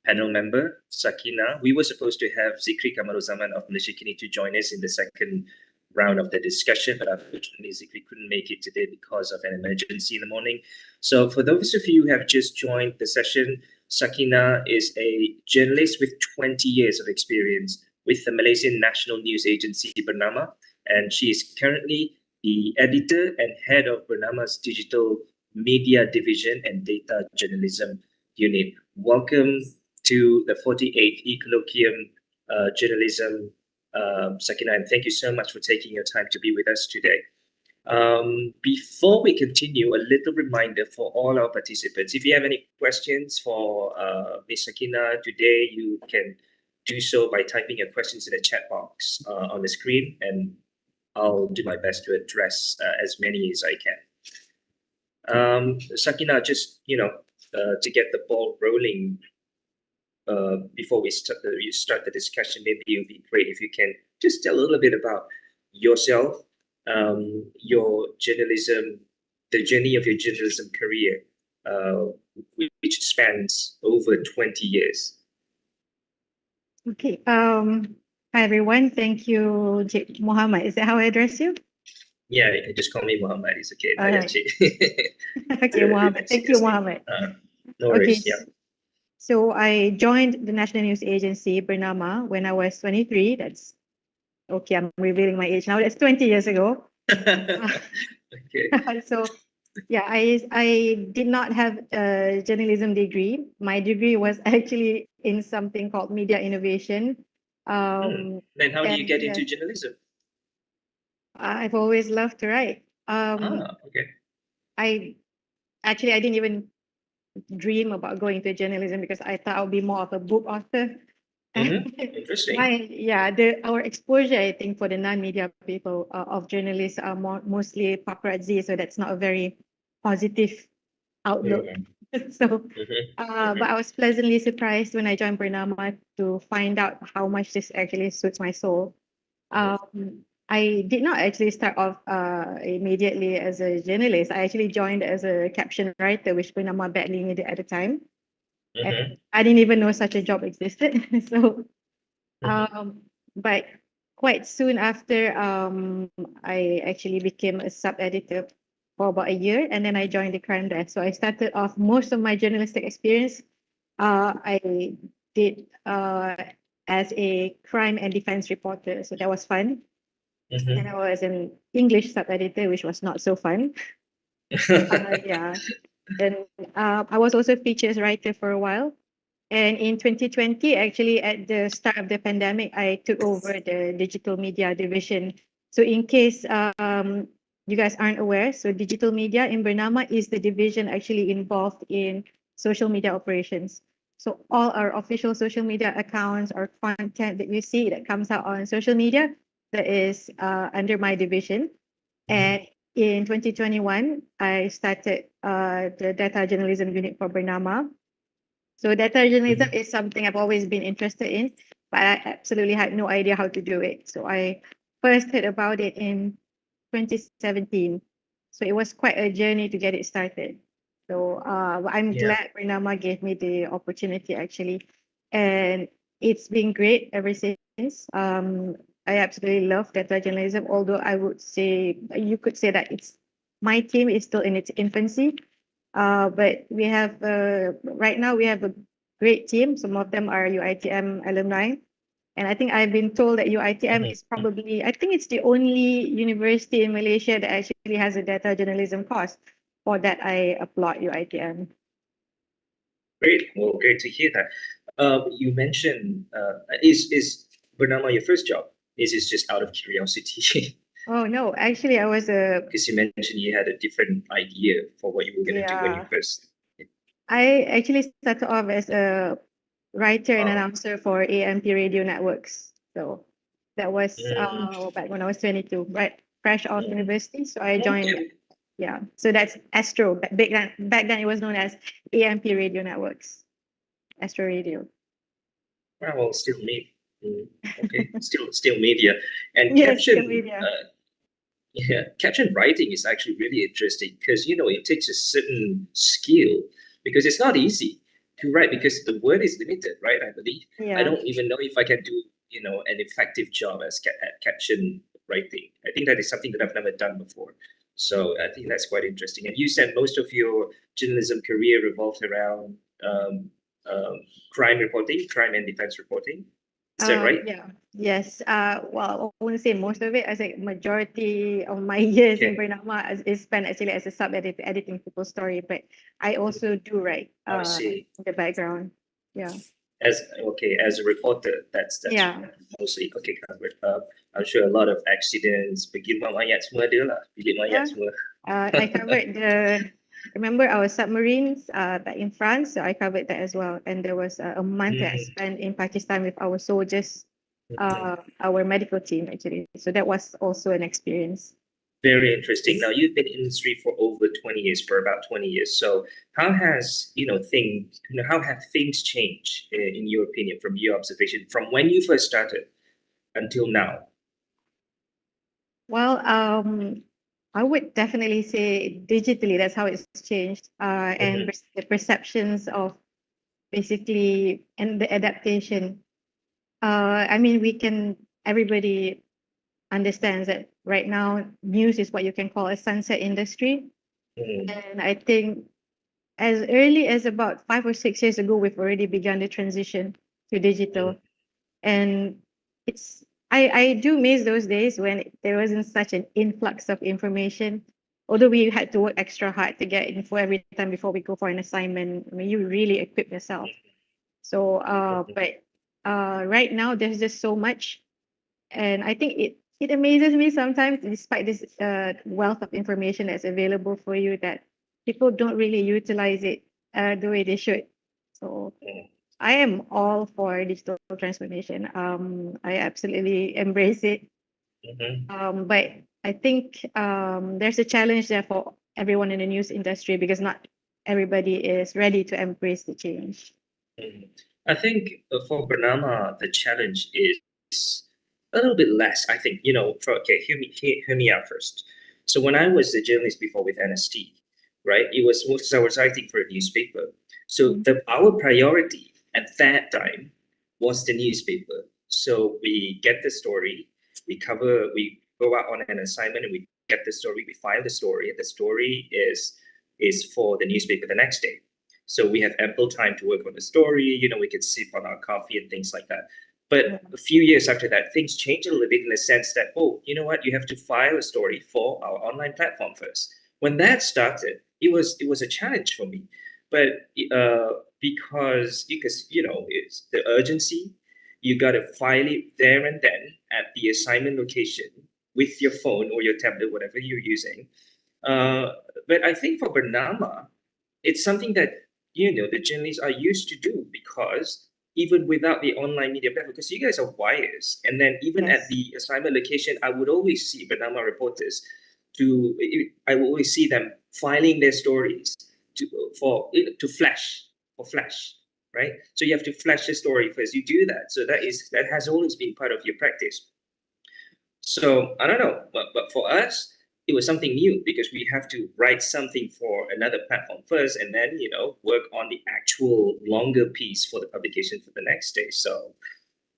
panel member, Sakina. We were supposed to have Zikri Kamaruzaman of Malaysia Kini to join us in the second round of the discussion, but unfortunately Zikri couldn't make it today because of an emergency in the morning. So for those of you who have just joined the session, Sakina is a journalist with 20 years of experience with the Malaysian National News Agency, BERNAMA, and she is currently the editor and head of BERNAMA's Digital Media Division and Data Journalism Unit. Welcome to the 48th E-Colloquium Journalism, Sakina, and thank you so much for taking your time to be with us today. Before we continue, a little reminder for all our participants. If you have any questions for Ms. Sakina today, you can do so by typing your questions in the chat box on the screen, and I'll do my best to address as many as I can. Sakina, just, to get the ball rolling, before we start the discussion, maybe it would be great if you can just tell a little bit about yourself, your journalism, the journey of your journalism career, which spans over 20 years. Okay. Hi everyone. Thank you, Mohamed. Is that how I address you? Yeah, you can just call me Mohamed. It's okay. Okay, Mohamed. Thank you, Mohamed. No worries. Yeah. So I joined the National News Agency, BERNAMA, when I was 23. That's okay. I'm revealing my age now. That's 20 years ago. Okay. So yeah, I did not have a journalism degree. My degree was actually in something called media innovation. Then how do you get into journalism? I've always loved to write. Okay. I didn't even dream about going to journalism because I thought I would be more of a book author. Interesting. Our exposure, I think, for the non-media people of journalists are mostly paparazzi, so that's not a very positive outlook. But I was pleasantly surprised when I joined BERNAMA to find out how much this actually suits my soul. I did not actually start off immediately as a journalist. I actually joined as a caption writer, which BERNAMA badly needed at the time. And I didn't even know such a job existed. But quite soon after, I actually became a sub-editor for about a year, and then I joined the crime desk. So I started off most of my journalistic experience. I did as a crime and defense reporter, so that was fun. And I was an English sub-editor, which was not so fun. Then I was also a features writer for a while. And in 2020, actually, at the start of the pandemic, I took over the digital media division. So in case you guys aren't aware, so digital media in BERNAMA is the division actually involved in social media operations. So all our official social media accounts or content that you see that comes out on social media, that is under my division. And in 2021, I started the data journalism unit for BERNAMA. So data journalism is something I've always been interested in, but I absolutely had no idea how to do it. So I first heard about it in 2017. So it was quite a journey to get it started. So I'm glad BERNAMA gave me the opportunity actually. And it's been great ever since. I absolutely love data journalism, although I would say, you could say that my team is still in its infancy. But we have, right now we have a great team. Some of them are UiTM alumni. And I think I've been told that UiTM is probably, I think it's the only university in Malaysia that actually has a data journalism course. For that, I applaud UiTM. Great. Well, great to hear that. You mentioned, is BERNAMA your first job? Is it just out of curiosity? Oh, no. Actually, I was a... Because you mentioned you had a different idea for what you were going to do when you first... I actually started off as a writer and announcer for AMP radio networks. So that was back when I was 22, right? Fresh off university. So I joined, so that's Astro. Back then it was known as AMP radio networks, Astro Radio. Well, still me. Okay, still media and Yes, still caption. media. Yeah, caption writing is actually really interesting because it takes a certain skill because it's not easy to write because the word is limited, right? I believe. I Yeah. don't even know if I can do an effective job at caption writing. I think that is something that I've never done before. So I think that's quite interesting. And you said most of your journalism career revolved around crime reporting, crime and defense reporting. Is that right? Yeah. Yes. Well, I wouldn't say most of it. I think majority of my years in Okay. BERNAMA is spent actually as a sub editor, editing people's story. But I also do write I see. in the background. Yeah. As a reporter, that's Yeah. mostly covered. I'm sure a lot of accidents, pergi rumah mayat semua ada lah, bilik Yeah. mayat semua. I covered remember our submarines back in France, so I covered that as well. And there was a month that I spent in Pakistan with our soldiers, our medical team actually. So that was also an experience. Very interesting. Now you've been in the industry for over 20 years, for about 20 years. So how has how have things changed in your opinion, from your observation, from when you first started until now? Well, I would definitely say digitally, that's how it's changed. And the perceptions of basically and the adaptation. I mean, everybody understands that right now news is what you can call a sunset industry. And I think as early as about 5 or 6 years ago, we've already begun the transition to digital. And I do miss those days when there wasn't such an influx of information. Although we had to work extra hard to get info every time before we go for an assignment. I mean, you really equip yourself. So, but right now there's just so much, and I think it amazes me sometimes, despite this wealth of information that's available for you, that people don't really utilize it the way they should. So I am all for digital transformation. I absolutely embrace it. But I think there's a challenge there for everyone in the news industry because not everybody is ready to embrace the change. I think for BERNAMA, the challenge is a little bit less. I think, hear me out first. So when I was a journalist before with NST, right, it was because I was writing for a newspaper. So our priority at that time was the newspaper. So we get the story, we go out on an assignment and we get the story, we file the story, and the story is for the newspaper the next day. So we have ample time to work on the story, we can sip on our coffee and things like that. But a few years after that, things changed a little bit in the sense that, you know what, you have to file a story for our online platform first. When that started, it was a challenge for me. But because it's the urgency, you got to file it there and then at the assignment location with your phone or your tablet, whatever you're using. But I think for BERNAMA, it's something that the journalists are used to do, because even without the online media platform, because you guys are wires, and then even at the assignment location, I would always see BERNAMA reporters I will always see them filing their stories to flash, right? So you have to flash the story first. You do that, so that has always been part of your practice. So I don't know, but for us, it was something new because we have to write something for another platform first, and then work on the actual longer piece for the publication for the next day. So,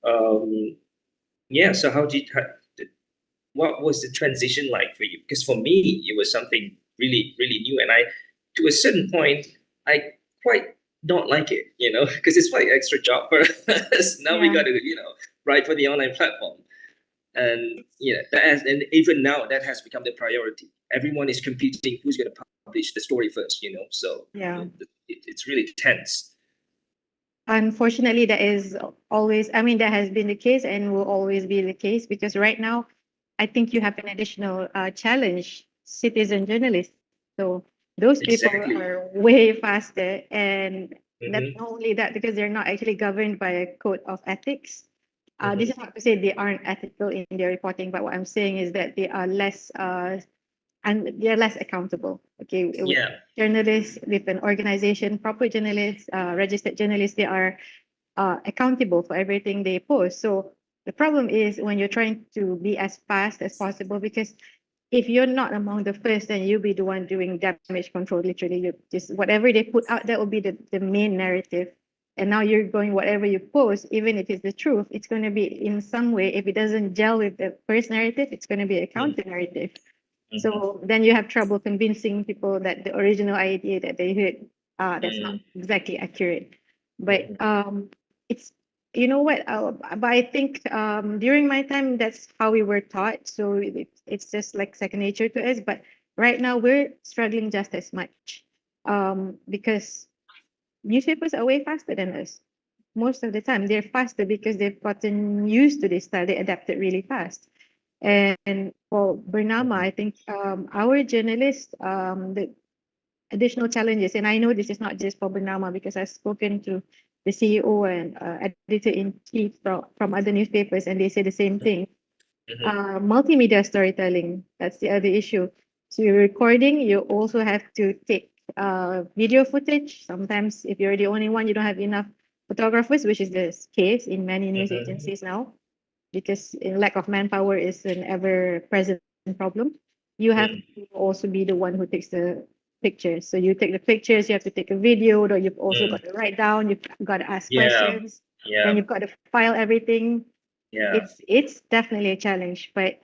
So what was the transition like for you? Because for me, it was something really, really new, and to a certain point, I quite don't like it, because it's like extra job for us. Now we got to, write for the online platform. And and even now that has become the priority. Everyone is competing who's going to publish the story first, so it's really tense. Unfortunately, that is always, that has been the case and will always be the case, because right now I think you have an additional challenge, citizen journalists. So those people are way faster, and not only that, because they're not actually governed by a code of ethics. This is not to say they aren't ethical in their reporting, but what I'm saying is that they are less and they're less accountable. Okay, journalists with an organization, proper journalists, registered journalists, they are accountable for everything they post. So the problem is when you're trying to be as fast as possible, because if you're not among the first, then you'll be the one doing damage control. Literally, you just whatever they put out, that will be the main narrative. And now you're going whatever you post, even if it's the truth, it's going to be in some way. If it doesn't gel with the first narrative, it's going to be a counter narrative. So then you have trouble convincing people that the original idea that they heard, that's not exactly accurate. But it's, you know what, but I think during my time, that's how we were taught. So it's just like second nature to us. But right now we're struggling just as much because newspapers are way faster than us. Most of the time, they're faster because they've gotten used to this style. They adapted really fast. And for BERNAMA, I think our journalists, the additional challenges, and I know this is not just for BERNAMA because I've spoken to the CEO and editor-in-chief from other newspapers, and they say the same thing. Multimedia storytelling, that's the other issue. So you're recording, you also have to take video footage. Sometimes if you're the only one, you don't have enough photographers, which is the case in many news agencies now, because lack of manpower is an ever-present problem. You have to also be the one who takes the pictures. So you take the pictures, you have to take a video, or you've also got to write down, you've got to ask questions, then you've got to file everything. It's definitely a challenge, but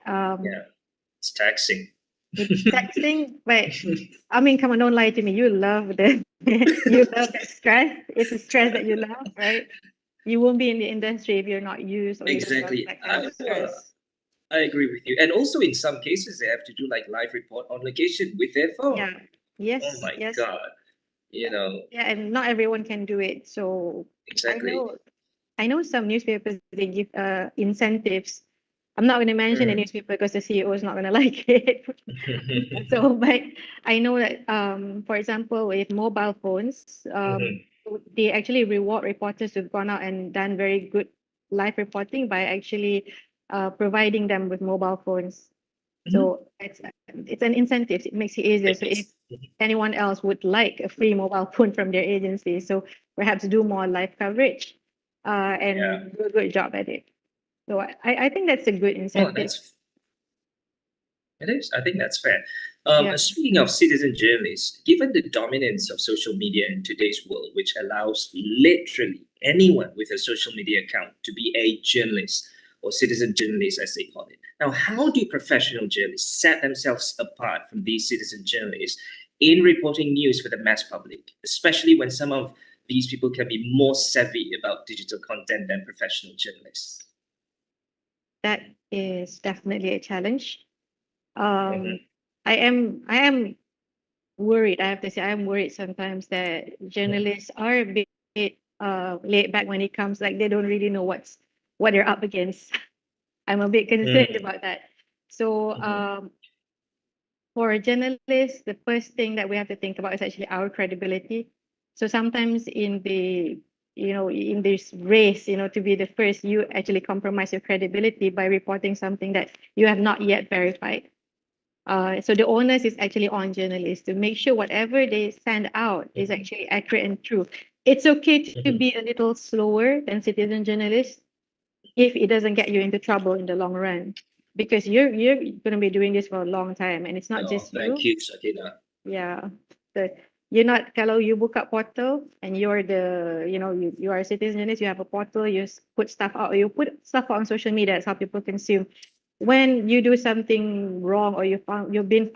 it's taxing. it's taxing, but I mean, come on, don't lie to me. You love you love that stress. It's a stress that you love, right? You won't be in the industry if you're not used or you don't love Exactly. that kind of stress. I agree with you. And also in some cases, they have to do like live report on location with their phone. Yeah. Yes. Oh my yes. God. You know, Yeah, and not everyone can do it. So exactly. I know some newspapers, they give incentives. I'm not going to mention the newspaper because the CEO is not going to like it. So, but I know that, for example, with mobile phones, they actually reward reporters who've gone out and done very good live reporting by actually providing them with mobile phones. So it's an incentive. It makes it easier. So if anyone else would like a free mobile phone from their agency, so perhaps do more live coverage and do a good job at it. So I think that's a good incentive. It is. I think that's fair. Yeah. Speaking of citizen journalists, given the dominance of social media in today's world, which allows literally anyone with a social media account to be a journalist or citizen journalist, as they call it. Now, how do professional journalists set themselves apart from these citizen journalists in reporting news for the mass public, especially when some of these people can be more savvy about digital content than professional journalists? That is definitely a challenge. I am worried. I have to say, I am worried sometimes that journalists are a bit laid back when it comes, like they don't really know what they're up against. I'm a bit concerned about that. So for journalists, the first thing that we have to think about is actually our credibility. So sometimes in the in this race, to be the first, you actually compromise your credibility by reporting something that you have not yet verified. So the onus is actually on journalists to make sure whatever they send out is actually accurate and true. It's okay to be a little slower than citizen journalists if it doesn't get you into trouble in the long run, because you're going to be doing this for a long time, and it's not just you. Thank you, Sakina. Yeah, you're not, kalau you buka portal and you're the you are a citizen journalist, you have a portal, you put stuff out, you put stuff out on social media. That's how people consume. When you do something wrong, or you've been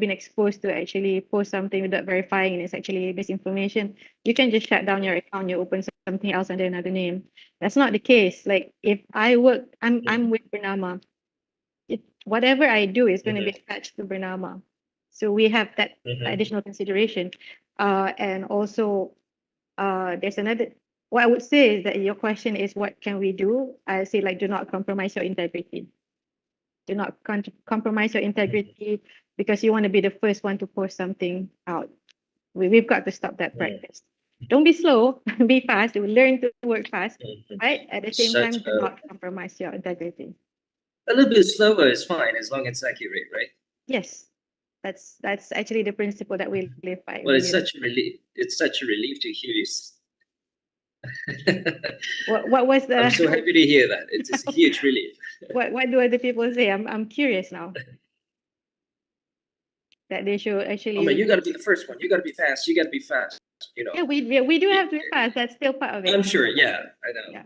exposed to actually post something without verifying and it's actually misinformation, you can just shut down your account, you open something else under another name. That's not the case. Like if I'm with BERNAMA, whatever I do is going to be attached to BERNAMA. So we have that additional consideration. And also there's another, what I would say is that your question is what can we do? I say, like, do not compromise your integrity. Do not compromise your integrity because you want to be the first one to post something out. We've got to stop that practice. Don't be slow, be fast. Learn to work fast, right? At the same time, do not compromise your integrity. A little bit slower is fine as long as it's accurate, right? Yes, that's actually the principle that we live by. Well, it's such a relief. It's such a relief to hear you. What was the? I'm so happy to hear that. It's a huge relief. What do other people say? I'm curious now. That they should actually. Oh man, you got to be the first one. You got to be fast. You got to be fast. You know. Yeah, we do have to be fast. That's still part of it. I'm sure. Yeah, I know. Yeah,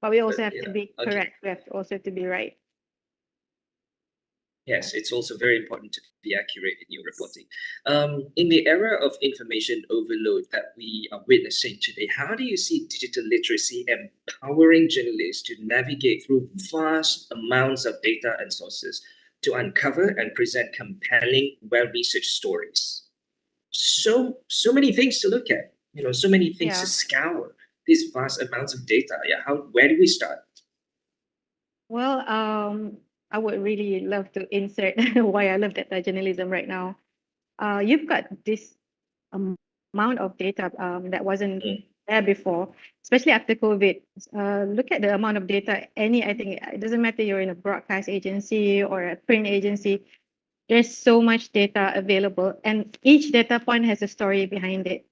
but we also But, have to be correct. We have to also to be right. Yes, it's also very important to be accurate in your reporting. In the era of information overload that we are witnessing today, how do you see digital literacy empowering journalists to navigate through vast amounts of data and sources to uncover and present compelling, well-researched stories? So many things to look at, so many things to scour, these vast amounts of data. Yeah, where do we start? Well, I would really love to insert why I love data journalism right now. You've got this amount of data that wasn't there before, especially after COVID. Look at the amount of data. I think it doesn't matter you're in a broadcast agency or a print agency. There's so much data available, and each data point has a story behind it.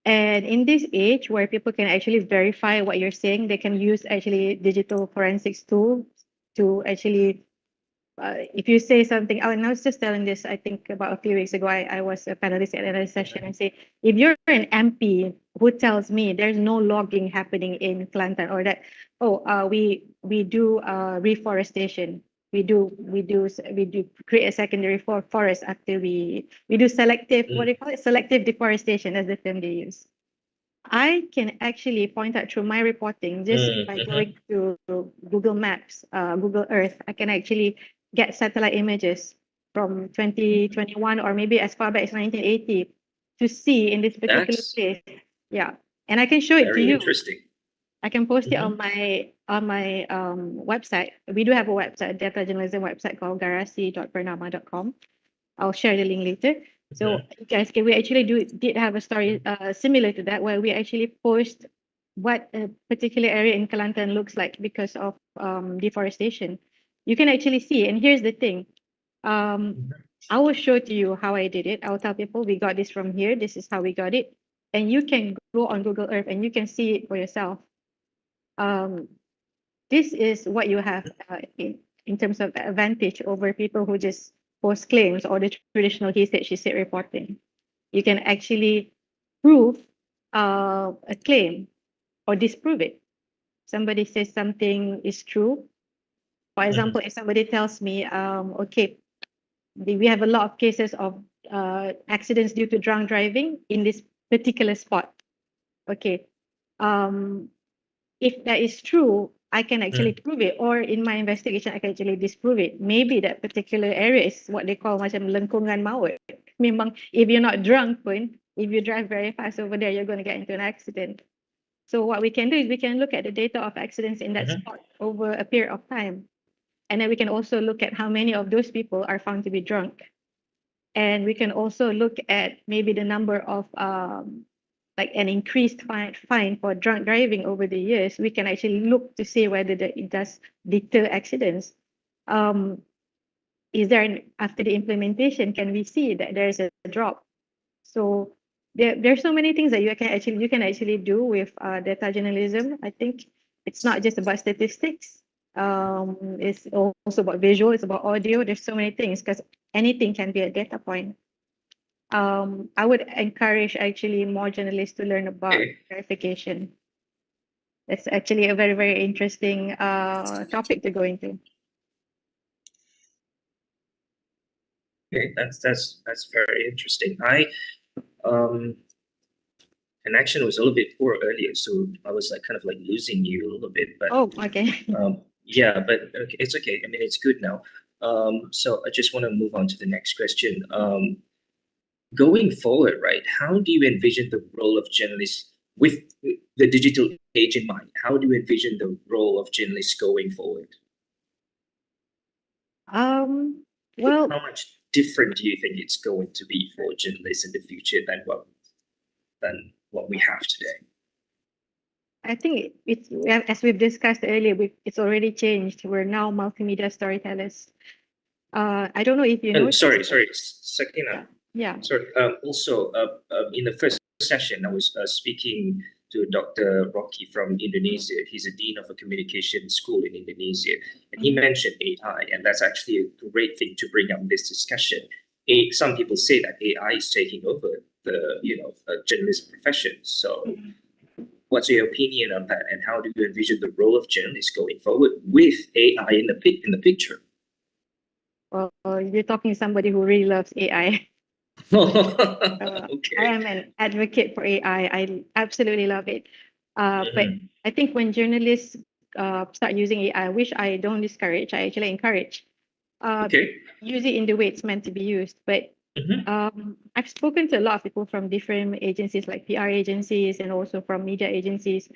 And in this age where people can actually verify what you're saying, they can use actually digital forensics tools to actually, if you say something, and I was just telling this, I think about a few weeks ago, I was a panelist at another session and say, if you're an MP who tells me there's no logging happening in Kelantan, or that, we do reforestation. We do create a secondary forest after we do selective, what do you call it? Selective deforestation, that's the term they use. I can actually point out through my reporting, just by going to Google Maps, Google Earth, I can actually get satellite images from 2021 or maybe as far back as 1980 to see in this particular place. Yeah, and I can show it to you. Very interesting. I can post it on my website. We do have a website, data journalism website called garasi.bernama.com. I'll share the link later. So you guys can, we actually did have a story similar to that, where we actually post what a particular area in Kelantan looks like because of deforestation. You can actually see, and here's the thing. I will show to you how I did it. I'll tell people we got this from here. This is how we got it. And you can go on Google Earth and you can see it for yourself. This is what you have in terms of advantage over people who just post claims or the traditional he said, she said reporting. You can actually prove a claim or disprove it. Somebody says something is true. For example, if somebody tells me, okay, we have a lot of cases of accidents due to drunk driving in this particular spot. Okay, if that is true, I can actually prove it, or in my investigation, I can actually disprove it. Maybe that particular area is what they call macam lengkungan maut. Memang, if you're not drunk pun, if you drive very fast over there, you're going to get into an accident. So what we can do is we can look at the data of accidents in that spot over a period of time. And then we can also look at how many of those people are found to be drunk. And we can also look at maybe the number of like an increased fine for drunk driving over the years. We can actually look to see whether it does deter accidents. Is there after the implementation, can we see that there is a drop? So there's so many things that you can actually do with data journalism. I think it's not just about statistics. It's also about visual. It's about audio. There's so many things because anything can be a data point. I would encourage actually more journalists to learn about verification. It's actually a very, very interesting topic to go into. Okay, that's very interesting. Connection was a little bit poor earlier, so I was like kind of like losing you a little bit. But okay. Yeah, but okay, it's okay. I mean, it's good now. So I just want to move on to the next question. Going forward, right? How do you envision the role of journalists with the digital age in mind? How do you envision the role of journalists going forward? Well, how much different do you think it's going to be for journalists in the future than what we have today? I think it's, as we've discussed earlier, it's already changed. We're now multimedia storytellers. I don't know if you know. Sorry, Sakina. Yeah. Sorry. Also, in the first session, I was speaking to Dr. Rocky from Indonesia. He's a dean of a communication school in Indonesia, and he mentioned AI, and that's actually a great thing to bring up in this discussion. Some people say that AI is taking over the journalism profession. So, what's your opinion on that, and how do you envision the role of journalists going forward with AI in the picture? Well, you're talking to somebody who really loves AI. Okay. I am an advocate for AI. I absolutely love it. But I think when journalists start using AI, which I don't discourage, I actually encourage, use it in the way it's meant to be used. But I've spoken to a lot of people from different agencies like PR agencies and also from media agencies.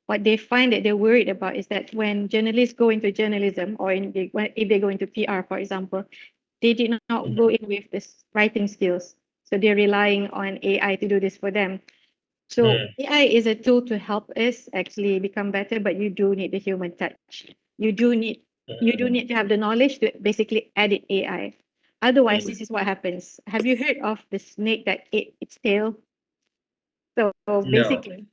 What they find that they're worried about is that when journalists go into journalism or if they go into PR, for example, they did not go in with this writing skills. So they're relying on AI to do this for them. So AI is a tool to help us actually become better, but you do need the human touch. You do need to have the knowledge to basically edit AI. Otherwise, this is what happens. Have you heard of the snake that ate its tail? So basically,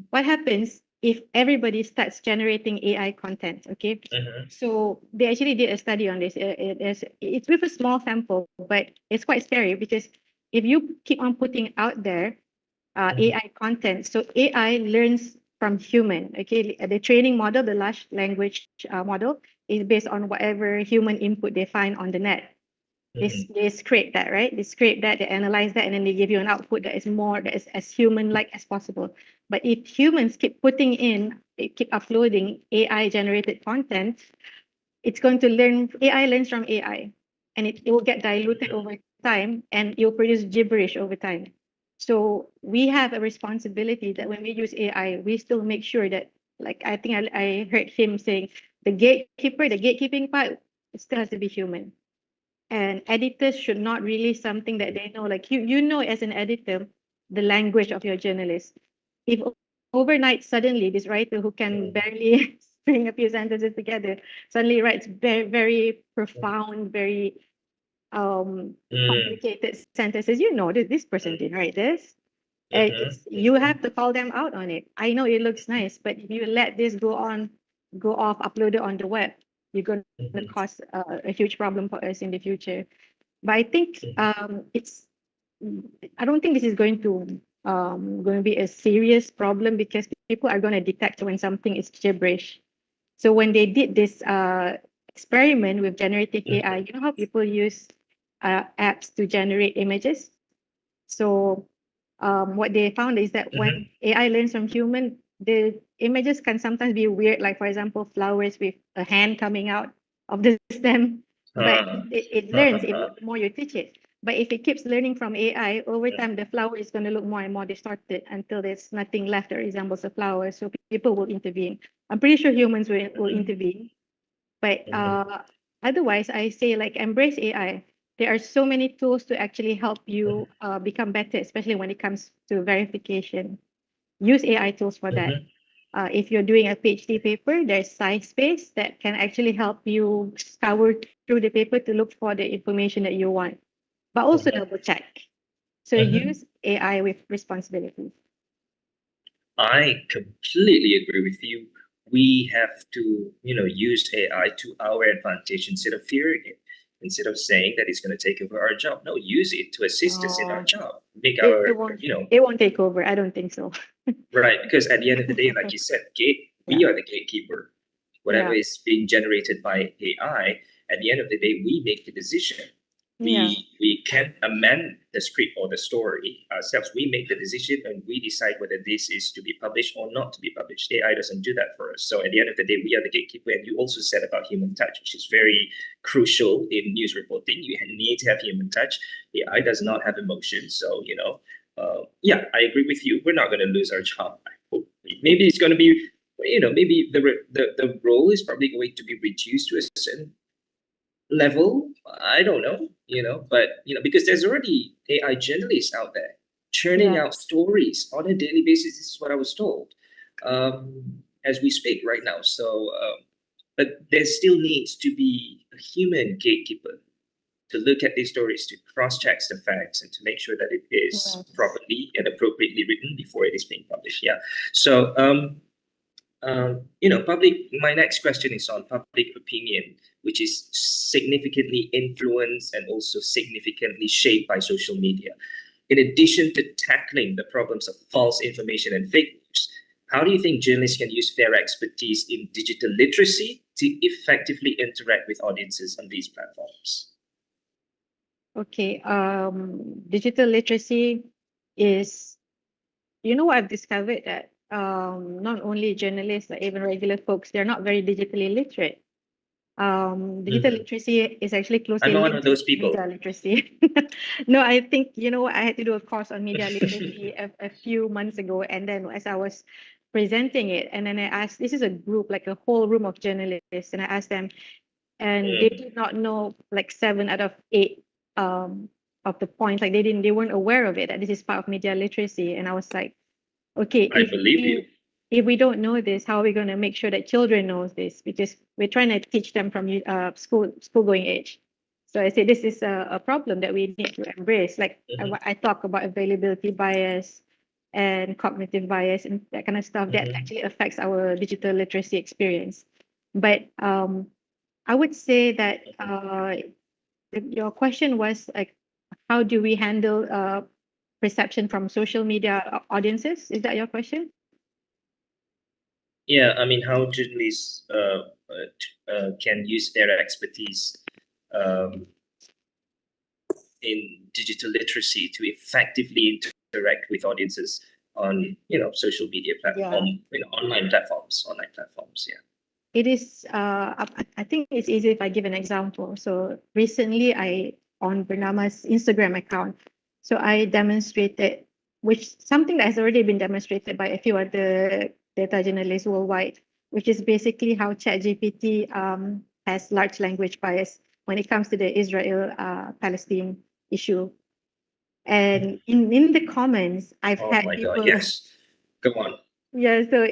what happens if everybody starts generating AI content, okay? So they actually did a study on this. It's with a small sample, but it's quite scary because if you keep on putting out there AI content, so AI learns from human, okay? The training model, the large language model, is based on whatever human input they find on the net. They scrape that, right? They scrape that, they analyze that, and then they give you an output that is as human-like as possible. But if humans keep keep uploading AI-generated content, it's going to learn. AI learns from AI, and it will get diluted over time, and it will produce gibberish over time. So we have a responsibility that when we use AI, we still make sure that, like I think I heard him saying, the gatekeeping part, it still has to be human. And editors should not release something that they know, like you know as an editor, the language of your journalist. If overnight suddenly this writer who can barely string a few sentences together suddenly writes very, very profound, very complicated sentences, you know that this person didn't write this. You have to call them out on it. I know it looks nice, but if you let this go off, upload it on the web, you're going to cause a huge problem for us in the future. But I think I don't think this is going to be a serious problem because people are going to detect when something is gibberish. So when they did this experiment with generative AI, you know how people use apps to generate images? So what they found is that when AI learns from human, the images can sometimes be weird, like for example, flowers with a hand coming out of the stem. But it learns the more you teach it. But if it keeps learning from AI, over time the flower is going to look more and more distorted until there's nothing left that resembles a flower. So people will intervene. I'm pretty sure humans will intervene. But otherwise, I say like embrace AI. There are so many tools to actually help you become better, especially when it comes to verification. Use AI tools for that. If you're doing a PhD paper, there's SciSpace that can actually help you scour through the paper to look for the information that you want, but also double check. So use AI with responsibility. I completely agree with you. We have to, use AI to our advantage instead of fearing it. Instead of saying that it's going to take over our job, no, use it to assist us in our job. Make It won't take over. I don't think so. Right, because at the end of the day, like you said, we are the gatekeeper. Whatever is being generated by AI, at the end of the day, we make the decision. We can amend the script or the story ourselves. We make the decision and we decide whether this is to be published or not to be published. AI doesn't do that for us. So at the end of the day, we are the gatekeeper. And you also said about human touch, which is very crucial in news reporting. You need to have human touch. AI does not have emotion. So, I agree with you. We're not going to lose our job. Maybe it's going to be, maybe the role is probably going to be reduced to a certain level. I don't know, but because there's already AI journalists out there churning out stories on a daily basis. This is what I was told as we speak right now. So, but there still needs to be a human gatekeeper to look at these stories, to cross-check the facts, and to make sure that it is properly and appropriately written before it is being published. Yeah. So, my next question is on public opinion, which is significantly influenced and also significantly shaped by social media. In addition to tackling the problems of false information and fake news, how do you think journalists can use their expertise in digital literacy to effectively interact with audiences on these platforms? Okay, digital literacy is, what I've discovered that not only journalists, but even regular folks, they're not very digitally literate. Digital literacy is actually closely I'm one linked of those to people. media literacy. No, I think, I had to do a course on media literacy a few months ago. And then as I was presenting it, and then I asked, this is a group, like a whole room of journalists, and I asked them, and they did not know like 7 out of 8 of the points. Like they weren't aware of it, that this is part of media literacy. And I was like, okay, I believe you. if we don't know this, how are we going to make sure that children knows this? Because we're trying to teach them from school going age. So I say this is a problem that we need to embrace. Like I talk about availability bias and cognitive bias and that kind of stuff that actually affects our digital literacy experience. But I would say that your question was like, how do we handle perception from social media audiences? Is that your question? Yeah, I mean, how journalists can use their expertise in digital literacy to effectively interact with audiences on, social media platform, online platforms. Yeah. It is, I think it's easy if I give an example. So recently on BERNAMA's Instagram account, so I demonstrated, which something that has already been demonstrated by a few other data journalists worldwide, which is basically how ChatGPT has large language bias when it comes to the Israel-Palestine issue. And in the comments, I've Oh had my people. God, yes. Go on. Yeah, so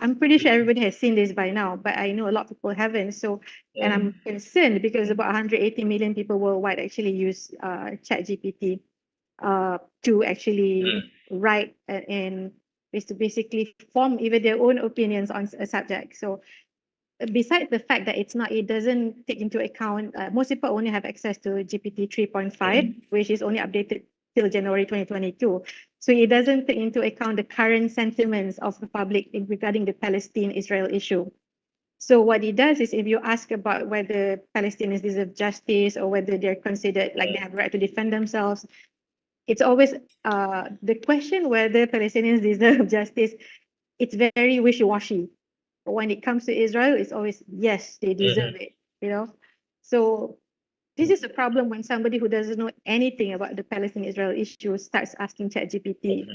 I'm pretty sure everybody has seen this by now, but I know a lot of people haven't. So, and I'm concerned because about 180 million people worldwide actually use ChatGPT to actually write and is to basically form even their own opinions on a subject. So, besides the fact that it doesn't take into account, most people only have access to GPT 3.5, which is only updated till January 2022. So it doesn't take into account the current sentiments of the public regarding the Palestine-Israel issue. So what it does is if you ask about whether Palestinians deserve justice or whether they're considered like they have a right to defend themselves, it's always the question whether Palestinians deserve justice, it's very wishy-washy. But when it comes to Israel, it's always, yes, they deserve it, So this is a problem when somebody who doesn't know anything about the Palestine-Israel issue starts asking ChatGPT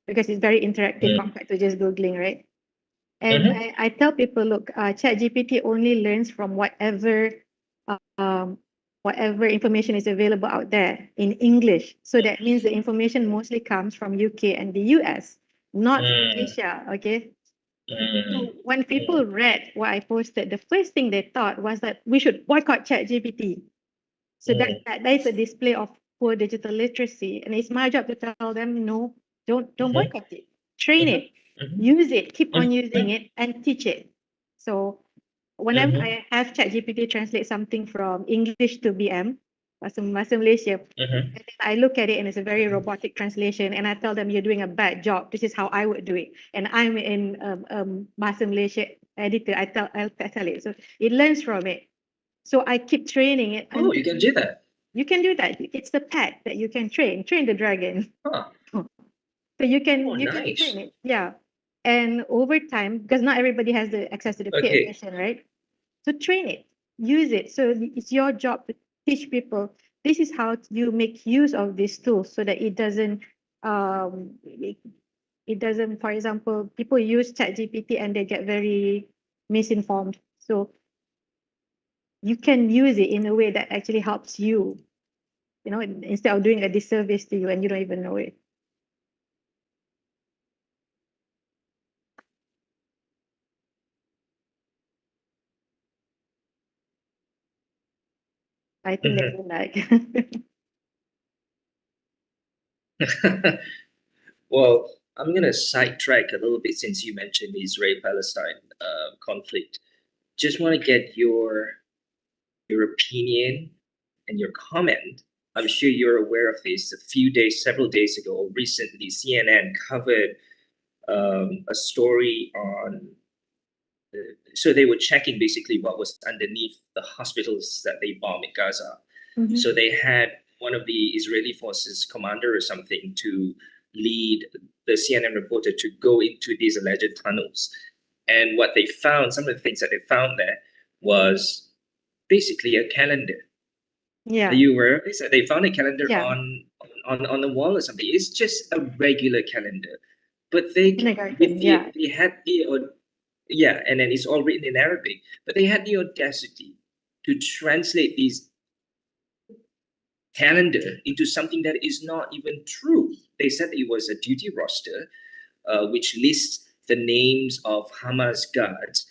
because it's very interactive compared to just Googling, right? And I tell people, look, ChatGPT only learns from whatever information is available out there in English. So that means the information mostly comes from UK and the US, not Malaysia, okay? So when people read what I posted, the first thing they thought was that we should boycott ChatGPT. So that is a display of poor digital literacy, and it's my job to tell them, no, don't boycott it. Train it, use it, keep on using it, and teach it. So whenever I have ChatGPT translate something from English to BM, Bahasa Malaysia, and then I look at it and it's a very robotic translation, and I tell them you're doing a bad job. This is how I would do it, and I'm in Bahasa Malaysia editor. I'll tell it, so it learns from it. So I keep training it. Oh, you can do that. You can do that. It's the pet that you can train the dragon. Huh. So you can nice. train it. Yeah. And over time, because not everybody has the access to the paid version, right? So train it, use it. So it's your job to teach people this is how you make use of this tool so that it doesn't for example, people use ChatGPT and they get very misinformed. So you can use it in a way that actually helps you, instead of doing a disservice to you and you don't even know it. I think they will like. Well, I'm going to sidetrack a little bit since you mentioned the Israel-Palestine conflict. Just want to get your opinion and your comment. I'm sure you're aware of this. Several days ago, or recently, CNN covered a story on. So they were checking basically what was underneath the hospitals that they bombed in Gaza. So they had one of the Israeli forces commander or something to lead the CNN reporter to go into these alleged tunnels. And what they found, some of the things that they found there was basically a calendar. Yeah. Are you aware of this? They found a calendar Yeah. on the wall or something. It's just a regular calendar. But they Kindergarten, yeah. they had the and then it's all written in Arabic. But they had the audacity to translate these calendar into something that is not even true. They said it was a duty roster, which lists the names of Hamas guards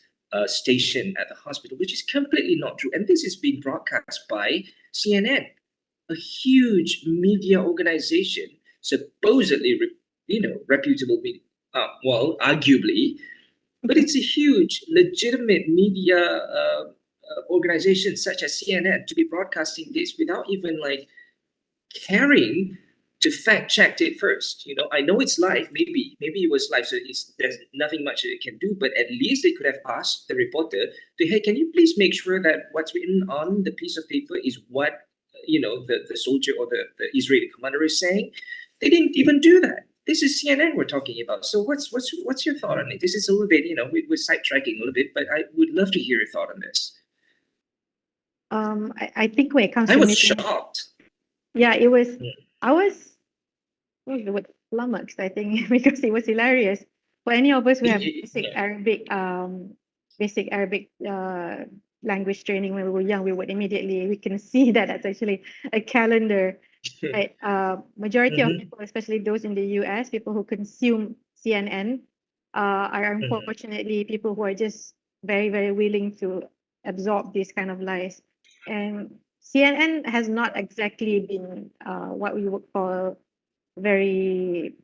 stationed at the hospital, which is completely not true. And this is being broadcast by CNN, a huge media organization, supposedly, reputable media. Well, arguably, but it's a huge, legitimate media organization such as CNN to be broadcasting this without even caring to fact check it first. I know it's live. Maybe it was live, so there's nothing much it can do. But at least they could have asked the reporter to, hey, can you please make sure that what's written on the piece of paper is what the soldier or the Israeli commander is saying. They didn't even do that. This is CNN we're talking about. So what's your thought on it? This is a little bit, we're sidetracking a little bit, but I would love to hear your thought on this. I think when it comes I to was meeting, shocked. yeah, it was. I was. What was the word? Flummoxed, I think, because it was hilarious. For any of us who have basic Arabic language training when we were young, we can see that that's actually a calendar. Right. Majority of people, especially those in the US, people who consume CNN, are unfortunately people who are just very, very willing to absorb these kind of lies. And CNN has not exactly been what we would call very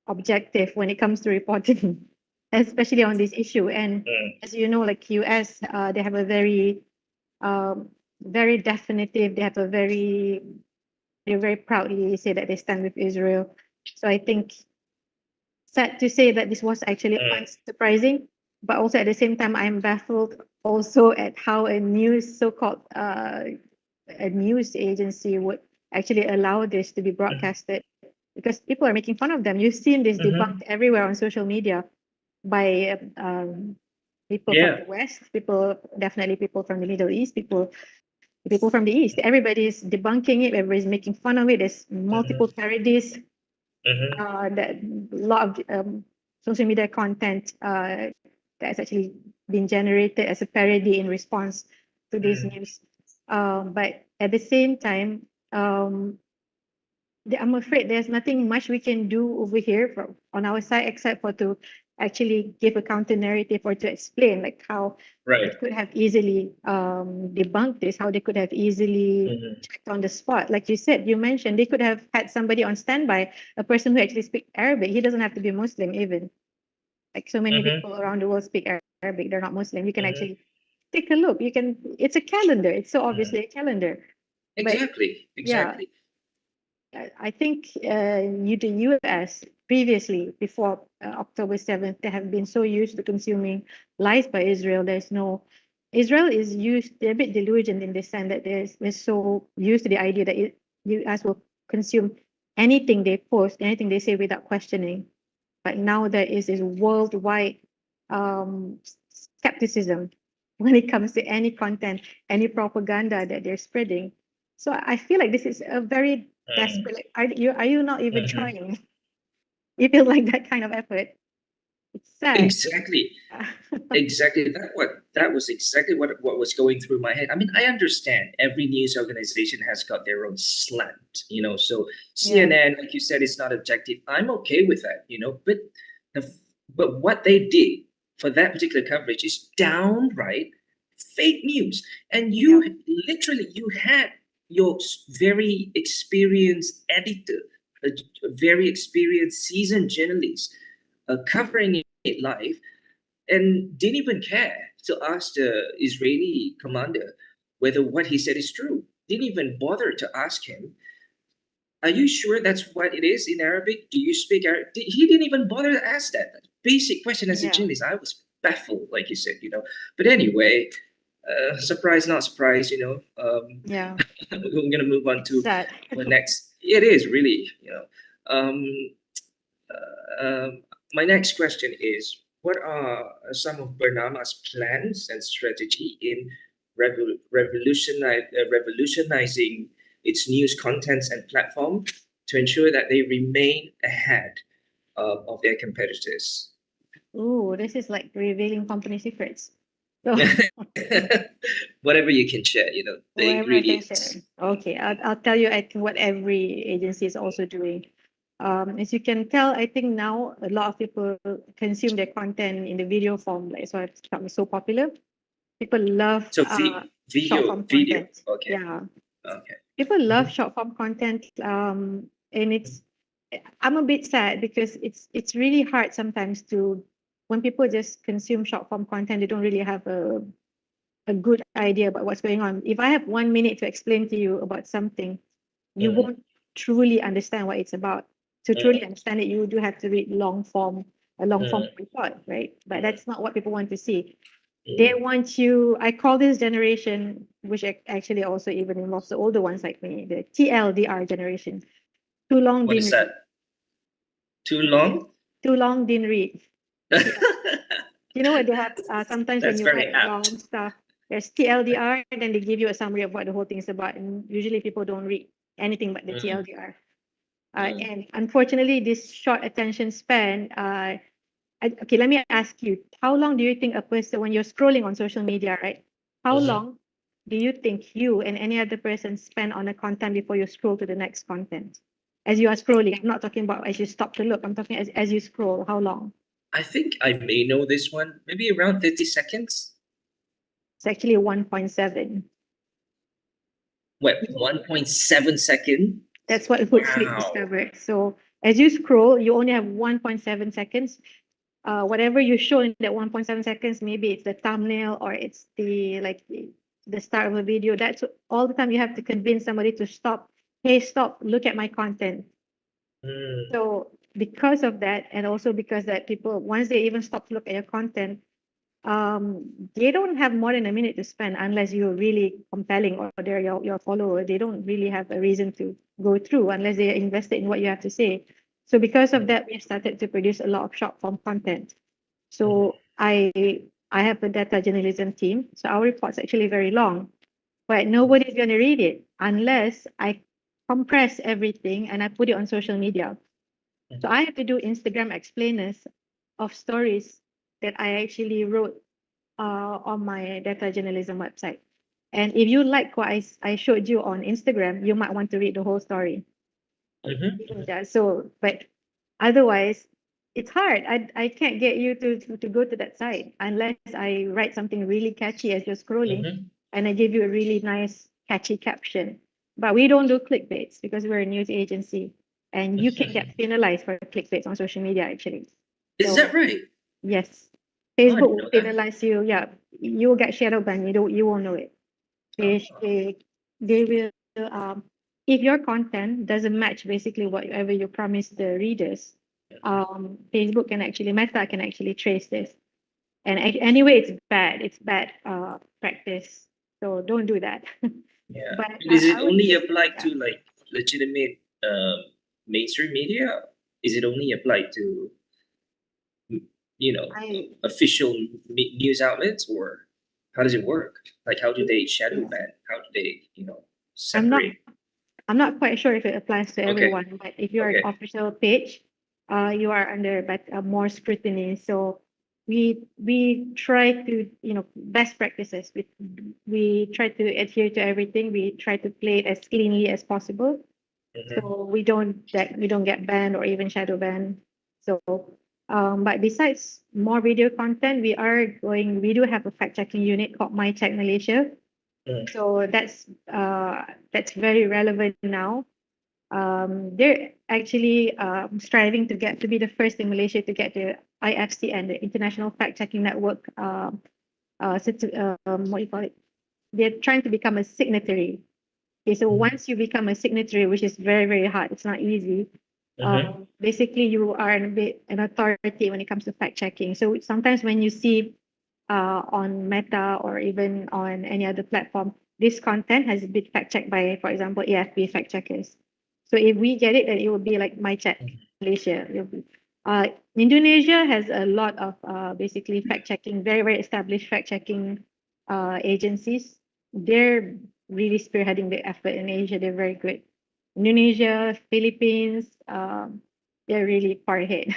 objective when it comes to reporting, especially on this issue. And as you know, like US, they have a very, very definitive, they have a very, they very proudly say that they stand with Israel. So I think sad to say that this was actually unsurprising, but also at the same time, I'm baffled also at how a news, so-called a news agency would actually allow this to be broadcasted, because people are making fun of them. You've seen this debunked everywhere on social media by people from the West, definitely people from the Middle East, people from the East. Everybody's debunking it. Everybody's making fun of it. There's multiple parodies. That a lot of social media content that's actually been generated as a parody in response to this news. But at the same time, I'm afraid there's nothing much we can do over here on our side except for to actually give a counter narrative or to explain like how they could have easily debunked this, how they could have easily checked on the spot. Like you said, you mentioned they could have had somebody on standby, a person who actually speaks Arabic. He doesn't have to be Muslim even. Like so many people around the world speak Arabic, they're not Muslim. You can actually take a look. It's a calendar. It's so obviously a calendar. Exactly. Yeah, I think the US previously, before October 7th, they have been so used to consuming lies by Israel. Israel is used, they're a bit delusional in the sense that they're so used to the idea that US will consume anything they post, anything they say without questioning. But now there is this worldwide skepticism when it comes to any content, any propaganda that they're spreading. So I feel like this is a very desperate. Are you not even trying? You feel like that kind of effort. It's sad. Exactly. Exactly. That was exactly what was going through my head. I mean, I understand every news organization has got their own slant, so CNN, like you said, is not objective. I'm okay with that, but what they did for that particular coverage is downright fake news. And you literally, you had your very experienced editor, a very experienced seasoned journalist covering it live, and didn't even care to ask the Israeli commander whether what he said is true. Didn't even bother to ask him, are you sure that's what it is in Arabic? Do you speak Arabic? He didn't even bother to ask that basic question as a journalist. I was baffled, like you said, But anyway, surprise, not surprise, Yeah. We're going to move on to Sad. the next. It is really, Um, my next question is, what are some of BERNAMA's plans and strategy in revolutionizing its news contents and platform to ensure that they remain ahead of their competitors? Ooh, this is like revealing company secrets. So Whatever you can share, the whatever I can ingredients. share. Okay, I'll tell you, I think what every agency is also doing. As you can tell, I think now a lot of people consume their content in the video form, like so it's become so popular. People love So short form video. content. Okay. Yeah. Okay. People love short form content, and I'm a bit sad because it's really hard sometimes to, when people just consume short form content, they don't really have a good idea about what's going on. If I have 1 minute to explain to you about something, you won't truly understand what it's about. To truly understand it, you do have to read a long form report, right? But that's not what people want to see. They want you, I call this generation, which actually also even involves the older ones like me, the TLDR generation. Too long What didn't is read. that? Too long? Too long didn't read. You know what they have sometimes when That's you very write apt. long stuff, there's TLDR, and then they give you a summary of what the whole thing is about. And usually people don't read anything but the TLDR. And unfortunately, this short attention span, okay, let me ask you, how long do you think a person, when you're scrolling on social media, right? How long do you think you and any other person spend on a content before you scroll to the next content? As you are scrolling, I'm not talking about as you stop to look, I'm talking as you scroll, how long? I think I may know this one. Maybe around 30 seconds. It's actually 1.7. What, 1.7 second? That's what Hootsuite discovered. So as you scroll, you only have 1.7 seconds. Whatever you show in that 1.7 seconds, maybe it's the thumbnail or it's the start of a video. That's all the time you have to convince somebody to stop. Hey, stop, look at my content. So because of that, and also because that people, once they even stop to look at your content, they don't have more than a minute to spend unless you're really compelling or they're your follower. They don't really have a reason to go through unless they're invested in what you have to say. So because of that, we've started to produce a lot of short form content. So I have a data journalism team. So our report's actually very long, but nobody's going to read it unless I compress everything and I put it on social media. So I have to do Instagram explainers of stories that I actually wrote on my data journalism website. And if you like what I showed you on Instagram, you might want to read the whole story. Yeah, so, but otherwise, it's hard. I can't get you to go to that site unless I write something really catchy as you're scrolling and I give you a really nice, catchy caption. But we don't do clickbaits because we're a news agency and you can get penalized for clickbaits on social media, actually. Is that right? Yes. I Facebook didn't will know that. penalize you. Yeah, you will get shadow banned. You won't know it. They will if your content doesn't match basically whatever you promise the readers, Facebook can actually, Meta can actually trace this. And anyway, it's bad. It's bad practice. So don't do that. Yeah. But Is it I would only say, applied yeah. to like legitimate mainstream media? Is it only applied to official news outlets, or how does it work? Like, how do they shadow ban? How do they separate? I'm not quite sure if it applies to Okay. everyone, but if you're an official page, you are under more scrutiny. So we try to, best practices. We try to adhere to everything. We try to play it as cleanly as possible. So we don't get banned or even shadow banned. So But besides more video content, we do have a fact-checking unit called My Check Malaysia. So that's very relevant now. They're actually striving to be the first in Malaysia to get the IFCN, the International Fact Checking Network. What do you call it? They're trying to become a signatory. Okay, so once you become a signatory, which is very, very hard, it's not easy. Basically, you are an authority when it comes to fact checking. So sometimes when you see on Meta or even on any other platform, this content has been fact checked by, for example, AFP fact checkers. So if we get it, then it will be like My Check Malaysia. Indonesia has a lot of basically fact checking, very, very established fact checking agencies. They're really spearheading the effort in Asia. They're very good. Indonesia, Philippines, they're really far ahead.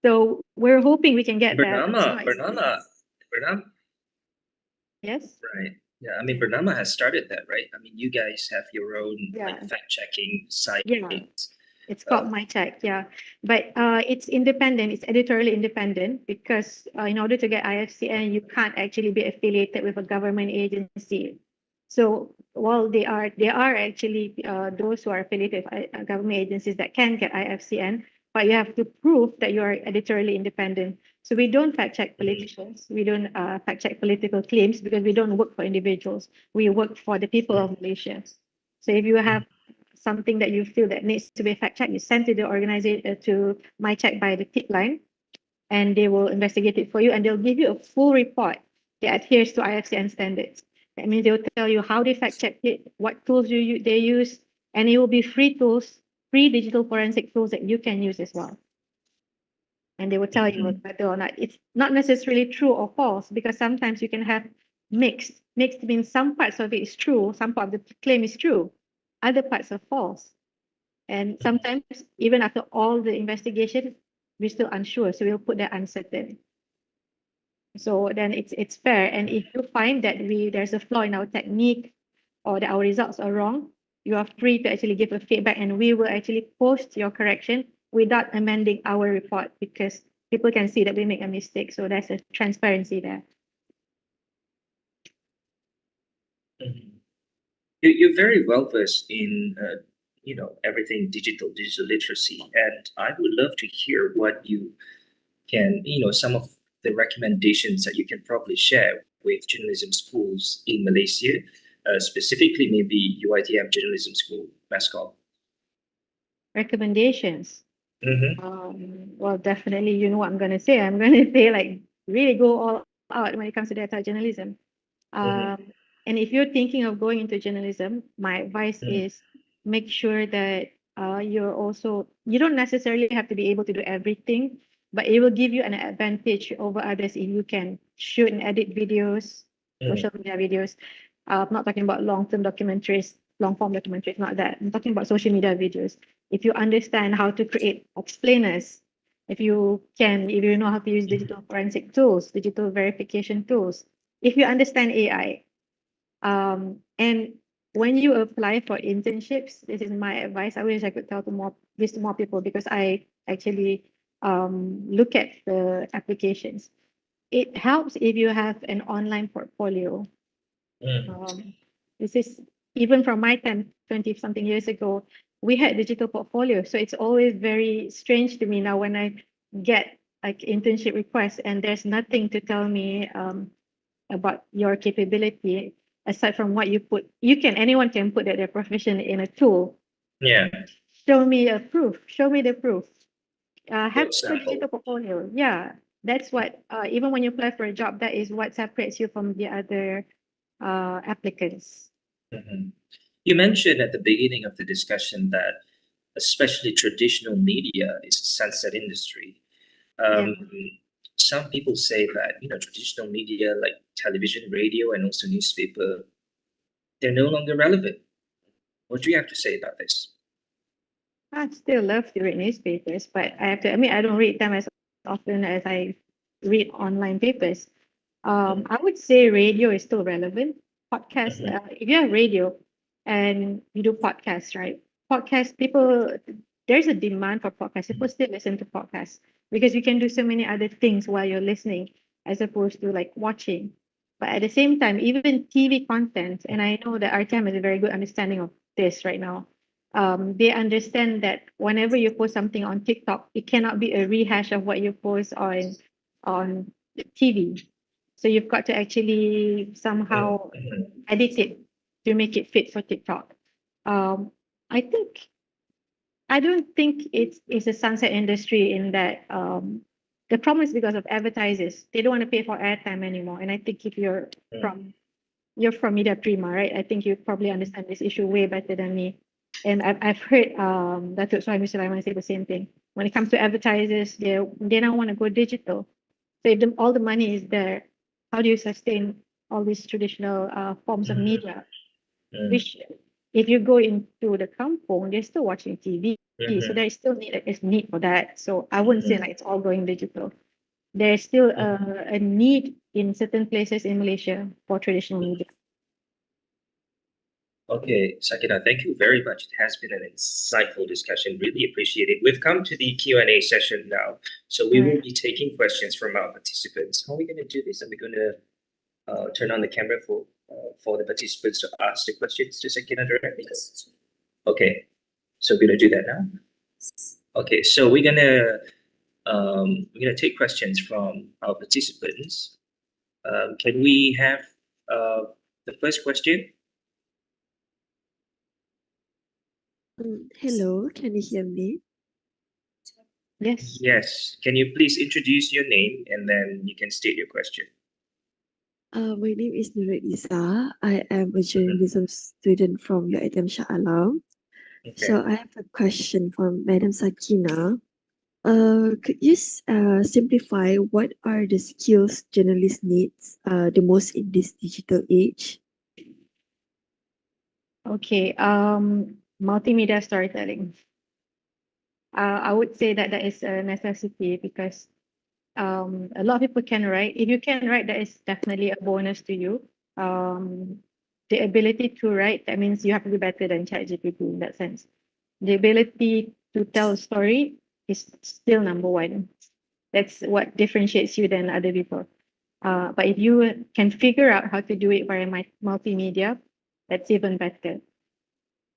So we're hoping we can get that. BERNAMA. Yes. Right. Yeah, I mean, BERNAMA has started that, right? I mean, you guys have your own like Yeah. fact-checking site. Yeah. It's called My Check, yeah. But it's independent, it's editorially independent because in order to get IFCN, you can't actually be affiliated with a government agency. So while they are actually those who are affiliated with government agencies that can get IFCN, but you have to prove that you are editorially independent. So we don't fact check politicians, we don't fact check political claims because we don't work for individuals. We work for the people of Malaysia. So if you have something that you feel that needs to be fact checked, you send to the organization to My Check by the tip line, and they will investigate it for you, and they'll give you a full report that adheres to IFCN standards. That means they'll tell you how they fact checked it, what tools they use, and it will be free tools, free digital forensic tools that you can use as well. And they will tell you whether or not it's not necessarily true or false, because sometimes you can have mixed. Mixed means some parts of it is true, some part of the claim is true, other parts are false. And sometimes, even after all the investigation, we're still unsure. So we'll put that uncertain. So then it's fair. And if you find that there's a flaw in our technique or that our results are wrong, you are free to actually give a feedback, and we will actually post your correction without amending our report, because people can see that we make a mistake. So there's a transparency there. You're very well versed in everything digital literacy, and I would love to hear what you can, some of the recommendations that you can probably share with journalism schools in Malaysia, specifically maybe UiTM Journalism School, MASCOM. Recommendations. Well, definitely, you know what I'm going to say. I'm going to say, like, really go all out when it comes to data journalism. And if you're thinking of going into journalism, my advice is make sure that you don't necessarily have to be able to do everything, but it will give you an advantage over others if you can shoot and edit videos, social media videos. I'm not talking about long-form documentaries, not that. I'm talking about social media videos. If you understand how to create explainers, if you know how to use digital forensic tools, digital verification tools, if you understand AI, and when you apply for internships, this is my advice. I wish I could tell this to more people, because I actually look at the applications. It helps if you have an online portfolio. This is even from my time, 20-something years ago, we had digital portfolio. So it's always very strange to me now when I get like internship requests and there's nothing to tell me about your capability aside from what you put. Anyone can put that they're proficient in a tool. Yeah. Show me a proof. Show me the proof. Have a digital portfolio. Yeah, that's what. Even when you apply for a job, that is what separates you from the other applicants. You mentioned at the beginning of the discussion that especially traditional media is a sunset industry. Some people say that traditional media like television, radio, and also newspaper, they're no longer relevant. What do you have to say about this? I still love to read newspapers, but I have to admit I don't read them as often as I read online papers. I would say radio is still relevant. Podcasts, if you have radio and you do podcasts, right? There's a demand for podcasts. People still listen to podcasts. because you can do so many other things while you're listening as opposed to like watching. But at the same time, even TV content, and I know that RTM has a very good understanding of this right now. They understand that whenever you post something on TikTok, it cannot be a rehash of what you post on TV. So you've got to actually somehow edit it to make it fit for TikTok. Um, I think I don't think it's a sunset industry in that the problem is because of advertisers. They don't want to pay for airtime anymore. And I think if you're from Media Prima, right? I think you probably understand this issue way better than me. And I've heard Datuk Suhaimi Sulaiman say the same thing. When it comes to advertisers, they don't want to go digital. So if all the money is there, how do you sustain all these traditional forms of media? Which, if you go into the kampung, they're still watching TV. So there is still need for that. So I wouldn't say like it's all going digital. There is still a need in certain places in Malaysia for traditional media. Okay, Sakina, thank you very much. It has been an insightful discussion. Really appreciate it. We've come to the Q&A session now. So we will be taking questions from our participants. How are we going to do this? Are we going to turn on the camera for the participants to ask the questions to Sakina directly? Okay, so we're going to do that now. Okay, so we're gonna take questions from our participants. Can we have the first question? Hello, can you hear me? Yes. Yes. Can you please introduce your name and then you can state your question? My name is Nurul Isa. I am a journalism student from UiTM Shah Alam. So I have a question from Madam Sakina. Could you simplify what are the skills journalists needs the most in this digital age? Okay, multimedia storytelling. I would say that is a necessity because a lot of people can write. If you can write, that is definitely a bonus to you. The ability to write, that means you have to be better than ChatGPT in that sense. The ability to tell a story is still number one. That's what differentiates you than other people. But if you can figure out how to do it via multimedia, that's even better.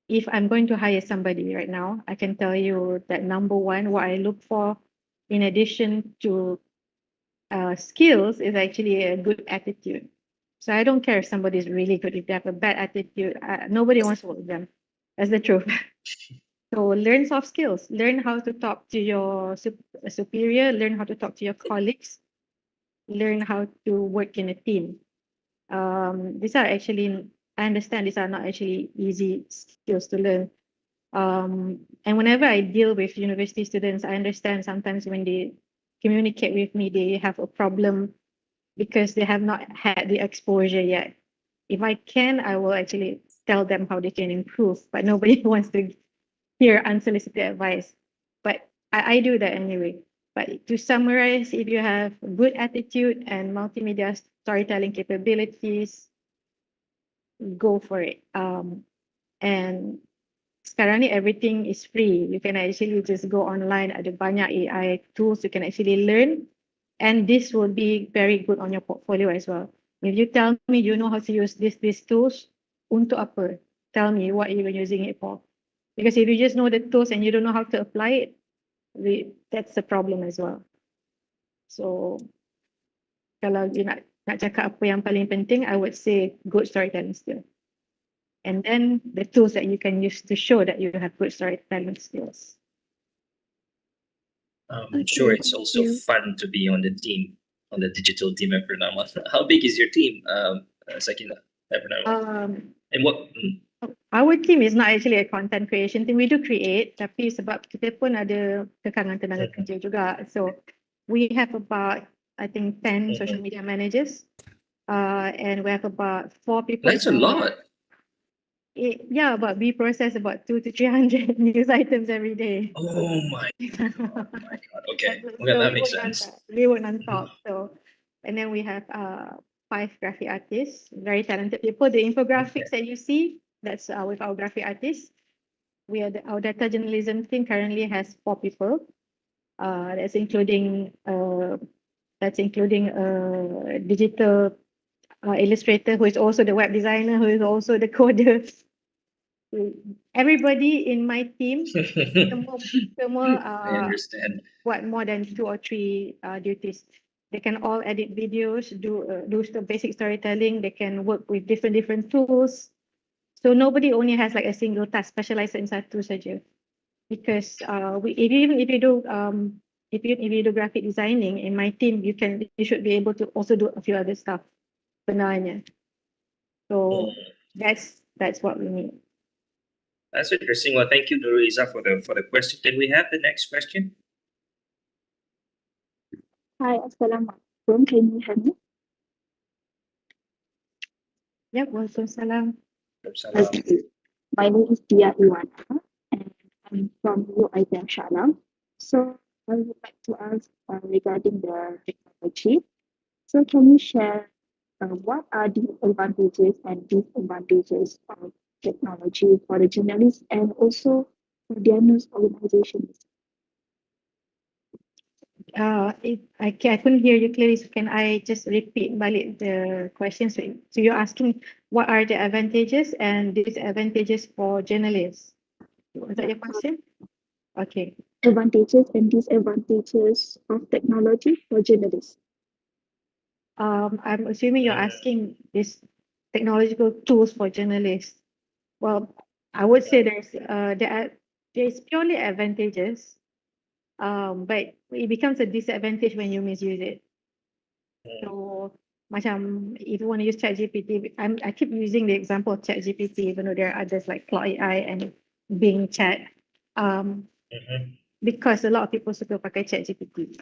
If I'm going to hire somebody right now, I can tell you that number one, what I look for in addition to skills is actually a good attitude. So I don't care if somebody is really good. If they have a bad attitude, nobody wants to work with them. That's the truth. So learn soft skills. Learn how to talk to your superior. Learn how to talk to your colleagues. Learn how to work in a team. These are actually, I understand these are not actually easy skills to learn. And whenever I deal with university students, I understand sometimes when they communicate with me, they have a problem because they have not had the exposure yet. If I can, I will actually tell them how they can improve, but nobody wants to hear unsolicited advice. But I do that anyway. But to summarize, if you have good attitude and multimedia storytelling capabilities, go for it. And sekarang ni everything is free. You can actually just go online. Ada banyak AI tools you can actually learn. And this will be very good on your portfolio as well. If you tell me you know how to use these tools, untuk apa? Tell me what you're using it for. Because if you just know the tools and you don't know how to apply it, that's a problem as well. So kalau you nak cakap apa yang paling penting, I would say good storytelling skill. And then the tools that you can use to show that you have good storytelling skills. I'm sure it's also fun to be on the team, on the digital team at BERNAMA. How big is your team, Sakina, at BERNAMA? And what? Our team is not actually a content creation team. We do create, tapi sebab kita pun ada kekangan tenaga kerja juga. So we have about, I think, 10 social media managers. And we have about 4 people. That's a lot. Yeah, but we process about 200 to 300 news items every day. Oh my god. Okay, So that makes sense. We work non-stop. So, and then we have 5 graphic artists, very talented people. The infographics that you see, that's with our graphic artists. Our data journalism team currently has 4 people. That's including a digital illustrator who is also the web designer, who is also the coder. Everybody in my team, semua I understand. what more than 2 or 3 duties. They can all edit videos, do the basic storytelling. They can work with different tools. So nobody only has like a single task specialized in satu saja. Because if you do graphic designing in my team, you should be able to also do a few other stuff sebenarnya. So that's what we need. That's interesting. Well, thank you, Nuriza, for the question. Can we have the next question? Hi, Assalamualaikum. Can you hear me? Yep, Waalaikumsalam. My name is Dia Iwana and I'm from UiTM Shalam. So I would like to ask regarding the technology. So can you share what are the advantages and disadvantages of technology for the journalists and also for their news organizations? I couldn't hear you clearly, so can I just repeat balik the question? So you're asking what are the advantages and disadvantages for journalists? Was that your question? Okay. Advantages and disadvantages of technology for journalists. I'm assuming you're asking this technological tools for journalists. Well, I would say there's purely advantages, but it becomes a disadvantage when you misuse it. So, macam if you want to use ChatGPT, I keep using the example of ChatGPT, even though there are others like Claude AI and Bing Chat, because a lot of people suka pakai ChatGPT.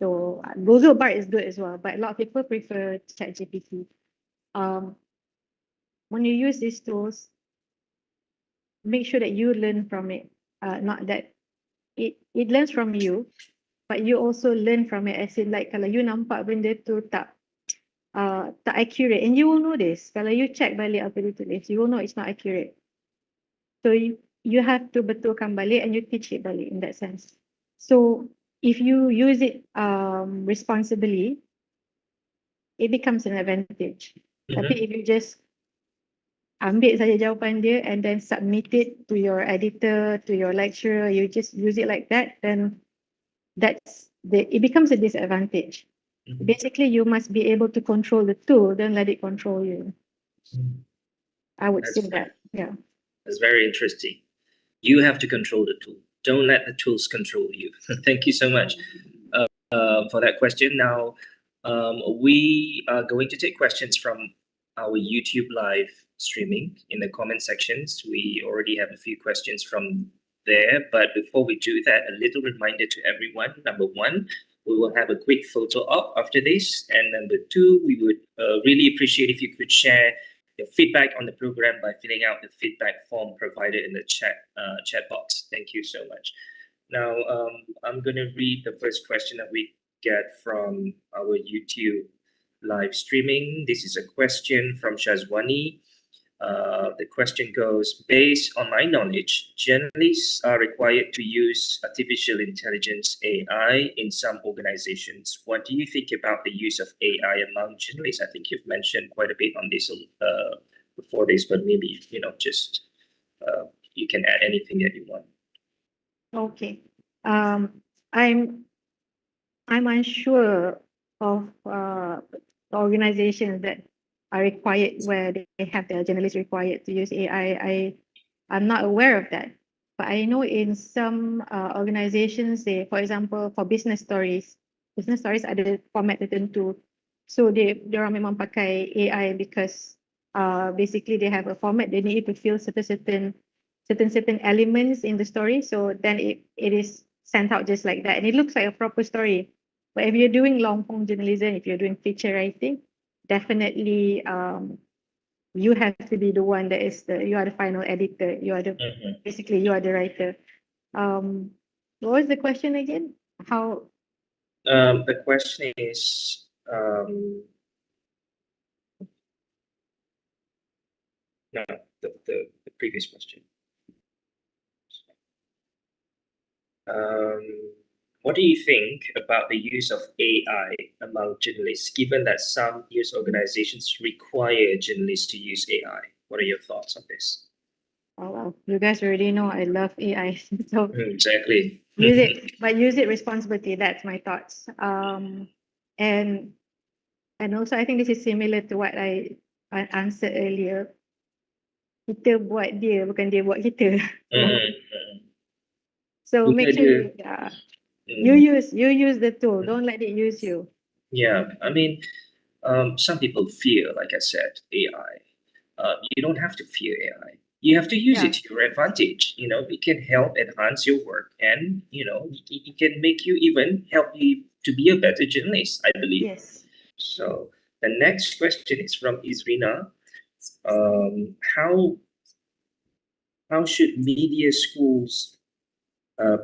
So Google Bard is good as well, but a lot of people prefer ChatGPT. When you use these tools, make sure that you learn from it. Not that it learns from you, but you also learn from it. As in, like kalau you nampak benda tu tak accurate, and you will know this. Kalau you check balik apa dia tulis, you will know it's not accurate. So you have to betulkan balik and you teach it balik in that sense. So if you use it responsibly, it becomes an advantage. Tapi if you just ambil saja jawapan dia and then submit it to your editor, to your lecturer, you just use it like that, then it becomes a disadvantage. Basically, you must be able to control the tool, don't let it control you. I would say that, yeah. That's very interesting. You have to control the tool. Don't let the tools control you. Thank you so much for that question. Now, we are going to take questions from our YouTube live streaming in the comment sections. We already have a few questions from there, but before we do that, a little reminder to everyone. Number one, we will have a quick photo op after this, and number two, we would really appreciate if you could share your feedback on the program by filling out the feedback form provided in the chat box. Thank you so much. Now, I'm going to read the first question that we get from our YouTube live streaming. This is a question from Shazwani. The question goes, based on my knowledge, journalists are required to use artificial intelligence AI in some organizations. What do you think about the use of AI among journalists? I think you've mentioned quite a bit on this before this, but maybe, just you can add anything that you want. Okay. I'm unsure of organizations that are required, where they have their journalists required to use AI. I'm not aware of that. But I know in some organizations, for example, for business stories ada format tertentu. So diorang memang pakai AI because basically they have a format, they need to fill certain elements in the story. So then it is sent out just like that. And it looks like a proper story. But if you're doing long form journalism, if you're doing feature writing, definitely you have to be the one that you are the final editor. You are basically you are the writer. What was the question again? How? The question is no, the previous question. what do you think about the use of AI among journalists, given that some news organizations require journalists to use AI? What are your thoughts on this? Oh, well, you guys already know I love AI. So Exactly. use it, but use it responsibly. That's my thoughts. And also I think this is similar to what I answered earlier. Kita buat dia, bukan dia buat kita. So Bukan make sure dia. you use the tool. Don't let it use you. Yeah, I mean, some people fear, like I said, AI. You don't have to fear AI. You have to use it to your advantage. You know, it can help enhance your work, and you know, it can make you even help you to be a better journalist, I believe. Yes. So the next question is from Izrina. How should media schools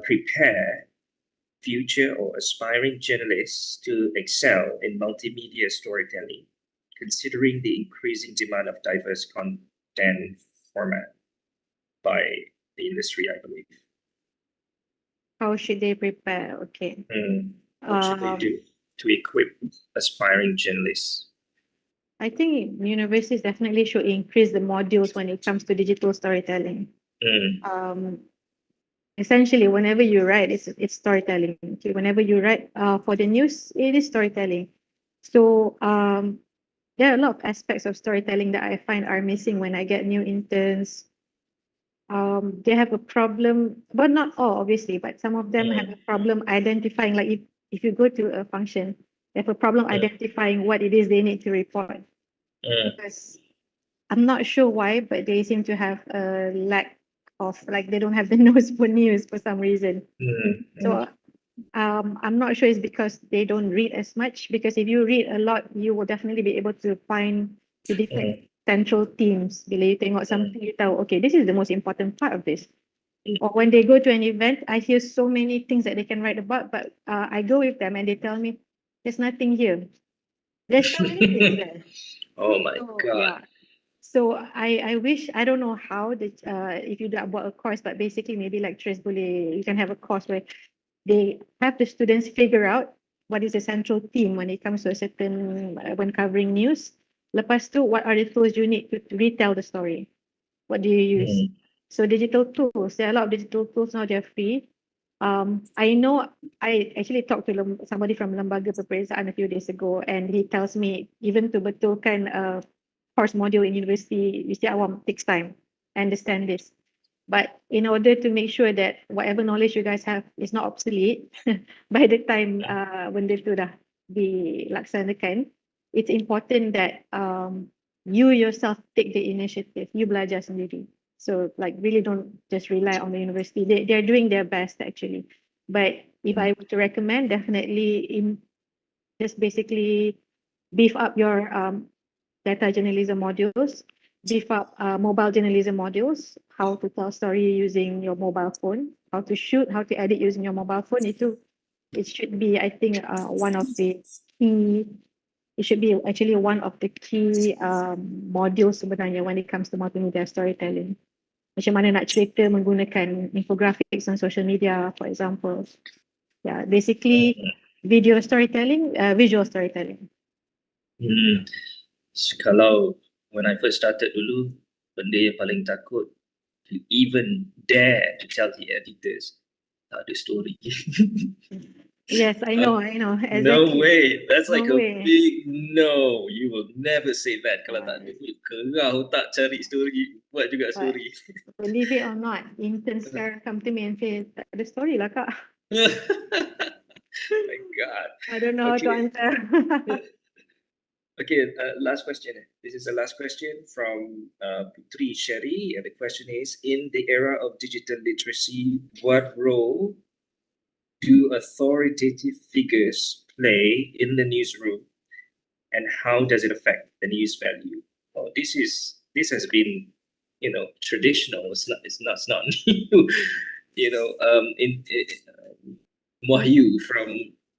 prepare future or aspiring journalists to excel in multimedia storytelling, considering the increasing demand of diverse content format by the industry, I believe? How should they prepare? Okay. What should they do to equip aspiring journalists? I think universities definitely should increase the modules when it comes to digital storytelling. Essentially, whenever you write, it's storytelling. Okay, whenever you write for the news, it is storytelling. So there are a lot of aspects of storytelling that I find are missing when I get new interns. They have a problem, but not all, obviously, but some of them have a problem identifying, like if you go to a function, they have a problem identifying what it is they need to report. Because I'm not sure why, but they seem to have a lack of, like, they don't have the nose for news for some reason. So I'm not sure it's because they don't read as much, because if you read a lot, you will definitely be able to find the different central themes. Bila you tengok something, you tahu, okay, this is the most important part of this. Or when they go to an event, I hear so many things that they can write about, but I go with them and they tell me, there's nothing here. There's so many things there. Oh my God. Yeah. So I wish, I don't know how if you buat a course, but basically maybe lecturers you can have a course where they have the students figure out what is the central theme when it comes to a certain, when covering news. Lepas tu, what are the tools you need to retell the story? What do you use? So digital tools, there are a lot of digital tools now, they're free. I know, I actually talked to somebody from Lembaga Peperiksaan a few days ago, and he tells me even to betulkan course module in Universiti Awam takes time. I understand this. But in order to make sure that whatever knowledge you guys have is not obsolete by the time benda tu dah dilaksanakan, it's important that you yourself take the initiative, you belajar sendiri. So like really don't just rely on the university. They're doing their best actually. But if I were to recommend, definitely just basically beef up your data journalism modules, beef up mobile journalism modules, how to tell story using your mobile phone, how to shoot, how to edit using your mobile phone. It should be, I think, one of the key, it should be actually one of the key modules sebenarnya when it comes to multimedia storytelling. Macam mana nak cerita menggunakan infographics on social media, for example. Yeah, basically video storytelling, visual storytelling. Kalau when I first started dulu, benda yang paling takut to even dare to tell the editors tak ada story. Yes, I know. Exactly. No way. That's like No a way. big no. You will never say that. Kalau tak ada duit, kerau tak cari story, buat juga story. Believe it or not, interns sekarang come to me and say, tak ada story lah kak. My God. I don't know how to answer. Okay, last question. This is the last question from Putri Sherry, and the question is: in the era of digital literacy, what role do authoritative figures play in the newsroom, and how does it affect the news value? Oh, this has been, traditional. It's not new. Wahyu from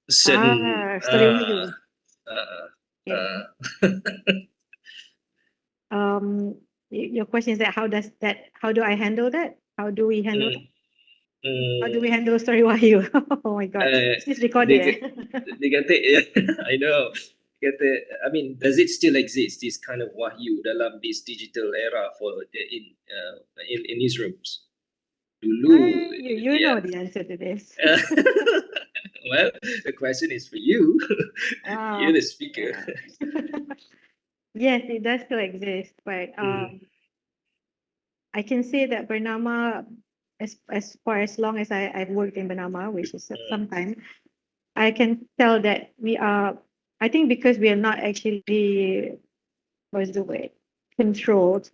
certain. Story Wahyu. Your question is that how do I handle that? How do we handle that? How do we handle story Wahyu? Oh my God, this is recorded. Dia kata, I know. Dia kata, I mean, does it still exist, this kind of wahyu dalam this digital era for in newsrooms? Dulu, You know the answer to this. Well, the question is for you. You're the speaker. Yes, it does still exist, but I can say that BERNAMA, as far as long as I've worked in BERNAMA, which is some time, I can tell that we are, I think because we are not actually, what's the word, controlled.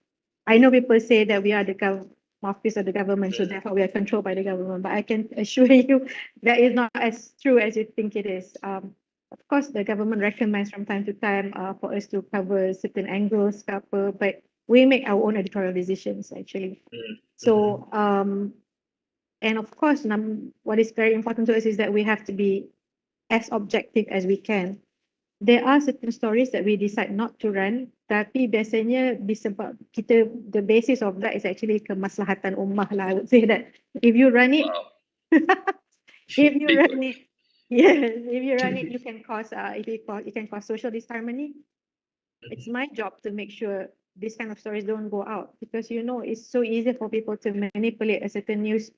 I know people say that we are the mouthpiece of the government, so therefore we are controlled by the government, but I can assure you that is not as true as you think it is. Of course, the government recommends from time to time for us to cover certain angles, but we make our own editorial decisions actually. So, and of course, what is very important to us is that we have to be as objective as we can. There are certain stories that we decide not to run, tapi biasanya disebab kita, the basis of that is actually kemaslahatan ummah lah. I would say that if you run it, if you run it, yes, if you run it, you can cause you can cause social disharmony. It's my job to make sure these kind of stories don't go out, because you know it's so easy for people to manipulate a certain news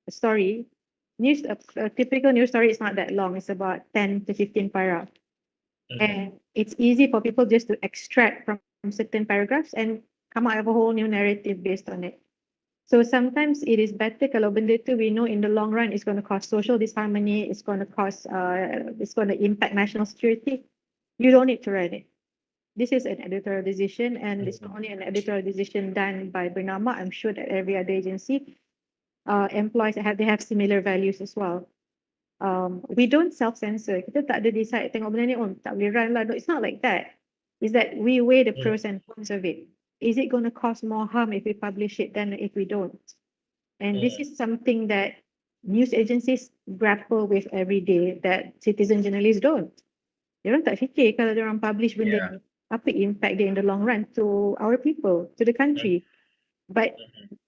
story. A typical news story is not that long. It's about 10 to 15 paragraphs. And it's easy for people just to extract from certain paragraphs and come out with a whole new narrative based on it. So sometimes it is better kalau benda tu we know in the long run it's going to cause social disharmony, it's going to impact national security. You don't need to run it. This is an editorial decision, and it's not only an editorial decision done by BERNAMA. I'm sure that every other agency employs they have similar values as well. We don't self-censor. Kita tak ada decide tengok benda ni, tak boleh run lah. No, it's not like that. It's that we weigh the pros and cons of it. Is it going to cause more harm if we publish it than if we don't? And this is something that news agencies grapple with every day that citizen journalists don't. Diorang tak fikir kalau diorang publish benda ni, apa impact dia in the long run to our people, to the country. But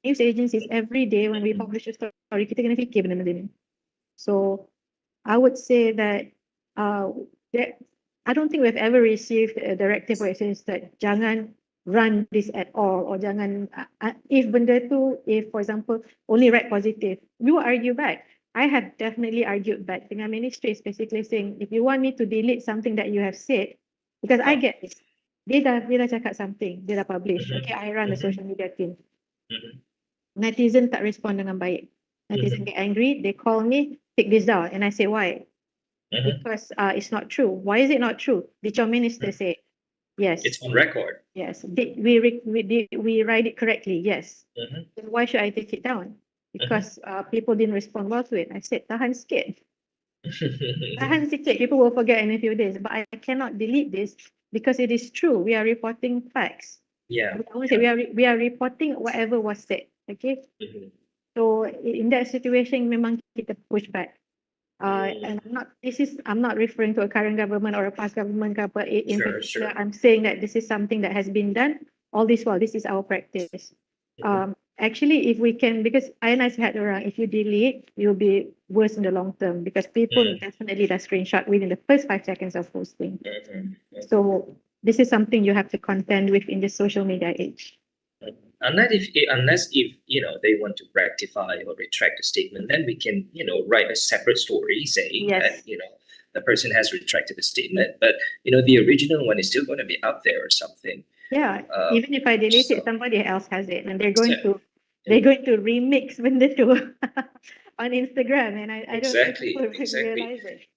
news agencies, every day when we publish a story, kita kena fikir benda-benda ni. So I would say that I don't think we've ever received a directive or says that jangan run this at all, or jangan, if benda tu, if for example, only write positive, you argue back. I have definitely argued back dengan ministry, basically saying, if you want me to delete something that you have said, because I get this, dia dah cakap something, dia dah publish, okay, I run the social media team. Netizen tak respond dengan baik. Netizen get angry, they call me, take this down, and I say, why? Because it's not true. Why is it not true? Did your minister say? Yes. It's on record. Yes. Did we write it correctly? Yes. Then why should I take it down? Because people didn't respond well to it. I said, tahan sikit. Tahan sikit. People will forget in a few days. But I cannot delete this because it is true. We are reporting facts. Yeah. I won't say we are reporting whatever was said. Okay. So in that situation, memang kita push back. And I'm not referring to a current government or a past government, but in particular, I'm saying that this is something that has been done all this while. This is our practice. Actually, if we can, because I had around, if you delete, you'll be worse in the long term, because people definitely does screenshot within the first 5 seconds of posting. So this is something you have to contend with in the social media age. Unless if they want to rectify or retract a statement, then we can write a separate story saying that the person has retracted the statement, but the original one is still going to be up there or something. Yeah, even if I delete it, somebody else has it, and they're going to remix benda tu on Instagram, and I don't think people realize it.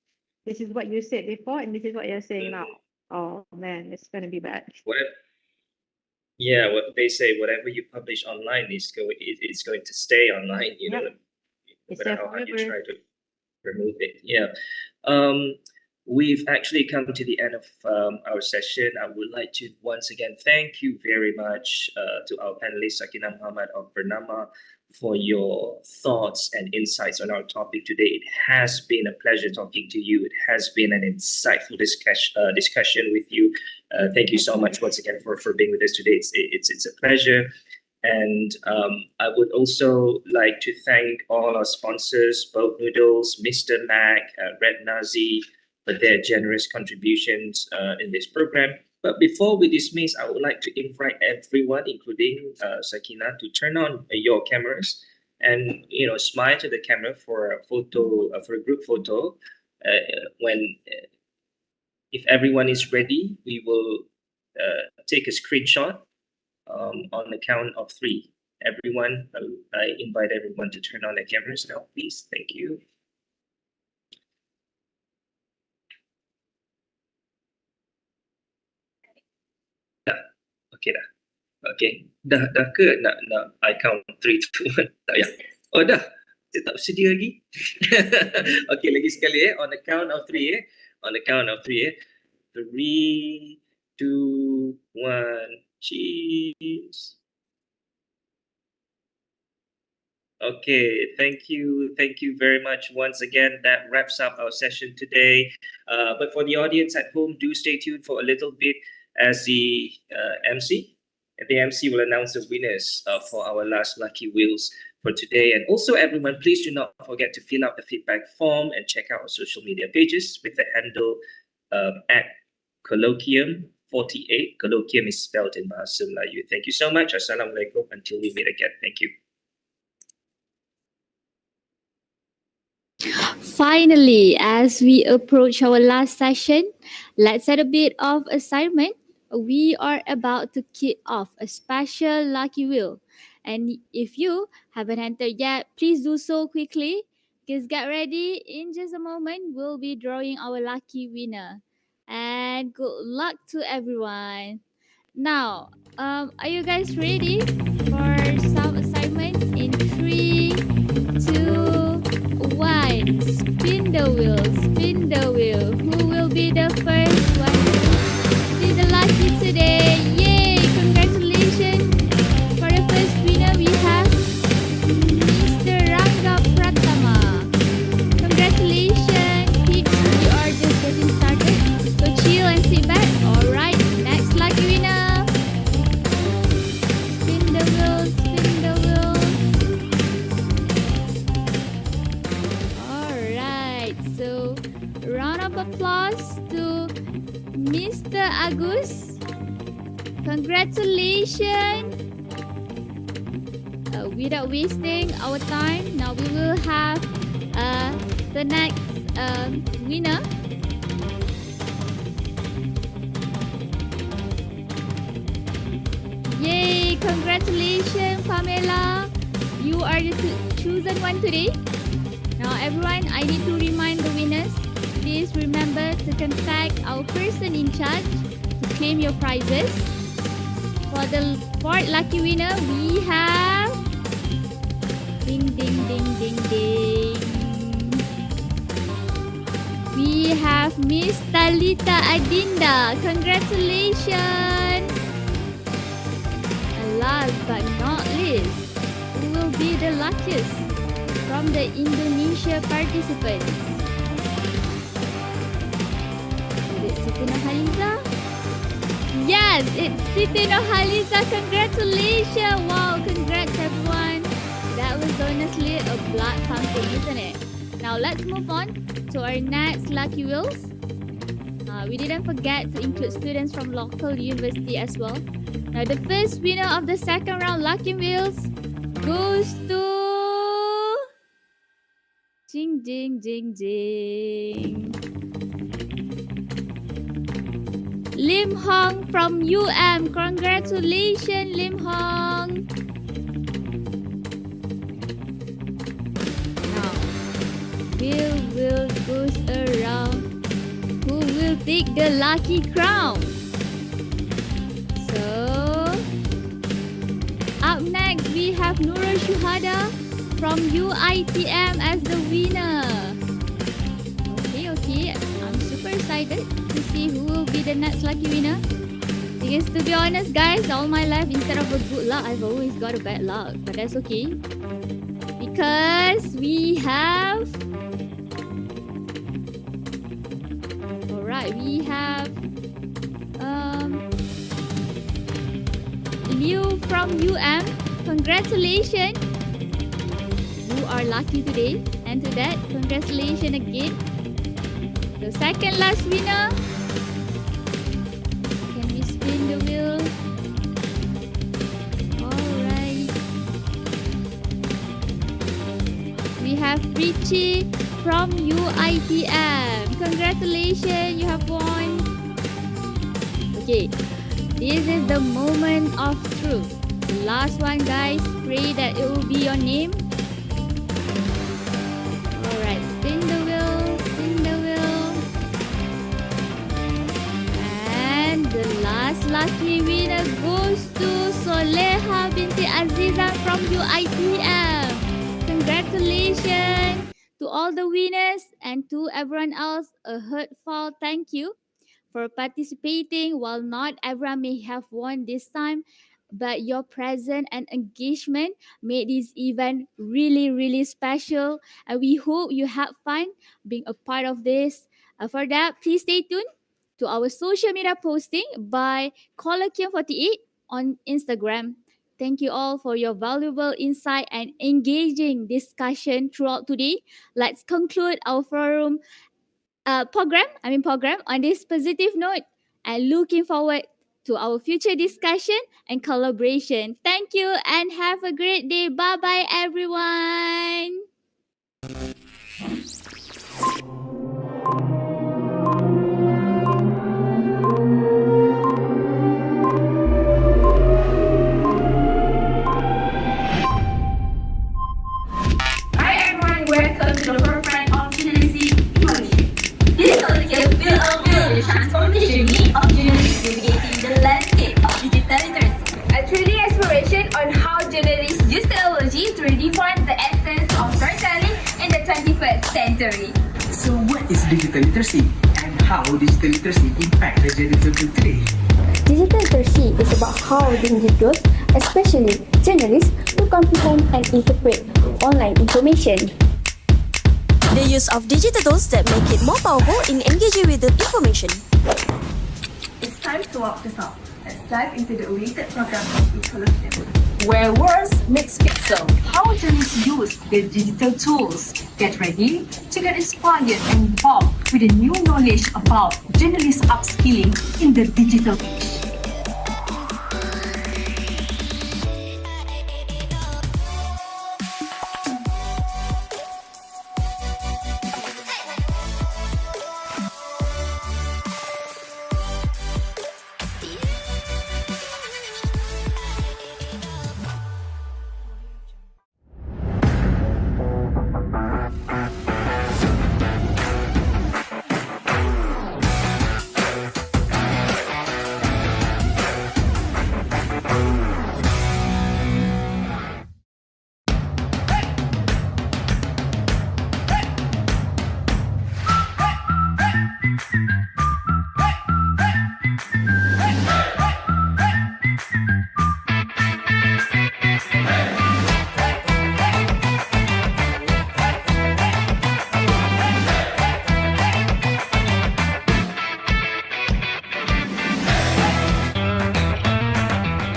This is what you said before, and this is what you're saying now. Oh man, it's going to be bad. Yeah, what they say, whatever you publish online is going to stay online, no matter how hard you try to remove it. Yeah. We've actually come to the end of our session. I would like to once again thank you very much to our panelist, Sakina Mohamed of BERNAMA, for your thoughts and insights on our topic today. It has been a pleasure talking to you. It has been an insightful discussion with you. Thank you so much once again for being with us today. It's a pleasure. And I would also like to thank all our sponsors, Boat Noodles, Mr. Mac, Red Nazi, for their generous contributions in this program. But before we dismiss, I would like to invite everyone, including Sakina, to turn on your cameras and smile to the camera for a photo, for a group photo. If everyone is ready, we will take a screenshot on the count of 3. Everyone, I invite everyone to turn on their cameras now, please. Thank you. Okay dah. Okay. Dah ke nak I count 3, 2, 1? Tak payah. Oh dah. Saya tak bersedia lagi. Okay, lagi sekali on the count of 3 On the count of 3 3, 2, 1, cheese. Okay, thank you very much once again. That wraps up our session today. But for the audience at home, do stay tuned for a little bit as the MC will announce the winners for our last Lucky Wheels for today. And also everyone, please do not forget to fill out the feedback form and check out our social media pages with the handle at Colloquium48. Colloquium is spelled in Bahasa Melayu. Thank you so much. Assalamualaikum. Until we meet again. Thank you. Finally, as we approach our last session, let's set a bit of assignment. We are about to kick off a special Lucky Wheel. And if you haven't entered yet, please do so quickly. Because get ready, in just a moment, we'll be drawing our lucky winner. And good luck to everyone. Now, are you guys ready for some assignment? In 3, 2, 1. Spin the wheel, spin the wheel. Who will be the first one to be the lucky today? Yay! Congratulations! For the first winner, we have Mr. Rangga Pratama. Congratulations! You are just getting started. So chill and sit back. Alright, next lucky winner. Spin the wheel, spin the wheel. Alright, so round of applause to Mr. Agus. Congratulations. Without wasting our time, now we will have the next winner. Yay! Congratulations, Pamela. You are the chosen one today. Now everyone, I need to remind the winners. Please remember to contact our person in charge to claim your prizes. For the fourth lucky winner, we have... Ding, ding, ding, ding, ding. We have Miss Talita Adinda. Congratulations. And last but not least, who will be the luckiest from the Indonesia participants? Is it Siti Nurhaliza? Yes, it's Siti Nurhaliza. Congratulations. Wow, congrats everyone. That was honestly a blood pumping, isn't it? Now let's move on to our next lucky wheels. We didn't forget to include students from local university as well. Now the first winner of the second round lucky wheels goes to... Ding, ding, ding, ding. Lim Hong from Congratulations, Lim Hong. Now, wheel goes around. Who will take the lucky crown? So, up next we have Nurul Shuhada from UiTM as the winner. Okay, I'm super excited to see who will be the next lucky winner. Because to be honest guys, all my life instead of a good luck, I've always got a bad luck. But that's okay. Because we have... Alright, we have... Liu from congratulations. You are lucky today. And to that, congratulations again. The second last winner. Can we spin the wheel? Alright. We have Richie from UiTM. Congratulations, you have won. Okay, this is the moment of truth. The last one, guys. Pray that it will be your name. Alright, spin the wheel, spin the wheel. And the last lucky winner goes to Soleha binti Azizan from UiTM. Congratulations to all the winners, and to everyone else, a heartfelt thank you for participating. While not everyone may have won this time, but your presence and engagement made this event really, really special. And we hope you had fun being a part of this. For that, please stay tuned to our social media posting by Colloquium48 on Instagram. Thank you all for your valuable insight and engaging discussion throughout today. Let's conclude our forum program on this positive note, and looking forward to our future discussion and collaboration. Thank you and have a great day. Bye bye, everyone. Hi everyone, welcome to the forefront of journalistic evolution. This colloquium will unveil the transformation of journalists navigating the landscape of digital literacy. A 3D exploration on how journalists use technology to redefine the essence of storytelling in the 21st century. So what is digital literacy and how digital literacy impact the journalism field today? Digital literacy is about how the individuals, especially journalists, to comprehend and interpret online information. The use of digital tools that make it more powerful in engaging with the information. It's time to walk the talk. Let's dive into the awaited program of E-Colloquium, where words meet pixel. How journalists use the digital tools. Get ready to get inspired and involved with the new knowledge about journalist upskilling in the digital age.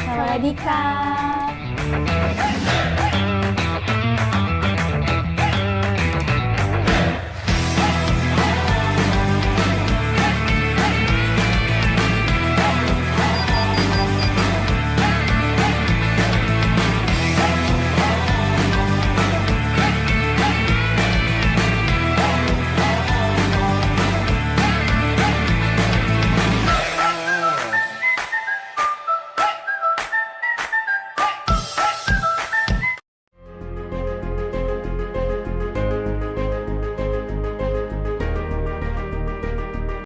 Sawadee krap.